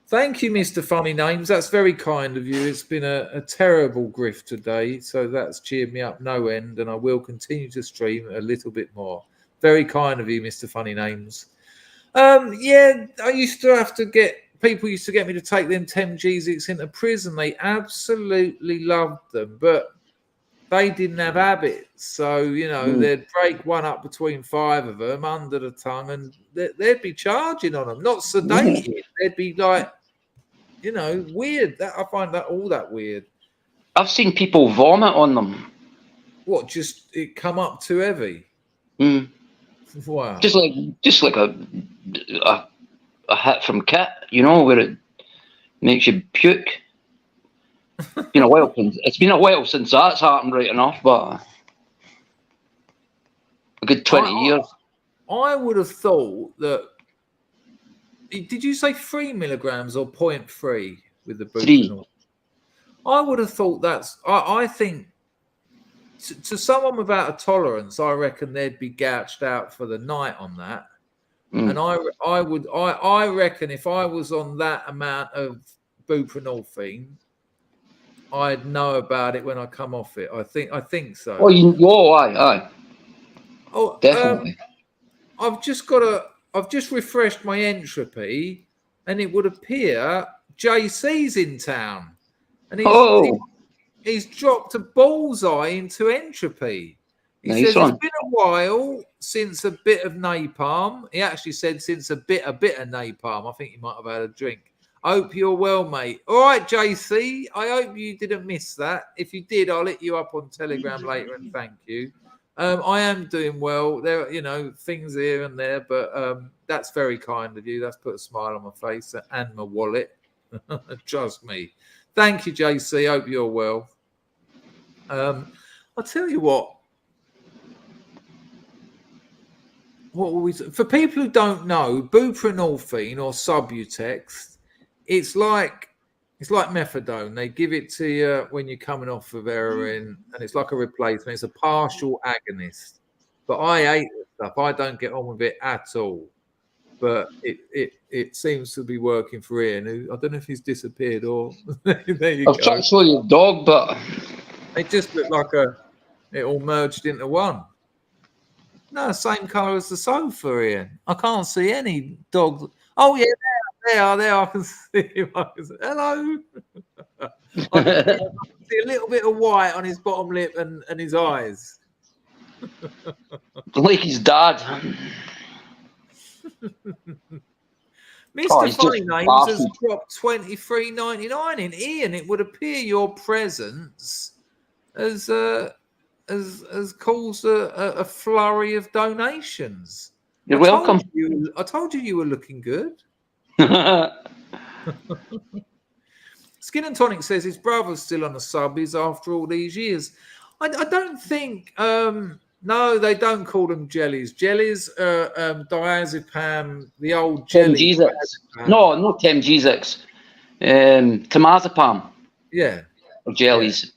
Thank you, Mr. Funny Names. That's very kind of you. It's been a terrible grift today, so that's cheered me up no end, and I will continue to stream a little bit more. Very kind of you, Mr. Funny Names. Yeah, I used to have to people used to get me to take them Temgesics into prison. They absolutely loved them, but they didn't have habits. So, you know, they'd break one up between 5 of them under the tongue, and they'd be charging on them, not sedated. They'd be like, you know, weird. I find that all that weird. I've seen people vomit on them. What? Just it come up too heavy? Mm. Wow. Just like a hit from Kit, you know, where it makes you puke. It's been a while since that's happened, right enough, but a good 20 years. I would have thought that. Did you say 3 milligrams or 0.3 with the buprenorphine? I would have thought that's. I think to someone without a tolerance, I reckon they'd be gouged out for the night on that. And I reckon if I was on that amount of buprenorphine, I'd know about it when I come off it. I think so. Aye. Oh, definitely. I've just refreshed my entropy, and it would appear JC's in town, and he's dropped a bullseye into entropy. He says it's been a while since a bit of napalm. He actually said since a bit of napalm. I think he might have had a drink. Hope you're well, mate. All right, JC. I hope you didn't miss that. If you did, I'll hit you up on Telegram later and thank you. I am doing well. There, you know, things here and there, but that's very kind of you. That's put a smile on my face and my wallet. Trust me. Thank you, JC. Hope you're well. I'll tell you what. What were we? For people who don't know, buprenorphine or subutex, it's like methadone. They give it to you when you're coming off of heroin, and it's like a replacement. It's a partial agonist. But I hate this stuff. I don't get on with it at all. But it seems to be working for Ian. I don't know if he's disappeared or there you go. I've tried to show your dog, but it just looked like it all merged into one. No, same colour as the sofa, Ian. I can't see any dogs. Oh yeah, there. I can see him. Hello. I can see a little bit of white on his bottom lip and his eyes. Like his dad. Mr. Funny Names has dropped $23.99 in. Ian, it would appear your presence has caused a flurry of donations. You're welcome. I told you were looking good. Skin and Tonic says his brother's still on the subbies after all these years. I don't think. No, they don't call them jellies. Jellies, diazepam, the old jelly. No, not Temgesics. Temazepam. Yeah. Or jellies.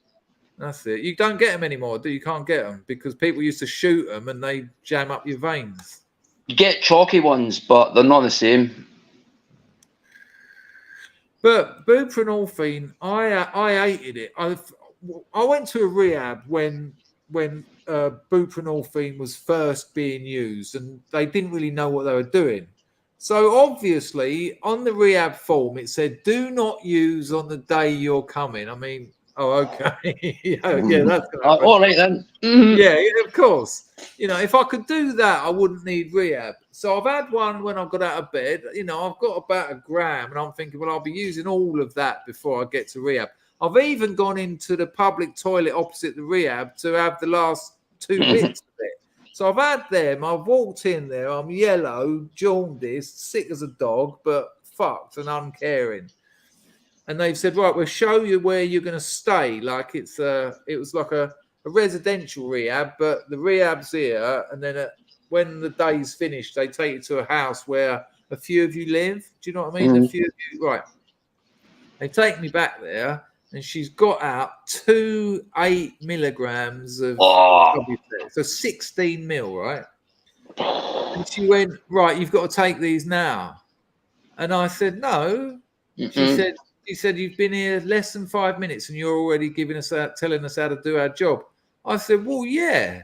That's it. You don't get them anymore, do you? Can't get them because people used to shoot them and they jam up your veins. You get chalky ones, but they're not the same. But buprenorphine, I hated it. I went to a rehab when buprenorphine was first being used, and they didn't really know what they were doing. So obviously, on the rehab form, it said, "Do not use on the day you're coming." I mean, oh, okay, yeah, that's all right then. Yeah, of course. You know, if I could do that, I wouldn't need rehab. So I've had one when I got out of bed. You know, I've got about 1 gram, and I'm thinking, well, I'll be using all of that before I get to rehab. I've even gone into the public toilet opposite the rehab to have the last 2 bits of it. So I've had them. I've walked in there. I'm yellow, jaundiced, sick as a dog, but fucked and uncaring. And they've said, right, we'll show you where you're going to stay. Like it was like a residential rehab, but the rehab's here. And then when the day's finished, they take you to a house where a few of you live. Do you know what I mean? A few of you, right. They take me back there, and she's got out 2 8 milligrams of subutex, so 16 mil, right? And she went, right, you've got to take these now. And I said, no. She said, you've been here less than 5 minutes and you're already telling us how to do our job. I said, well, yeah,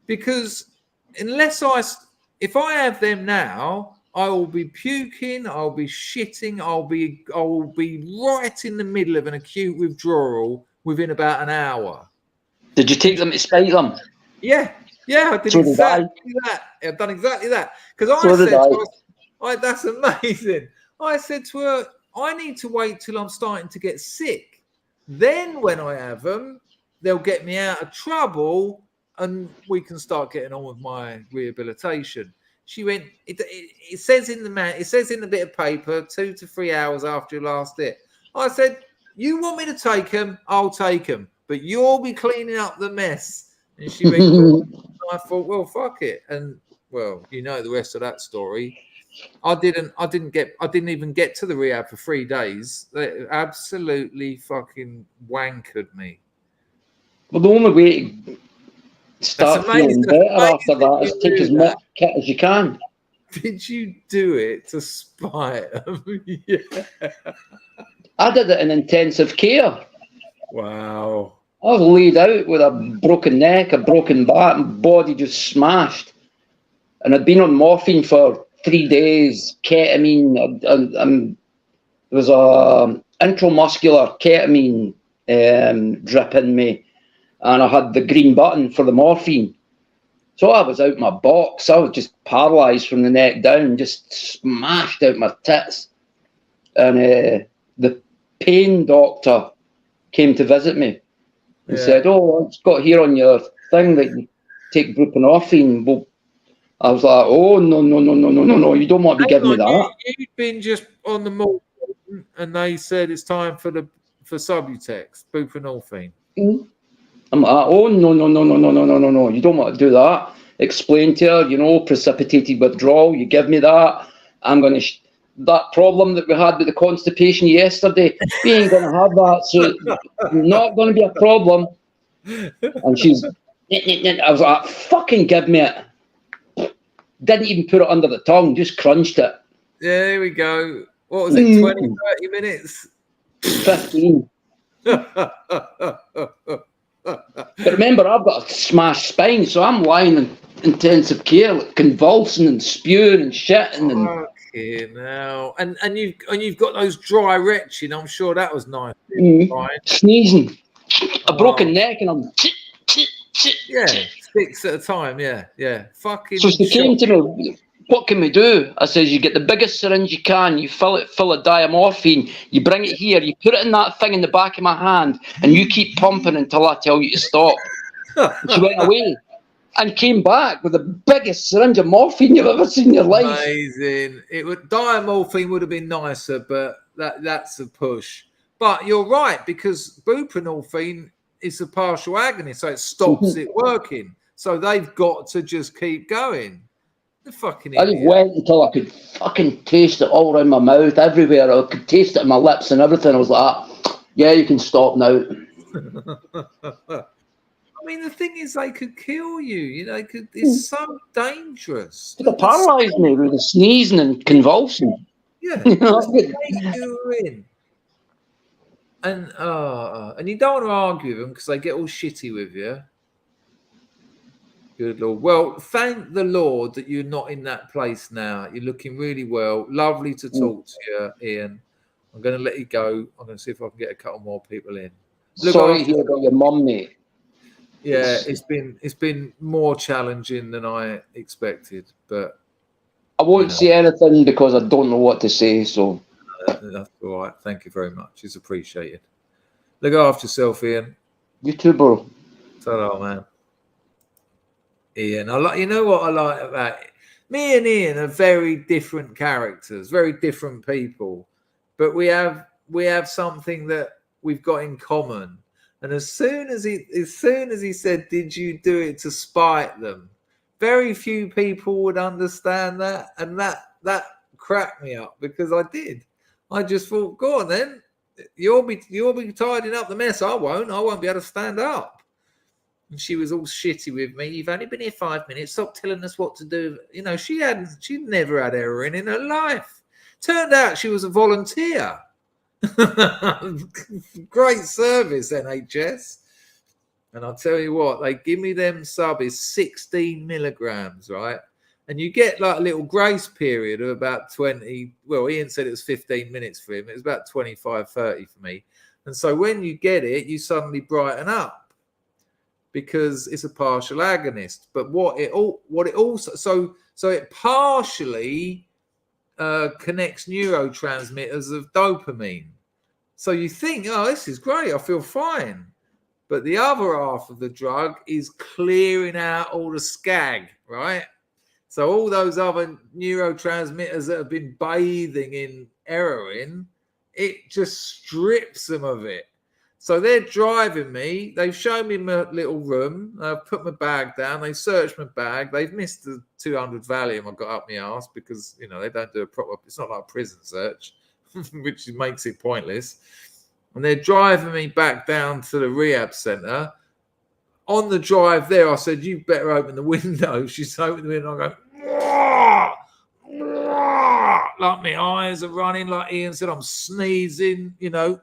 because if I have them now, I will be puking, I'll be shitting, I will be right in the middle of an acute withdrawal within about an hour. Did you take them to spite them? Yeah, I did exactly that. I've done exactly that. Because that's amazing. I said to her, I need to wait till I'm starting to get sick. Then when I have them, they'll get me out of trouble and we can start getting on with my rehabilitation. She went, it says in the bit of paper, 2 to 3 hours after your last hit. I said, you want me to take them? I'll take them. But you'll be cleaning up the mess. And she went, I thought, well, fuck it. And well, you know the rest of that story. I didn't even get to the rehab for 3 days. They absolutely fucking wankered me. Well, the only way to start feeling better after that is take as much kit as you can. Did you do it to spite them? Yeah. I did it in intensive care. Wow. I was laid out with a broken neck, a broken back, and body just smashed. And I'd been on morphine for 3 days, ketamine, and there was a intramuscular ketamine drip in me, and I had the green button for the morphine. So I was out my box. I was just paralysed from the neck down, just smashed out my tits. And the pain doctor came to visit me and said, oh, it's got here on your thing that you take buprenorphine. Well, I was like, oh, no, you don't want to be giving me that. You'd been just on the morphine and they said it's time for subutex, buprenorphine. I'm like, oh, no, you don't want to do that. Explain to her, precipitated withdrawal, you give me that. I'm going to, that problem that we had with the constipation yesterday, we ain't going to have that, so it's not going to be a problem. And I was like, fucking give me it. Didn't even put it under the tongue, just crunched it. Yeah, there we go. What was it, 20, 30 minutes? 15. But remember, I've got a smashed spine, so I'm lying in intensive care, like, convulsing and spewing and shitting. And fucking hell. And you've got those dry retching. I'm sure that was nice. Sneezing. A broken neck, and I'm... Yeah, 6 at a time, yeah. Fucking. So she came to me, what can we do? I says, you get the biggest syringe you can, you fill it full of diamorphine, you bring it here, you put it in that thing in the back of my hand, and you keep pumping until I tell you to stop. And she went away and came back with the biggest syringe of morphine you've ever seen in your life. Amazing. Diamorphine would have been nicer, but that's a push. But you're right, because buprenorphine is a partial agonist, so it stops it working. So they've got to just keep going. The fucking idiot. I just went until I could fucking taste it all around my mouth, everywhere. I could taste it in my lips and everything. I was like, yeah, you can stop now. I mean, the thing is, they could kill you. You know, it's so dangerous. They paralyzed me with the sneezing and convulsing. Yeah, You know? just take you in. And you don't want to argue with them because they get all shitty with you. Good Lord. Well, thank the Lord that you're not in that place now. You're looking really well. Lovely to talk to you, Ian. I'm going to let you go. I'm going to see if I can get a couple more people in. Sorry to hear about your mum, mate. Yeah, it's been more challenging than I expected, but I won't say anything because I don't know what to say. So that's all right. Thank you very much. It's appreciated. Look after yourself, Ian. You too, bro. Ta-ra, man. Ian, you know what I like about it? Me and Ian are very different characters, very different people, but we have something that we've got in common. And as soon as he said, "Did you do it to spite them?" Very few people would understand that, and that cracked me up because I did. I just thought, "Go on, then. You'll be tidying up the mess. I won't be able to stand up." And she was all shitty with me. "You've only been here 5 minutes. Stop telling us what to do." You know, she'd never had heroin in her life. Turned out she was a volunteer. Great service, NHS. And I'll tell you what, they give me them subbies 16 milligrams, right? And you get like a little grace period of about 20. Well, Ian said it was 15 minutes for him. It was about 25, 30 for me. And so when you get it, you suddenly brighten up because it's a partial agonist. But it partially connects neurotransmitters of dopamine. So you think, "Oh, this is great. I feel fine." But the other half of the drug is clearing out all the scag, right? So all those other neurotransmitters that have been bathing in heroin, it just strips them of it. So they're driving me. They've shown me my little room. I've put my bag down. They searched my bag. They've missed the 200 Valium I got up my arse because, you know, they don't do a proper, it's not like a prison search, which makes it pointless. And they're driving me back down to the rehab centre. On the drive there, I said, "You better open the window." She's opened the window. I go, "Wah!" Like my eyes are running. Like Ian said, I'm sneezing, you know.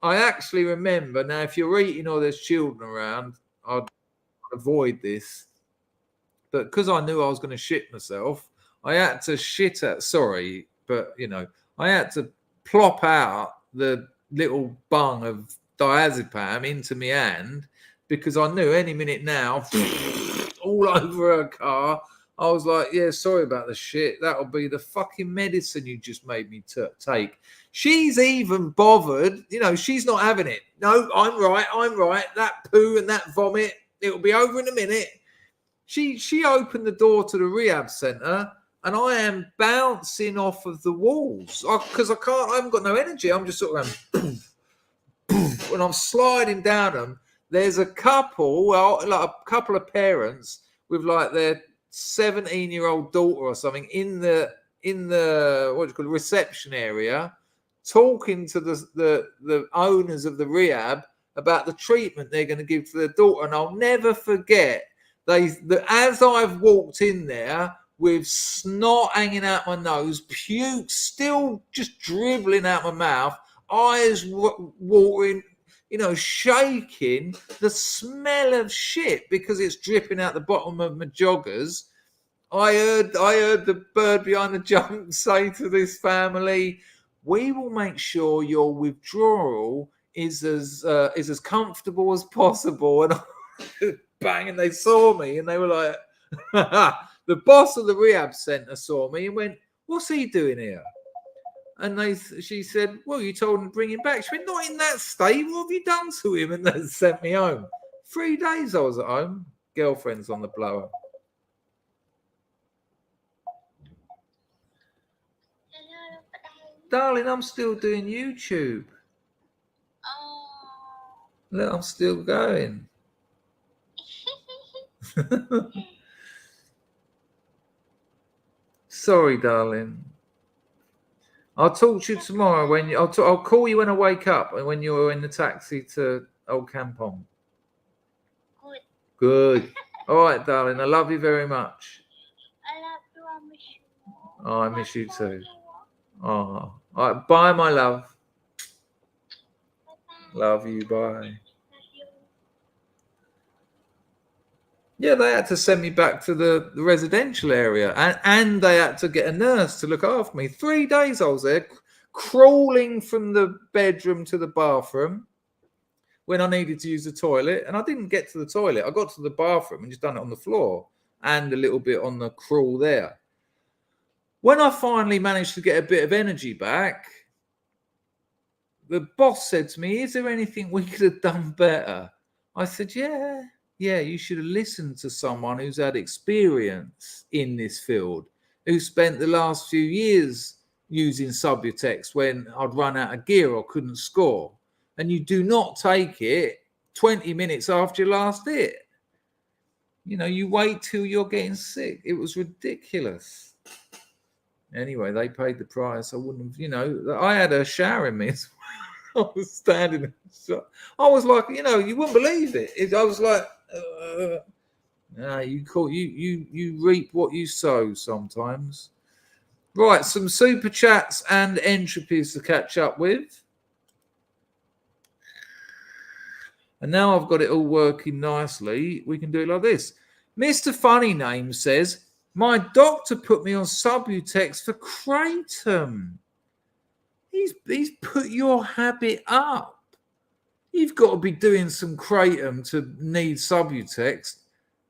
I actually remember, now if you're eating or there's children around, I'd avoid this. But because I knew I was going to shit myself, I had to I had to plop out the little bung of diazepam into my hand because I knew any minute now, all over her car. I was like, "Yeah, sorry about the shit. That'll be the fucking medicine you just made me take." She's even bothered. You know, she's not having it. "No, I'm right. That poo and that vomit, it'll be over in a minute." She opened the door to the rehab centre and I am bouncing off of the walls because I haven't got no energy. I'm just sort of going, when I'm sliding down them. There's a couple of parents with like their 17-year-old daughter or something in the what do you call it, reception area, talking to the owners of the rehab about the treatment they're going to give to their daughter. And I'll never forget as I've walked in there with snot hanging out my nose, puke still just dribbling out my mouth, eyes watering, you know, shaking, the smell of shit because it's dripping out the bottom of my joggers. I heard the bird behind the jump say to this family, "We will make sure your withdrawal is as comfortable as possible." And bang, and they saw me and they were like, the boss of the rehab centre saw me and went, "What's he doing here?" And she said, "Well, you told him to bring him back." She went, "Not in that state. What have you done to him?" And they sent me home. 3 days I was at home. Girlfriend's on the blower. Darling, I'm still doing YouTube. Look, I'm still going. Sorry, darling. I'll talk to you tomorrow when I'll call you when I wake up and when you're in the taxi to Old Campong. Good. All right, darling. I love you very much. I love you. I miss you. Oh, I miss you too. Oh, all right. Bye, my love. Love you. Bye. Yeah, they had to send me back to the residential area, and they had to get a nurse to look after me. 3 days I was there, crawling from the bedroom to the bathroom when I needed to use the toilet, and I didn't get to the toilet. I got to the bathroom and just done it on the floor and a little bit on the crawl there. When I finally managed to get a bit of energy back, the boss said to me, "Is there anything we could have done better?" I said, Yeah, you should have listened to someone who's had experience in this field, who spent the last few years using subutex when I'd run out of gear or couldn't score. And you do not take it 20 minutes after your last hit. You know, you wait till you're getting sick. It was ridiculous. Anyway, they paid the price. I wouldn't have, you know, I had a shower in me as well. I was standing. I was like, you know, you wouldn't believe it. I was like, you reap what you sow sometimes. Right, some super chats and entropies to catch up with. And now I've got it all working nicely. We can do it like this. Mr. Funny Name says, my doctor put me on subutex for kratom. He's put your habit up. You've got to be doing some kratom to need subutex.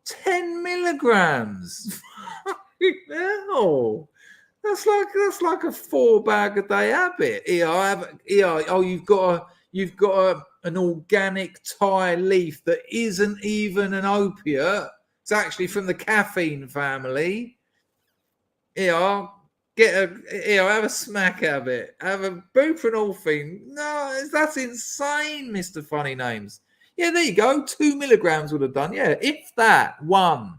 10 milligrams. No, that's like a 4 bag a day habit. You've got an organic Thai leaf that isn't even an opiate. It's actually from the caffeine family. Have a smack of it. Have a buprenorphine. No, that's insane, Mr. Funny Names. Yeah, there you go. 2 milligrams would have done. Yeah, if that, 1.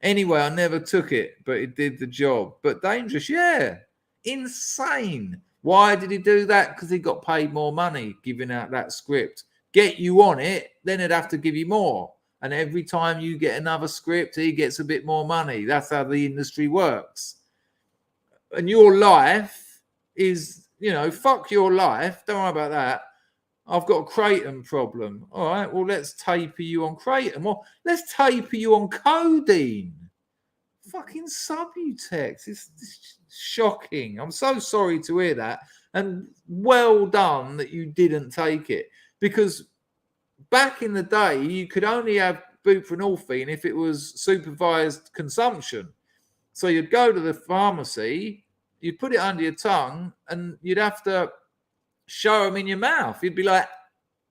Anyway, I never took it, but it did the job. But dangerous, yeah. Insane. Why did he do that? Because he got paid more money giving out that script. Get you on it, then he'd have to give you more. And every time you get another script, he gets a bit more money. That's how the industry works. And your life is, you know, fuck your life. Don't worry about that. I've got a kratom problem. All right, well, let's taper you on kratom. Or let's taper you on codeine. Fucking subutex. It's shocking. I'm so sorry to hear that. And well done that you didn't take it. Because back in the day, you could only have buprenorphine if it was supervised consumption. So you'd go to the pharmacy, you'd put it under your tongue, and you'd have to show them in your mouth. You'd be like,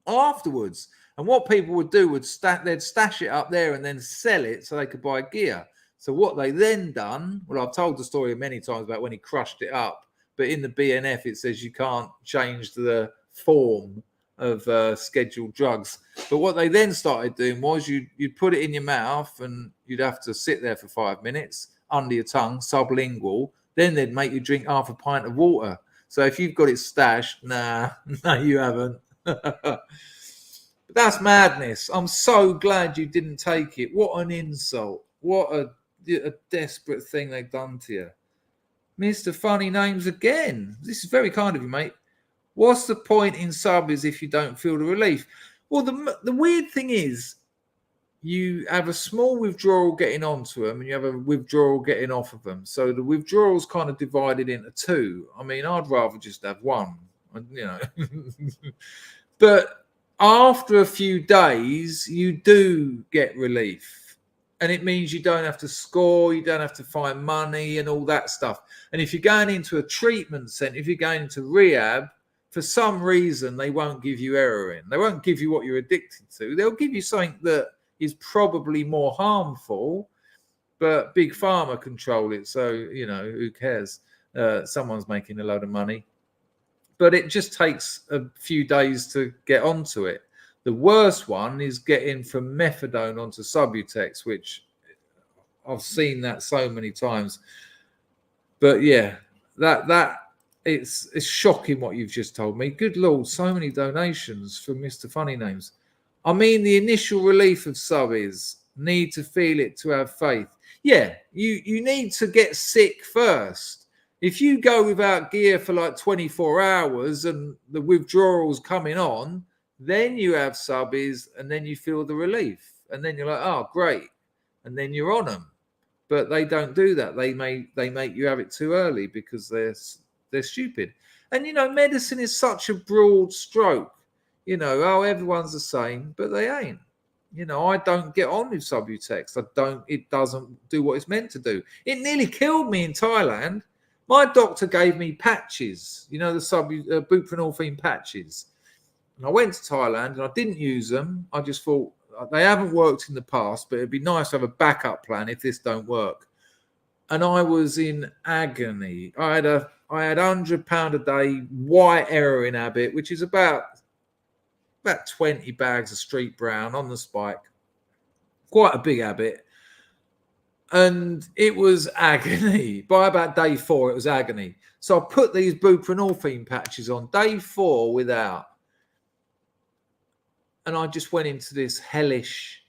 afterwards. And what people would do they'd stash it up there and then sell it so they could buy gear. So what they then done, well, I've told the story many times about when he crushed it up, but in the BNF it says you can't change the form of scheduled drugs. But what they then started doing was you'd put it in your mouth and you'd have to sit there for 5 minutes under your tongue, sublingual. Then they'd make you drink half a pint of water. So if you've got it stashed, no, you haven't. But that's madness. I'm so glad you didn't take it. What an insult. What a desperate thing they've done to you. Mr. Funny Names again. This is very kind of you, mate. What's the point in subs if you don't feel the relief? Well, the weird thing is you have a small withdrawal getting onto them and you have a withdrawal getting off of them. So the withdrawal's kind of divided into 2. I mean, I'd rather just have 1, you know. But after a few days, you do get relief. And it means you don't have to score, you don't have to find money and all that stuff. And if you're going into a treatment centre, if you're going into rehab, for some reason, they won't give you heroin. They won't give you what you're addicted to. They'll give you something that is probably more harmful, but Big Pharma control it. So, you know, who cares? Someone's making a load of money. But it just takes a few days to get onto it. The worst one is getting from methadone onto subutex, which I've seen that so many times. But yeah, that it's shocking what you've just told me. Good Lord, so many donations from Mr. Funny Names. I mean, the initial relief of subbies, need to feel it to have faith. Yeah, you need to get sick first. If you go without gear for like 24 hours and the withdrawal's coming on, then you have subbies and then you feel the relief. And then you're like, oh, great. And then you're on them. But they don't do that. They make you have it too early because they're stupid. And, you know, medicine is such a broad stroke. You know, oh, everyone's the same, but they ain't. You know, I don't get on with subutex. It doesn't do what it's meant to do. It nearly killed me in Thailand. My doctor gave me patches, you know, the buprenorphine patches. And I went to Thailand and I didn't use them. I just thought they haven't worked in the past, but it'd be nice to have a backup plan if this don't work. And I was in agony. I had £100 a day white heroin habit, which is about 20 bags of street brown on the spike. Quite a big habit. And it was agony. By about day 4, it was agony. So I put these buprenorphine patches on. Day 4 without. And I just went into this hellish,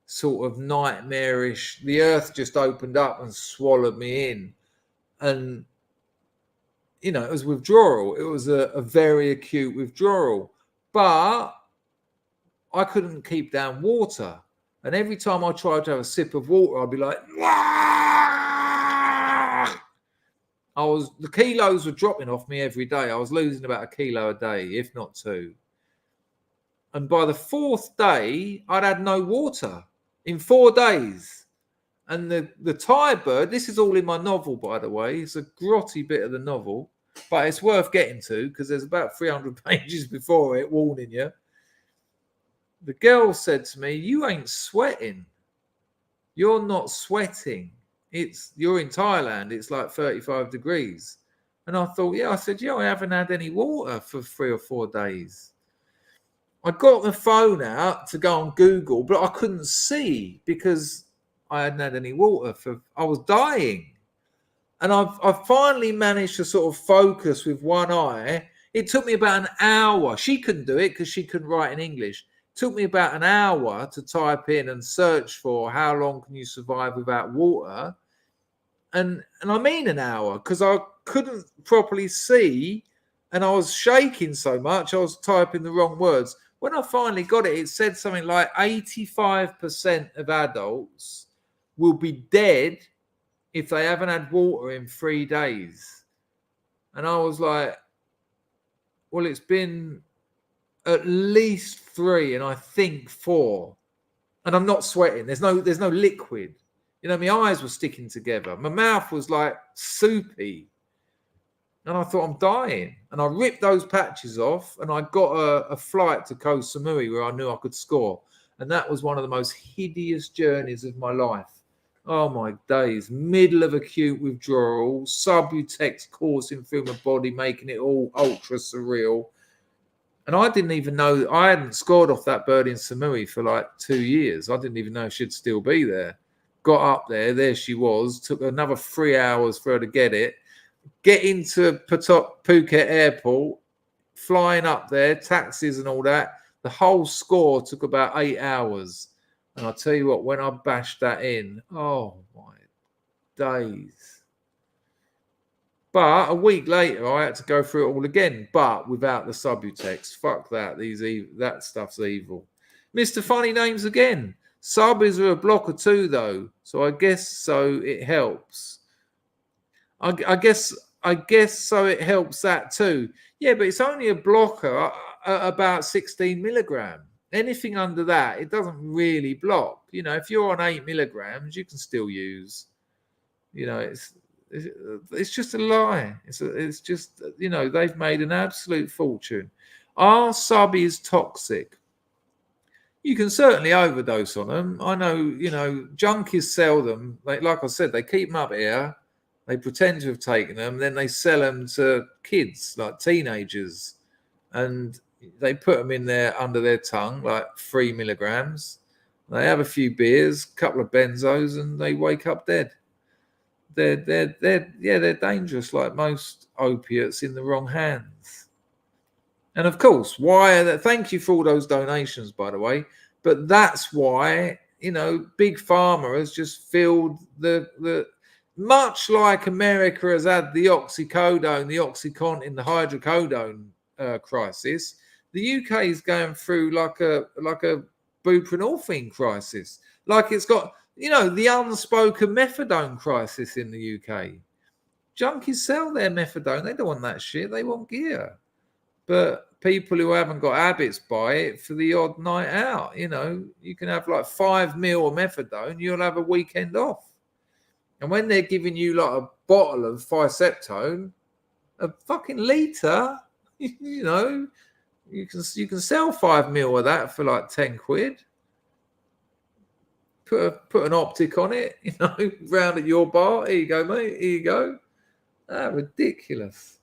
sort of nightmarish, the earth just opened up and swallowed me in. And, you know, it was withdrawal. It was a very acute withdrawal. But I couldn't keep down water. And every time I tried to have a sip of water, I'd be like, the kilos were dropping off me every day. I was losing about 1 kilo a day, if not 2. And by the 4th day, I'd had no water in 4 days. And the Thai bird, this is all in my novel, by the way. It's a grotty bit of the novel, but it's worth getting to because there's about 300 pages before it warning you. The girl said to me, you ain't sweating. You're not sweating. You're in Thailand. It's like 35 degrees. And I thought, I said, I haven't had any water for 3 or 4 days. I got the phone out to go on Google, but I couldn't see because I hadn't had any water I was dying. And I've finally managed to sort of focus with one eye. It took me about an hour. She couldn't do it because she couldn't write in English. It took me about an hour to type in and search for how long can you survive without water. And I mean an hour because I couldn't properly see and I was shaking so much I was typing the wrong words. When I finally got it, it said something like 85% of adults will be dead if they haven't had water in 3 days. And I was like, well, it's been at least 3 and I think 4. And I'm not sweating. There's no liquid. You know, my eyes were sticking together. My mouth was like soupy. And I thought, I'm dying. And I ripped those patches off and I got a flight to Koh Samui where I knew I could score. And that was one of the most hideous journeys of my life. Oh, my days. Middle of acute withdrawal, subutex coursing through my body, making it all ultra surreal. And I didn't even know, I hadn't scored off that bird in Samui for like 2 years. I didn't even know she'd still be there. Got up there she was. Took another 3 hours for her to get it. Get into Phuket airport, flying up there, taxis and all that. The whole score took about 8 hours. And I'll tell you what, when I bashed that in, oh my days. But a week later, I had to go through it all again, but without the subutex. Fuck that. That stuff's evil. Mr. Funny Names again. Subbies are a blocker too, though. So I guess so it helps. I guess so it helps that too. Yeah, but it's only a blocker at about 16 milligram. Anything under that, it doesn't really block. You know, if you're on 8 milligrams, you can still use. You know, it's just a lie. It's just, you know, they've made an absolute fortune. Are subbies toxic? You can certainly overdose on them. I know, you know, junkies sell them. Like I said, they keep them up here. They pretend to have taken them. Then they sell them to kids, like teenagers. And they put them in there under their tongue, like 3 milligrams. They have a few beers, a couple of benzos, and they wake up dead. they're dangerous, like most opiates in the wrong hands. And of course, thank you for all those donations, by the way. But that's why, Big Pharma has just filled the much like America has had the oxycodone, the OxyContin, the hydrocodone crisis. The UK is going through like a buprenorphine crisis. Like it's got, the unspoken methadone crisis in the UK. Junkies sell their methadone. They don't want that shit. They want gear. But people who haven't got habits buy it for the odd night out. You can have like 5 mil of methadone. You'll have a weekend off. And when they're giving you like a bottle of Ficeptone, a fucking litre, you can sell 5 mil of that for like 10 quid. Put an optic on it, round at your bar. Here you go, mate. Here you go. Ridiculous.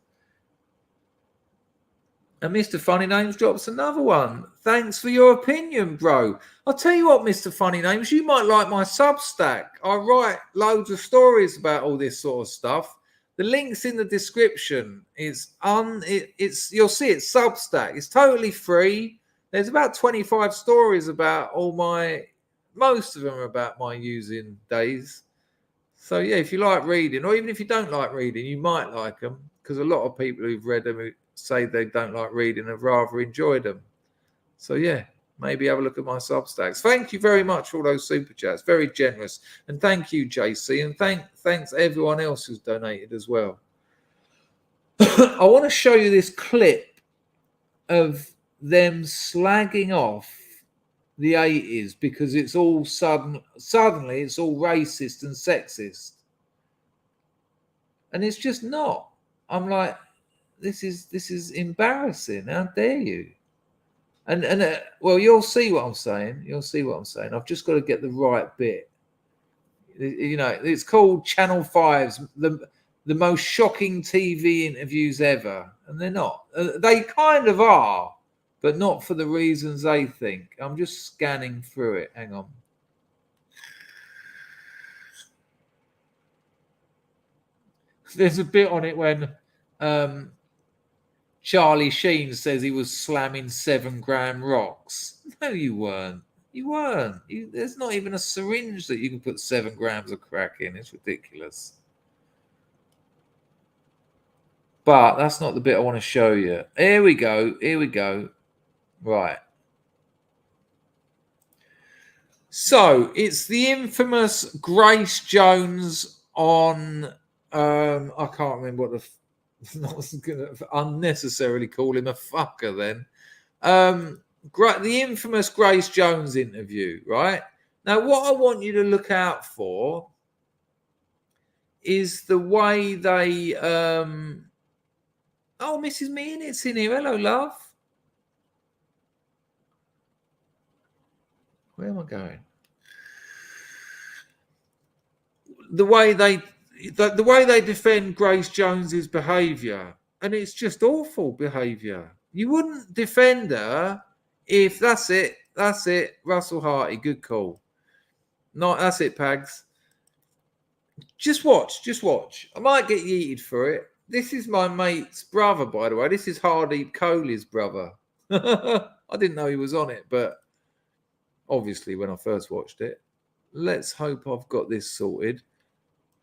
And Mr. Funny Names drops another one. Thanks for your opinion, bro. I'll tell you what, Mr. Funny Names, you might like my Substack. I write loads of stories about all this sort of stuff. The link's in the description. You'll see it's Substack. It's totally free. There's about 25 stories about most of them are about my using days. So yeah, if you like reading, or even if you don't like reading, you might like them, because a lot of people who've read them say they don't like reading and have rather enjoyed them. So yeah, maybe have a look at my Substacks. Thank you very much for all those super chats. Very generous. And thank you, JC. And thanks everyone else who's donated as well. I want to show you this clip of them slagging off the 80s because it's all suddenly it's all racist and sexist. And it's just not. I'm like, this is embarrassing. How dare you? And well, you'll see what I'm saying. You'll see what I'm saying. I've just got to get the right bit. It's called Channel 5's the most shocking TV interviews ever, and they're not. They kind of are, but not for the reasons they think. I'm just scanning through it. Hang on. There's a bit on it when Charlie Sheen says he was slamming 7-gram rocks. No, you weren't. You weren't. There's not even a syringe that you can put 7 grams of crack in. It's ridiculous. But that's not the bit I want to show you. Here we go. Here we go. Right. So it's the infamous Grace Jones on I can't remember what not going to unnecessarily call him a fucker then. The infamous Grace Jones interview, right? Now, what I want you to look out for is the way they oh, Mrs. Meanit's in here. Hello, love. Where am I going? The way they defend Grace Jones's behaviour, and it's just awful behaviour. You wouldn't defend her if that's it. Russell Harty, good call. No, that's it, Pags. Just watch. I might get yeeted for it. This is my mate's brother, by the way. This is Hardeep Kohli's brother. I didn't know he was on it, but obviously when I first watched it. Let's hope I've got this sorted.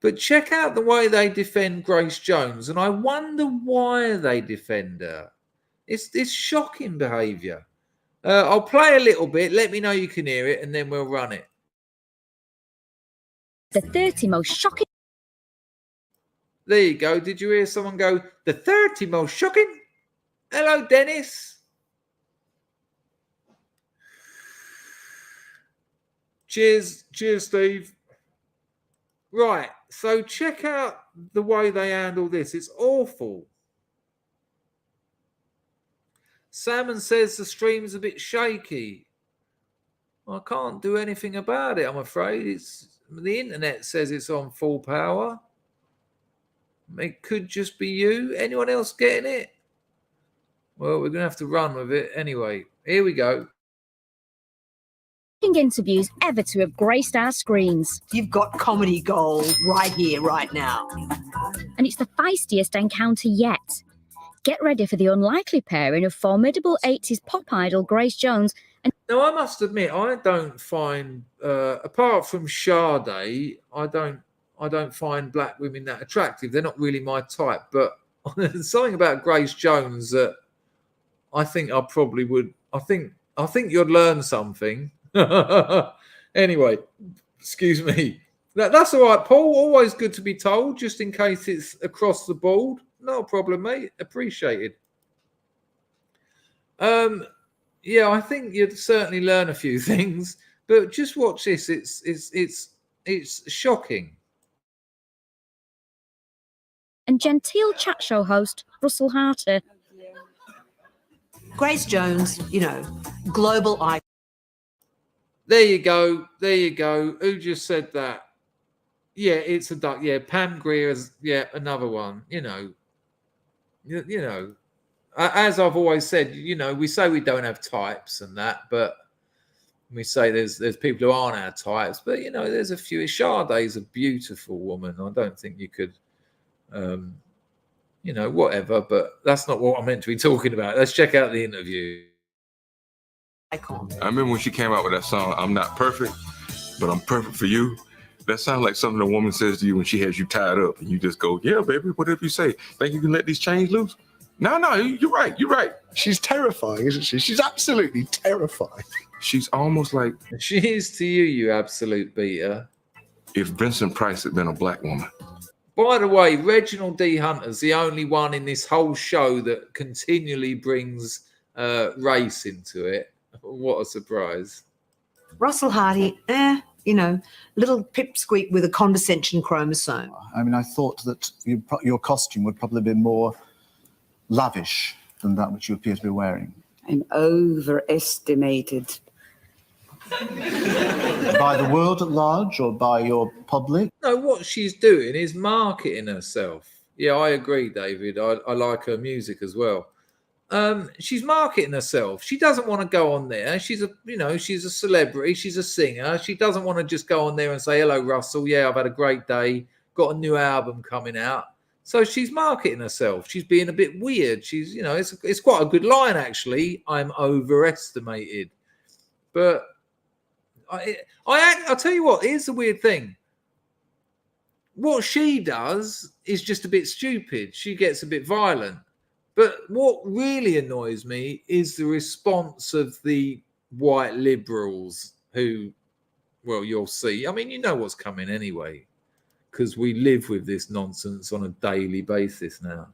But check out the way they defend Grace Jones, and I wonder why they defend her. It's shocking behaviour. I'll play a little bit. Let me know you can hear it, and then we'll run it. The 30 most shocking. There you go. Did you hear someone go, the 30 most shocking? Hello, Dennis. Cheers, Steve. Right, so check out the way they handle this. It's awful. Salmon says the stream's a bit shaky. I can't do anything about it, I'm afraid. The internet says it's on full power. It could just be you. Anyone else getting it? Well, we're going to have to run with it anyway. Here we go. interviews ever to have graced our screens. You've got comedy gold right here, right now. And it's the feistiest encounter yet. Get ready for the unlikely pairing of formidable 80s pop idol Grace Jones and... Now, I must admit, I don't find, apart from Sade, I don't find black women that attractive. They're not really my type. But there's something about Grace Jones that I think I probably would. I think you'd learn something. Anyway, excuse me. That's all right, Paul. Always good to be told, just in case it's across the board. No problem, mate. Appreciated. Yeah, I think you'd certainly learn a few things, but just watch this. It's shocking. And genteel chat show host Russell Harter. Grace Jones, you know, global icon. There you go. There you go. Who just said that? Yeah, it's a duck. Yeah, Pam Greer's. Yeah, another one. You know. As I've always said, you know, we say we don't have types and that, but we say there's people who aren't our types. But you know, there's a few. Sade's a beautiful woman. I don't think you could. You know, whatever. But that's not what I'm meant to be talking about. Let's check out the interview. I remember when she came out with that song, I'm Not Perfect, but I'm Perfect for You. That sounds like something a woman says to you when she has you tied up and you just go, yeah, baby, whatever you say. Think you can let these chains loose? No, you're right. You're right. She's terrifying, isn't she? She's absolutely terrifying. She's almost like... She is to you, you absolute beater. If Vincent Price had been a black woman. By the way, Reginald D. Hunter's the only one in this whole show that continually brings race into it. What a surprise. Russell Hardy, you know, little pipsqueak with a condescension chromosome. I mean, I thought that your costume would probably be more lavish than that which you appear to be wearing. I'm overestimated. By the world at large or by your public? No, what she's doing is marketing herself. Yeah, I agree, David. I like her music as well. She's marketing herself. She doesn't want to go on there. She's a celebrity. She's a singer. She doesn't want to just go on there and say, hello, Russell. Yeah, I've had a great day. Got a new album coming out. So she's marketing herself. She's being a bit weird. She's, you know, it's quite a good line, actually. I'm overestimated. But I'll tell you what, here's the weird thing. What she does is just a bit stupid. She gets a bit violent. But what really annoys me is the response of the white liberals who, well, you'll see. I mean, you know what's coming anyway, because we live with this nonsense on a daily basis now.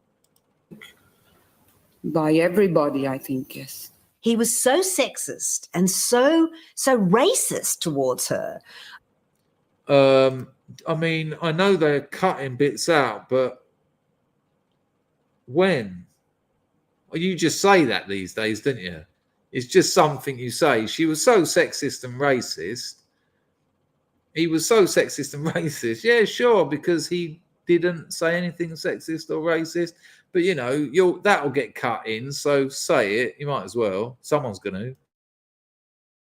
By everybody, I think, yes. He was so sexist and so racist towards her. I mean, I know they're cutting bits out, but when? You just say that these days, don't you? It's just something you say. She was so sexist and racist. He was so sexist and racist. Yeah, sure, because he didn't say anything sexist or racist. But, you know, that'll get cut in, so say it. You might as well. Someone's going to.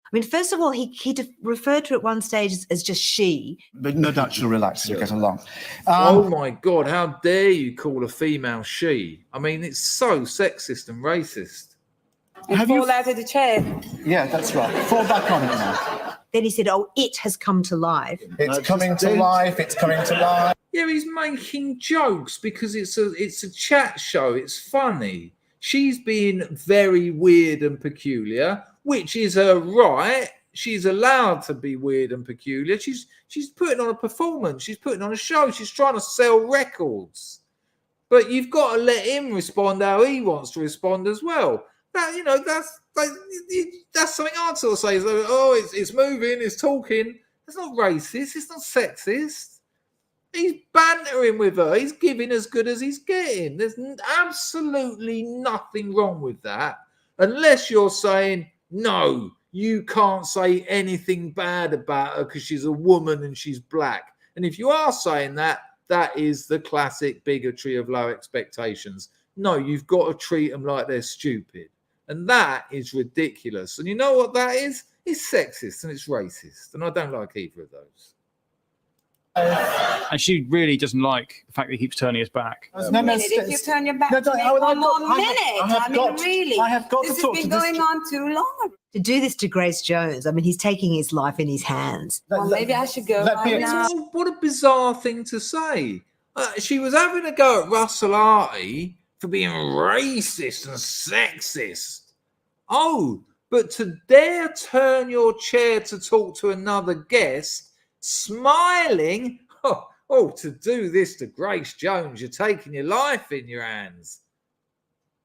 I mean, first of all, he referred to it at one stage as just she. But no doubt she'll relax as we get along. Oh, my God. How dare you call a female she? I mean, it's so sexist and racist. And fall out of the chair. Yeah, that's right. Fall back on it now. Then he said, oh, it has come to life. It's coming to life. It's coming to life. Yeah, he's making jokes because it's a chat show. It's funny. She's being very weird and peculiar, which is her right. She's allowed to be weird and peculiar. She's putting on a performance. She's putting on a show. She's trying to sell records. But you've got to let him respond how he wants to respond as well. That, you know, that's something I'd sort of say. Oh, it's moving, it's talking. It's not racist. It's not sexist. He's bantering with her. He's giving as good as he's getting. There's absolutely nothing wrong with that. Unless you're saying, no, you can't say anything bad about her because she's a woman and she's black. And if you are saying that, that is the classic bigotry of low expectations. No, you've got to treat them like they're stupid. And that is ridiculous. And you know what that is? It's sexist and it's racist, and I don't like either of those. And she really doesn't like the fact that he keeps turning his back. If you turn your back to me one more minute, really, I have got this to talk has to been this. going on too long. To do this to Grace Jones, I mean, he's taking his life in his hands. Well, maybe I should go right now. What a bizarre thing to say. She was having a go at Russell Harty for being racist and sexist. Oh, but to dare turn your chair to talk to another guest, smiling, to do this to Grace Jones, you're taking your life in your hands.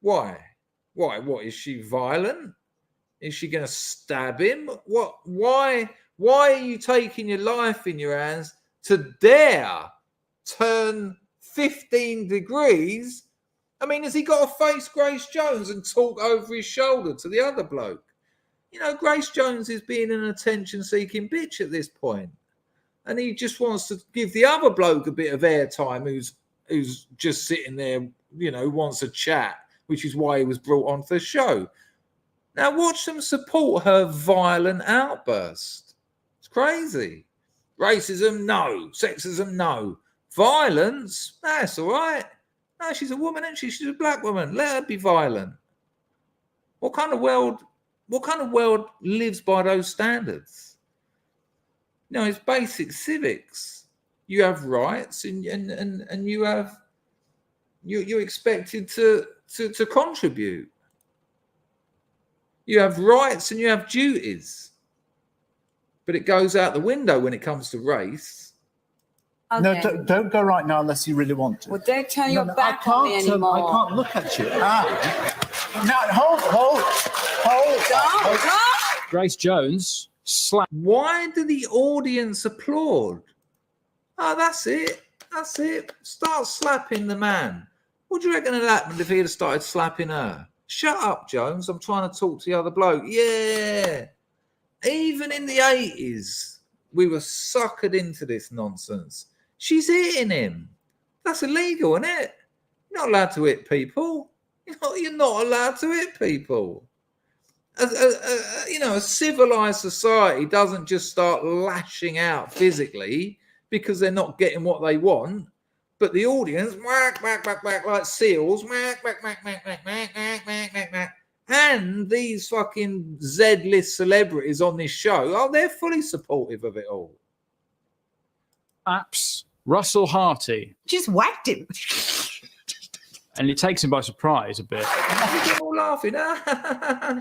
Why? What, is she violent? Is she going to stab him? What? Why are you taking your life in your hands to dare turn 15 degrees? I mean, has he got to face Grace Jones and talk over his shoulder to the other bloke? You know, Grace Jones is being an attention-seeking bitch at this point. And he just wants to give the other bloke a bit of airtime who's just sitting there, wants a chat, which is why he was brought onto the show. Now watch them support her violent outburst. It's crazy. Racism, no. Sexism, no. Violence, that's all right. No, she's a woman, isn't she? She's a black woman. Let her be violent. What kind of world lives by those standards? No, it's basic civics. You have rights, and you're expected to contribute. You have rights and you have duties, but it goes out the window when it comes to race. Okay. No, don't go right now unless you really want to. Well, don't turn your back on me anymore. I can't look at you. No, hold. Grace Jones slap. Why do the audience applaud? Oh, that's it. That's it. Start slapping the man. What do you reckon had happened if he had started slapping her? Shut up, Jones. I'm trying to talk to the other bloke. Yeah. Even in the 80s, we were suckered into this nonsense. She's hitting him. That's illegal, isn't it? You're not allowed to hit people. You're not allowed to hit people. A civilized society doesn't just start lashing out physically because they're not getting what they want. But the audience, whack, whack, whack, whack, like seals, whack, whack, whack, whack, whack, whack, whack, whack, whack, whack. And these fucking Z-list celebrities on this show, they're fully supportive of it all. Apps, Russell Harty. Just whacked him. And it takes him by surprise a bit. They're all laughing.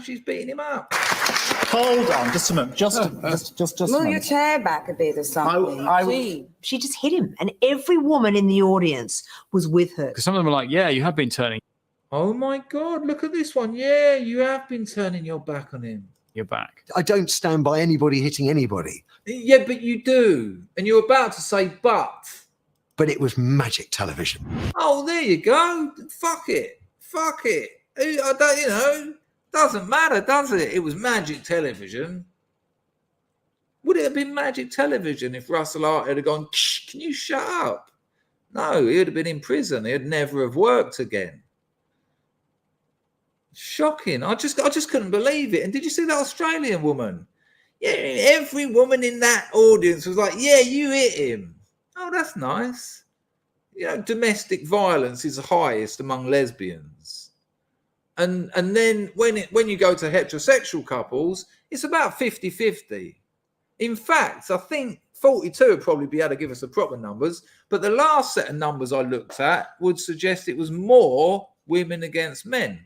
She's beating him up. Hold on, just a moment. Just Move your chair back a bit or something. She just hit him, and every woman in the audience was with her. Because some of them are like, yeah, you have been turning Oh my God, look at this one. Yeah, you have been turning your back on him. your back. I don't stand by anybody hitting anybody. Yeah, but you do. And you're about to say but. But it was magic television. Oh, there you go. Fuck it. Fuck it. I don't, doesn't matter, does it? It was magic television. Would it have been magic television if Russell Hart had gone, can you shut up? No, he would have been in prison. He'd never have worked again. Shocking. I just couldn't believe it. And did you see that Australian woman? Yeah, every woman in that audience was like, yeah, you hit him. Oh, that's nice. Domestic violence is highest among lesbians. And then when you go to heterosexual couples, it's about 50-50. In fact, I think 42 would probably be able to give us the proper numbers, but the last set of numbers I looked at would suggest it was more women against men,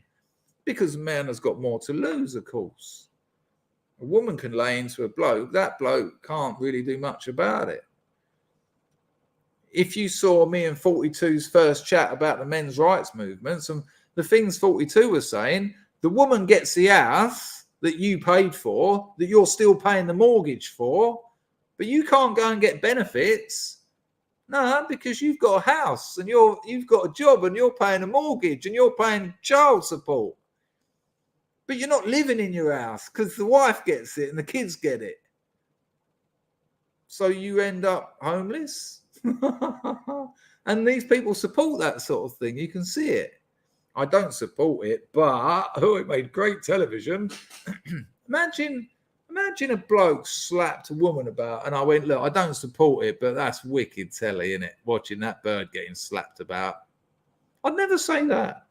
because man has got more to lose, of course. A woman can lay into a bloke. That bloke can't really do much about it. If you saw me and 42's first chat about the men's rights movements and the things 42 was saying, the woman gets the house that you paid for, that you're still paying the mortgage for, but you can't go and get benefits. No, because you've got a house and you've got a job and you're paying a mortgage and you're paying child support. But you're not living in your house because the wife gets it and the kids get it. So you end up homeless. And these people support that sort of thing. You can see it. I don't support it, but it made great television. Imagine Imagine a bloke slapped a woman about, and I went, look, I don't support it, but that's wicked telly, isn't it? Watching that bird getting slapped about. I'd never say that.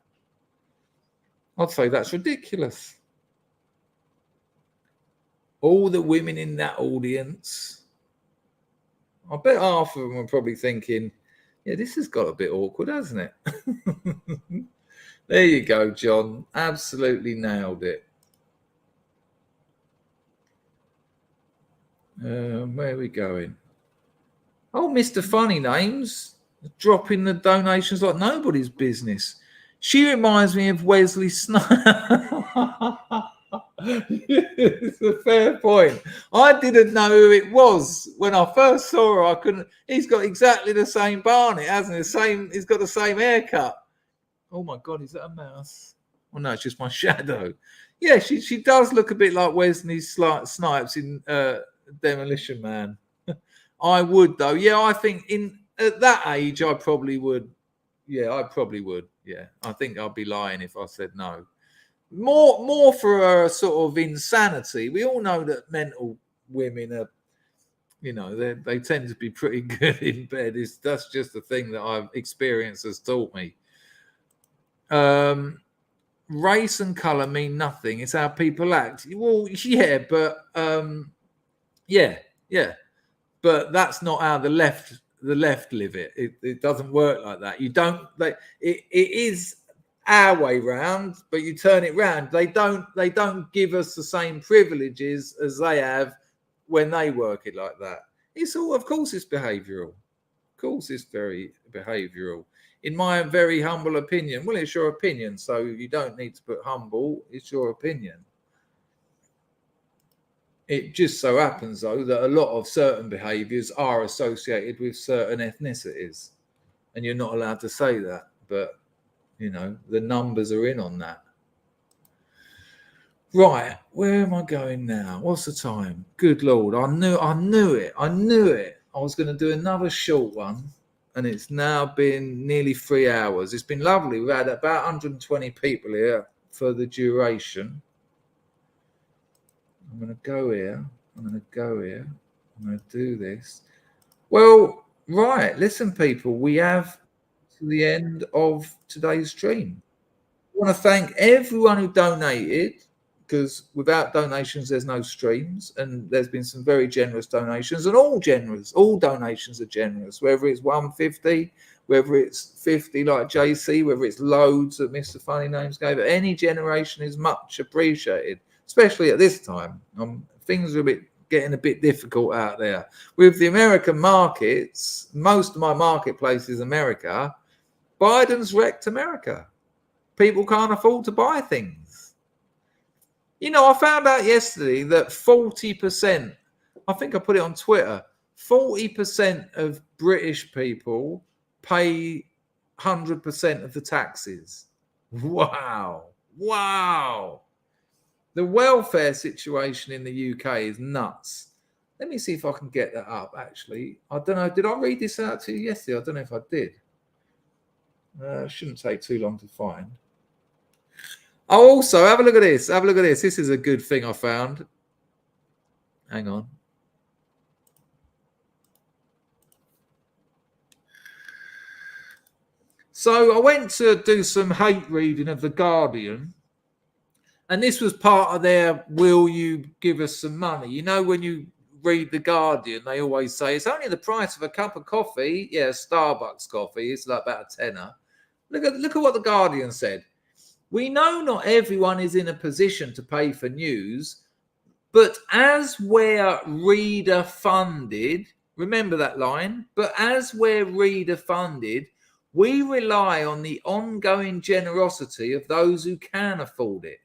I'd say that's ridiculous. All the women in that audience, I bet half of them were probably thinking, yeah, this has got a bit awkward, hasn't it? There you go, John. Absolutely nailed it. Where are we going? Oh, Mr. Funny Names, dropping the donations like nobody's business. She reminds me of Wesley Snipes. It's a fair point. I didn't know who it was when I first saw her. I couldn't. He's got exactly the same barnet, hasn't he? He's got the same haircut. Oh my God, is that a mouse? Well, no, it's just my shadow. Yeah, she does look a bit like Wesley Snipes in Demolition Man. I would though. Yeah, I think at that age I probably would. Yeah, I probably would. Yeah, I think I'd be lying if I said no. More for a sort of insanity. We all know that mental women are, you know, they tend to be pretty good in bed. That's just the thing that I've experience has taught me. Race and color mean nothing. It's how people act. Well, yeah, but yeah, but that's not how the left live it. It doesn't work like that. You don't. It is our way round, but you turn it round. They don't give us the same privileges as they have when they work it like that. It's all, of course, it's behavioural. Of course, it's very behavioural. In my very humble opinion, well, it's your opinion, so you don't need to put humble. It's your opinion. It just so happens, though, that a lot of certain behaviours are associated with certain ethnicities, and you're not allowed to say that, but you know, the numbers are in on that. Right, where am I going now? What's the time? Good Lord, I knew it. I was going to do another short one, and it's now been nearly 3 hours. It's been lovely. We've had about 120 people here for the duration. I'm going to go here. I'm going to do this. Well, right, listen, people, we have to the end of today's stream. I want to thank everyone who donated, because without donations there's no streams, and there's been some very generous donations, and all donations are generous, whether it's 150, whether it's 50 like JC, whether it's loads that Mr. Funny Names gave. Any generation is much appreciated, especially at this time. Things are getting a bit difficult out there with the American markets. Most of my marketplace is America. Biden's wrecked America. People can't afford to buy things. You know, I found out yesterday that 40%, I think I put it on Twitter, 40% of British people pay 100% of the taxes. Wow. The welfare situation in the UK is nuts. Let me see if I can get that up, actually. I don't know. Did I read this out to you yesterday? I don't know if I did. Shouldn't take too long to find. Oh, also, have a look at this. This is a good thing I found. Hang on. So I went to do some hate reading of The Guardian. And this was part of their, will you give us some money? You know, when you read The Guardian, they always say, it's only the price of a cup of coffee. Yeah, Starbucks coffee. It's like about a tenner. Look at what The Guardian said. We know not everyone is in a position to pay for news, but as we're reader funded, remember that line, but as we're reader funded, we rely on the ongoing generosity of those who can afford it.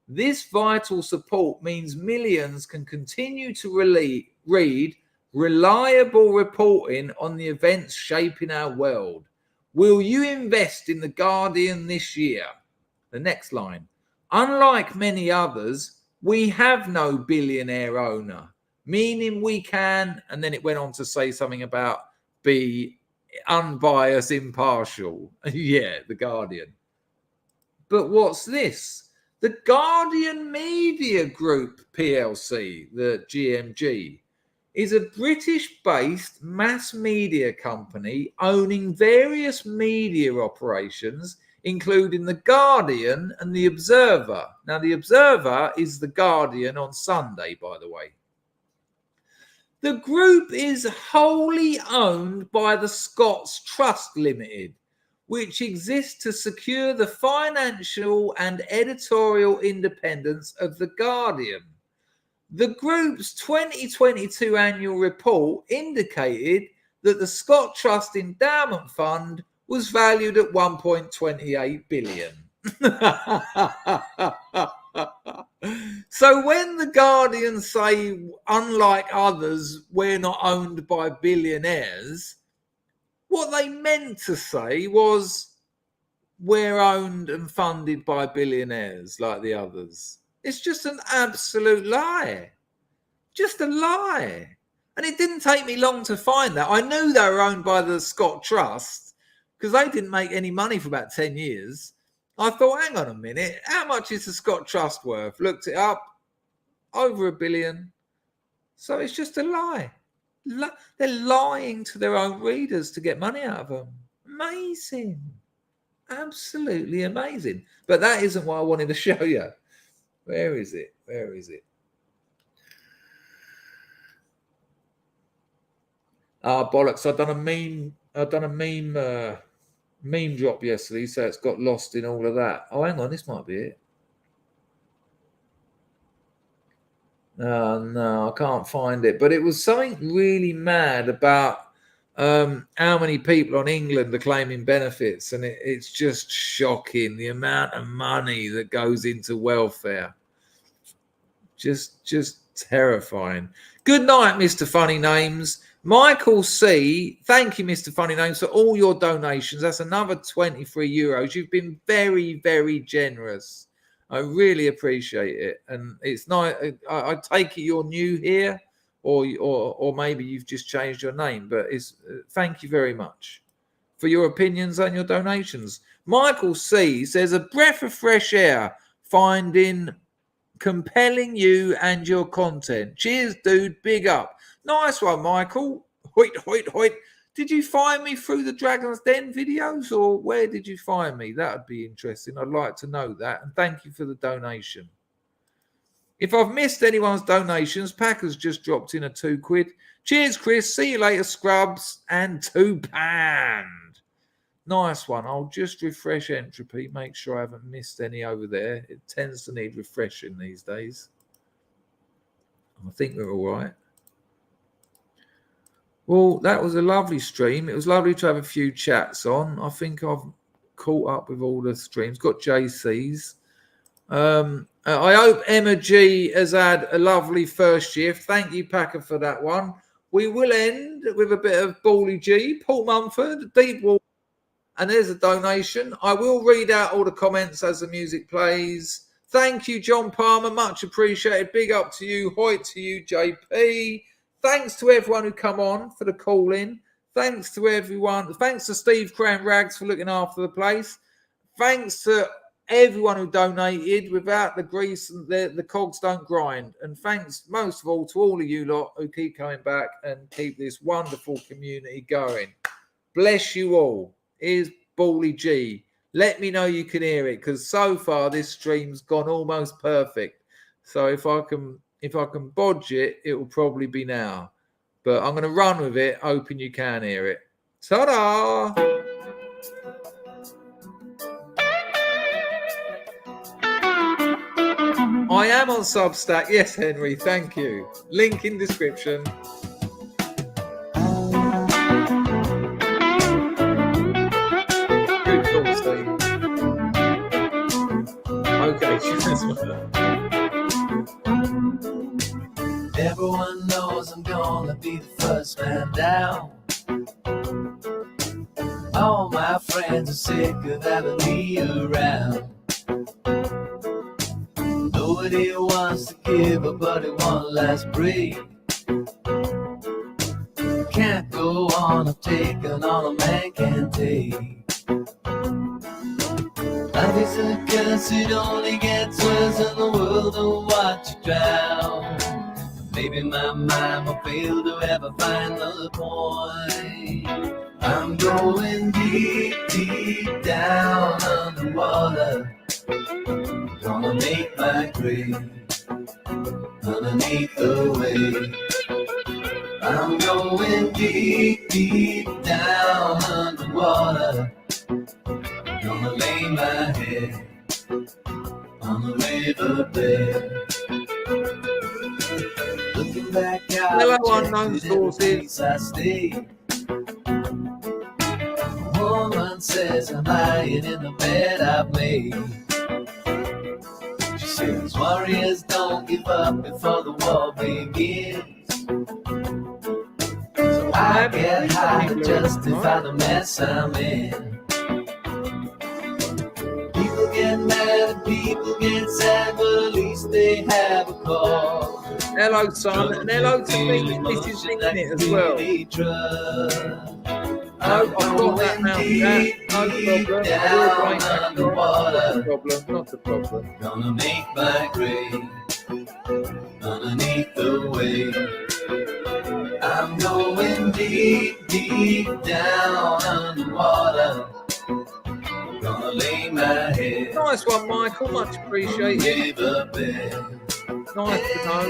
This vital support means millions can continue to read reliable reporting on the events shaping our world. Will you invest in The Guardian this year? The next line. Unlike many others, we have no billionaire owner, meaning we can, and then it went on to say something about be unbiased, impartial. Yeah, The Guardian. But what's this? The Guardian Media Group PLC, the GMG, is a British-based mass media company owning various media operations, including The Guardian and The Observer. Now, The Observer is The Guardian on Sunday, by the way. The group is wholly owned by the Scots Trust Limited, which exists to secure the financial and editorial independence of The Guardian. The group's 2022 annual report indicated that the Scott Trust Endowment Fund was valued at 1.28 billion. So when The Guardian say, unlike others, we're not owned by billionaires, what they meant to say was we're owned and funded by billionaires like the others. It's just an absolute lie. Just a lie. And it didn't take me long to find that. I knew they were owned by the Scott Trust because they didn't make any money for about 10 years. I thought, hang on a minute, how much is the Scott Trust worth? Looked it up, over $1 billion. So it's just a lie. They're lying to their own readers to get money out of them. Amazing. Absolutely amazing. But that isn't what I wanted to show you. Where is it? Where is it? Ah, bollocks. I've done a meme drop yesterday, so it's got lost in all of that. Oh, hang on, this might be it. No, I can't find it. But it was something really mad about how many people on England are claiming benefits, and it's just shocking the amount of money that goes into welfare. Just terrifying. Good night, Mr. Funny Names. Michael C, thank you, Mr. Funny Names, for all your donations. That's another 23 euros. You've been very, very generous. I really appreciate it. And it's nice. I take it you're new here, or maybe you've just changed your name. But it's thank you very much for your opinions and your donations. Michael C says, a breath of fresh air, finding compelling you and your content. Cheers, dude. Big up. Nice one, Michael. Hoit, hoit, hoit. Did you find me through the Dragon's Den videos, or where did you find me? That would be interesting. I'd like to know that. And thank you for the donation. If I've missed anyone's donations, Packer's just dropped in a £2. Cheers, Chris. See you later, Scrubs. And £2. Nice one. I'll just refresh entropy, make sure I haven't missed any over there. It tends to need refreshing these days. I think we're all right. Well, that was a lovely stream. It was lovely to have a few chats on. I think I've caught up with all the streams. Got JC's. I hope Emma G has had a lovely first shift. Thank you, Packer, for that one. We will end with a bit of Bally G, Paul Mumford, Deep Water, and there's a donation. I will read out all the comments as the music plays. Thank you, John Palmer. Much appreciated. Big up to you. Hoyt to you, JP. Thanks to everyone who come on for the call-in. Thanks to everyone. Thanks to Steve Cran Rags for looking after the place. Thanks to everyone who donated. Without the grease, and the cogs don't grind. And thanks most of all to all of you lot who keep coming back and keep this wonderful community going. Bless you all. Here's Bally G. Let me know you can hear it, because so far this stream's gone almost perfect. So if I can bodge it, it will probably be now. But I'm going to run with it, hoping you can hear it. Ta-da! I am on Substack. Yes, Henry, thank you. Link in description. Good call, Steve. Okay, everyone knows I'm gonna be the first man down. All my friends are sick of having me around. Nobody wants to give a buddy one last break. Can't go on, I'm taking all a man can take. I Life is a curse, it only gets worse, and the world will watch you drown. Maybe my mind will fail to ever find the point. I'm going deep, deep down underwater. Gonna make my grave underneath the wave. I'm going deep, deep down underwater. Gonna lay my head on the riverbed. Looking back out, hello, unknown sources. I stay. A woman says I'm lying in the bed I've made. She says warriors don't give up before the war begins. So I get high to justify the mess I'm in. People get mad and people get sad, but at least they have a cause. Hello, son, and hello to me. This is Nick as well. No, I've got that now, Cat. No problem. Not a problem. Gonna make my grave underneath the wave. I'm going deep, deep down underwater. Gonna lay my head. Nice one, Michael. Much appreciated. Nice to know.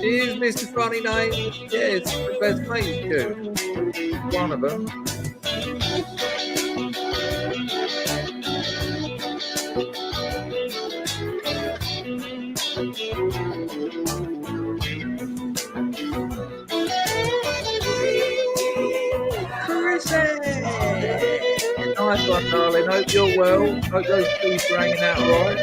Here's Mr. Funny Name. Yeah, it's the best mate too. One of them. Nice one, darling. Hope you're well. Hope those trees are hanging out all right.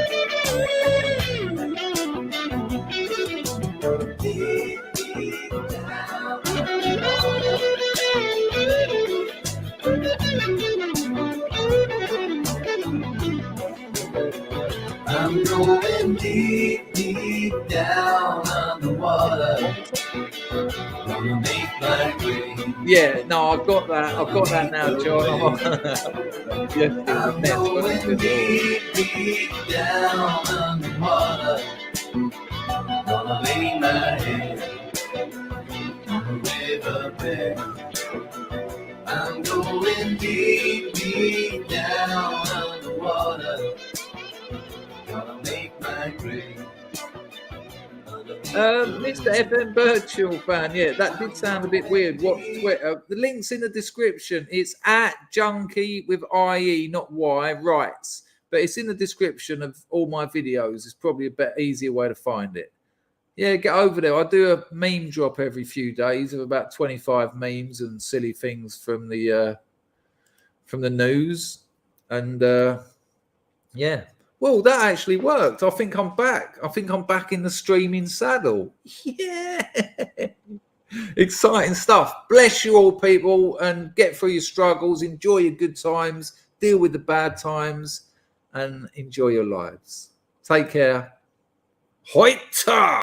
I'm going deep, deep down underwater. Gonna make my grave. Yeah, no, I've got that. I've got that now, John. Yes, I'm going deep, deep down underwater. Gonna lay my head on the riverbed. I'm going deep, deep down underwater. Gonna make my grave. Mr. FM Birchall fan, yeah, that did sound a bit weird. What's Twitter? The link's in the description. It's at Junkie with IE, not Y, rights. But it's in the description of all my videos. It's probably a better, easier way to find it. Yeah, get over there. I do a meme drop every few days of about 25 memes and silly things from the news. And yeah. Well, that actually worked. I think I'm back. I think I'm back in the streaming saddle. Yeah. Exciting stuff. Bless you all, people, and get through your struggles. Enjoy your good times. Deal with the bad times and enjoy your lives. Take care. Hoita!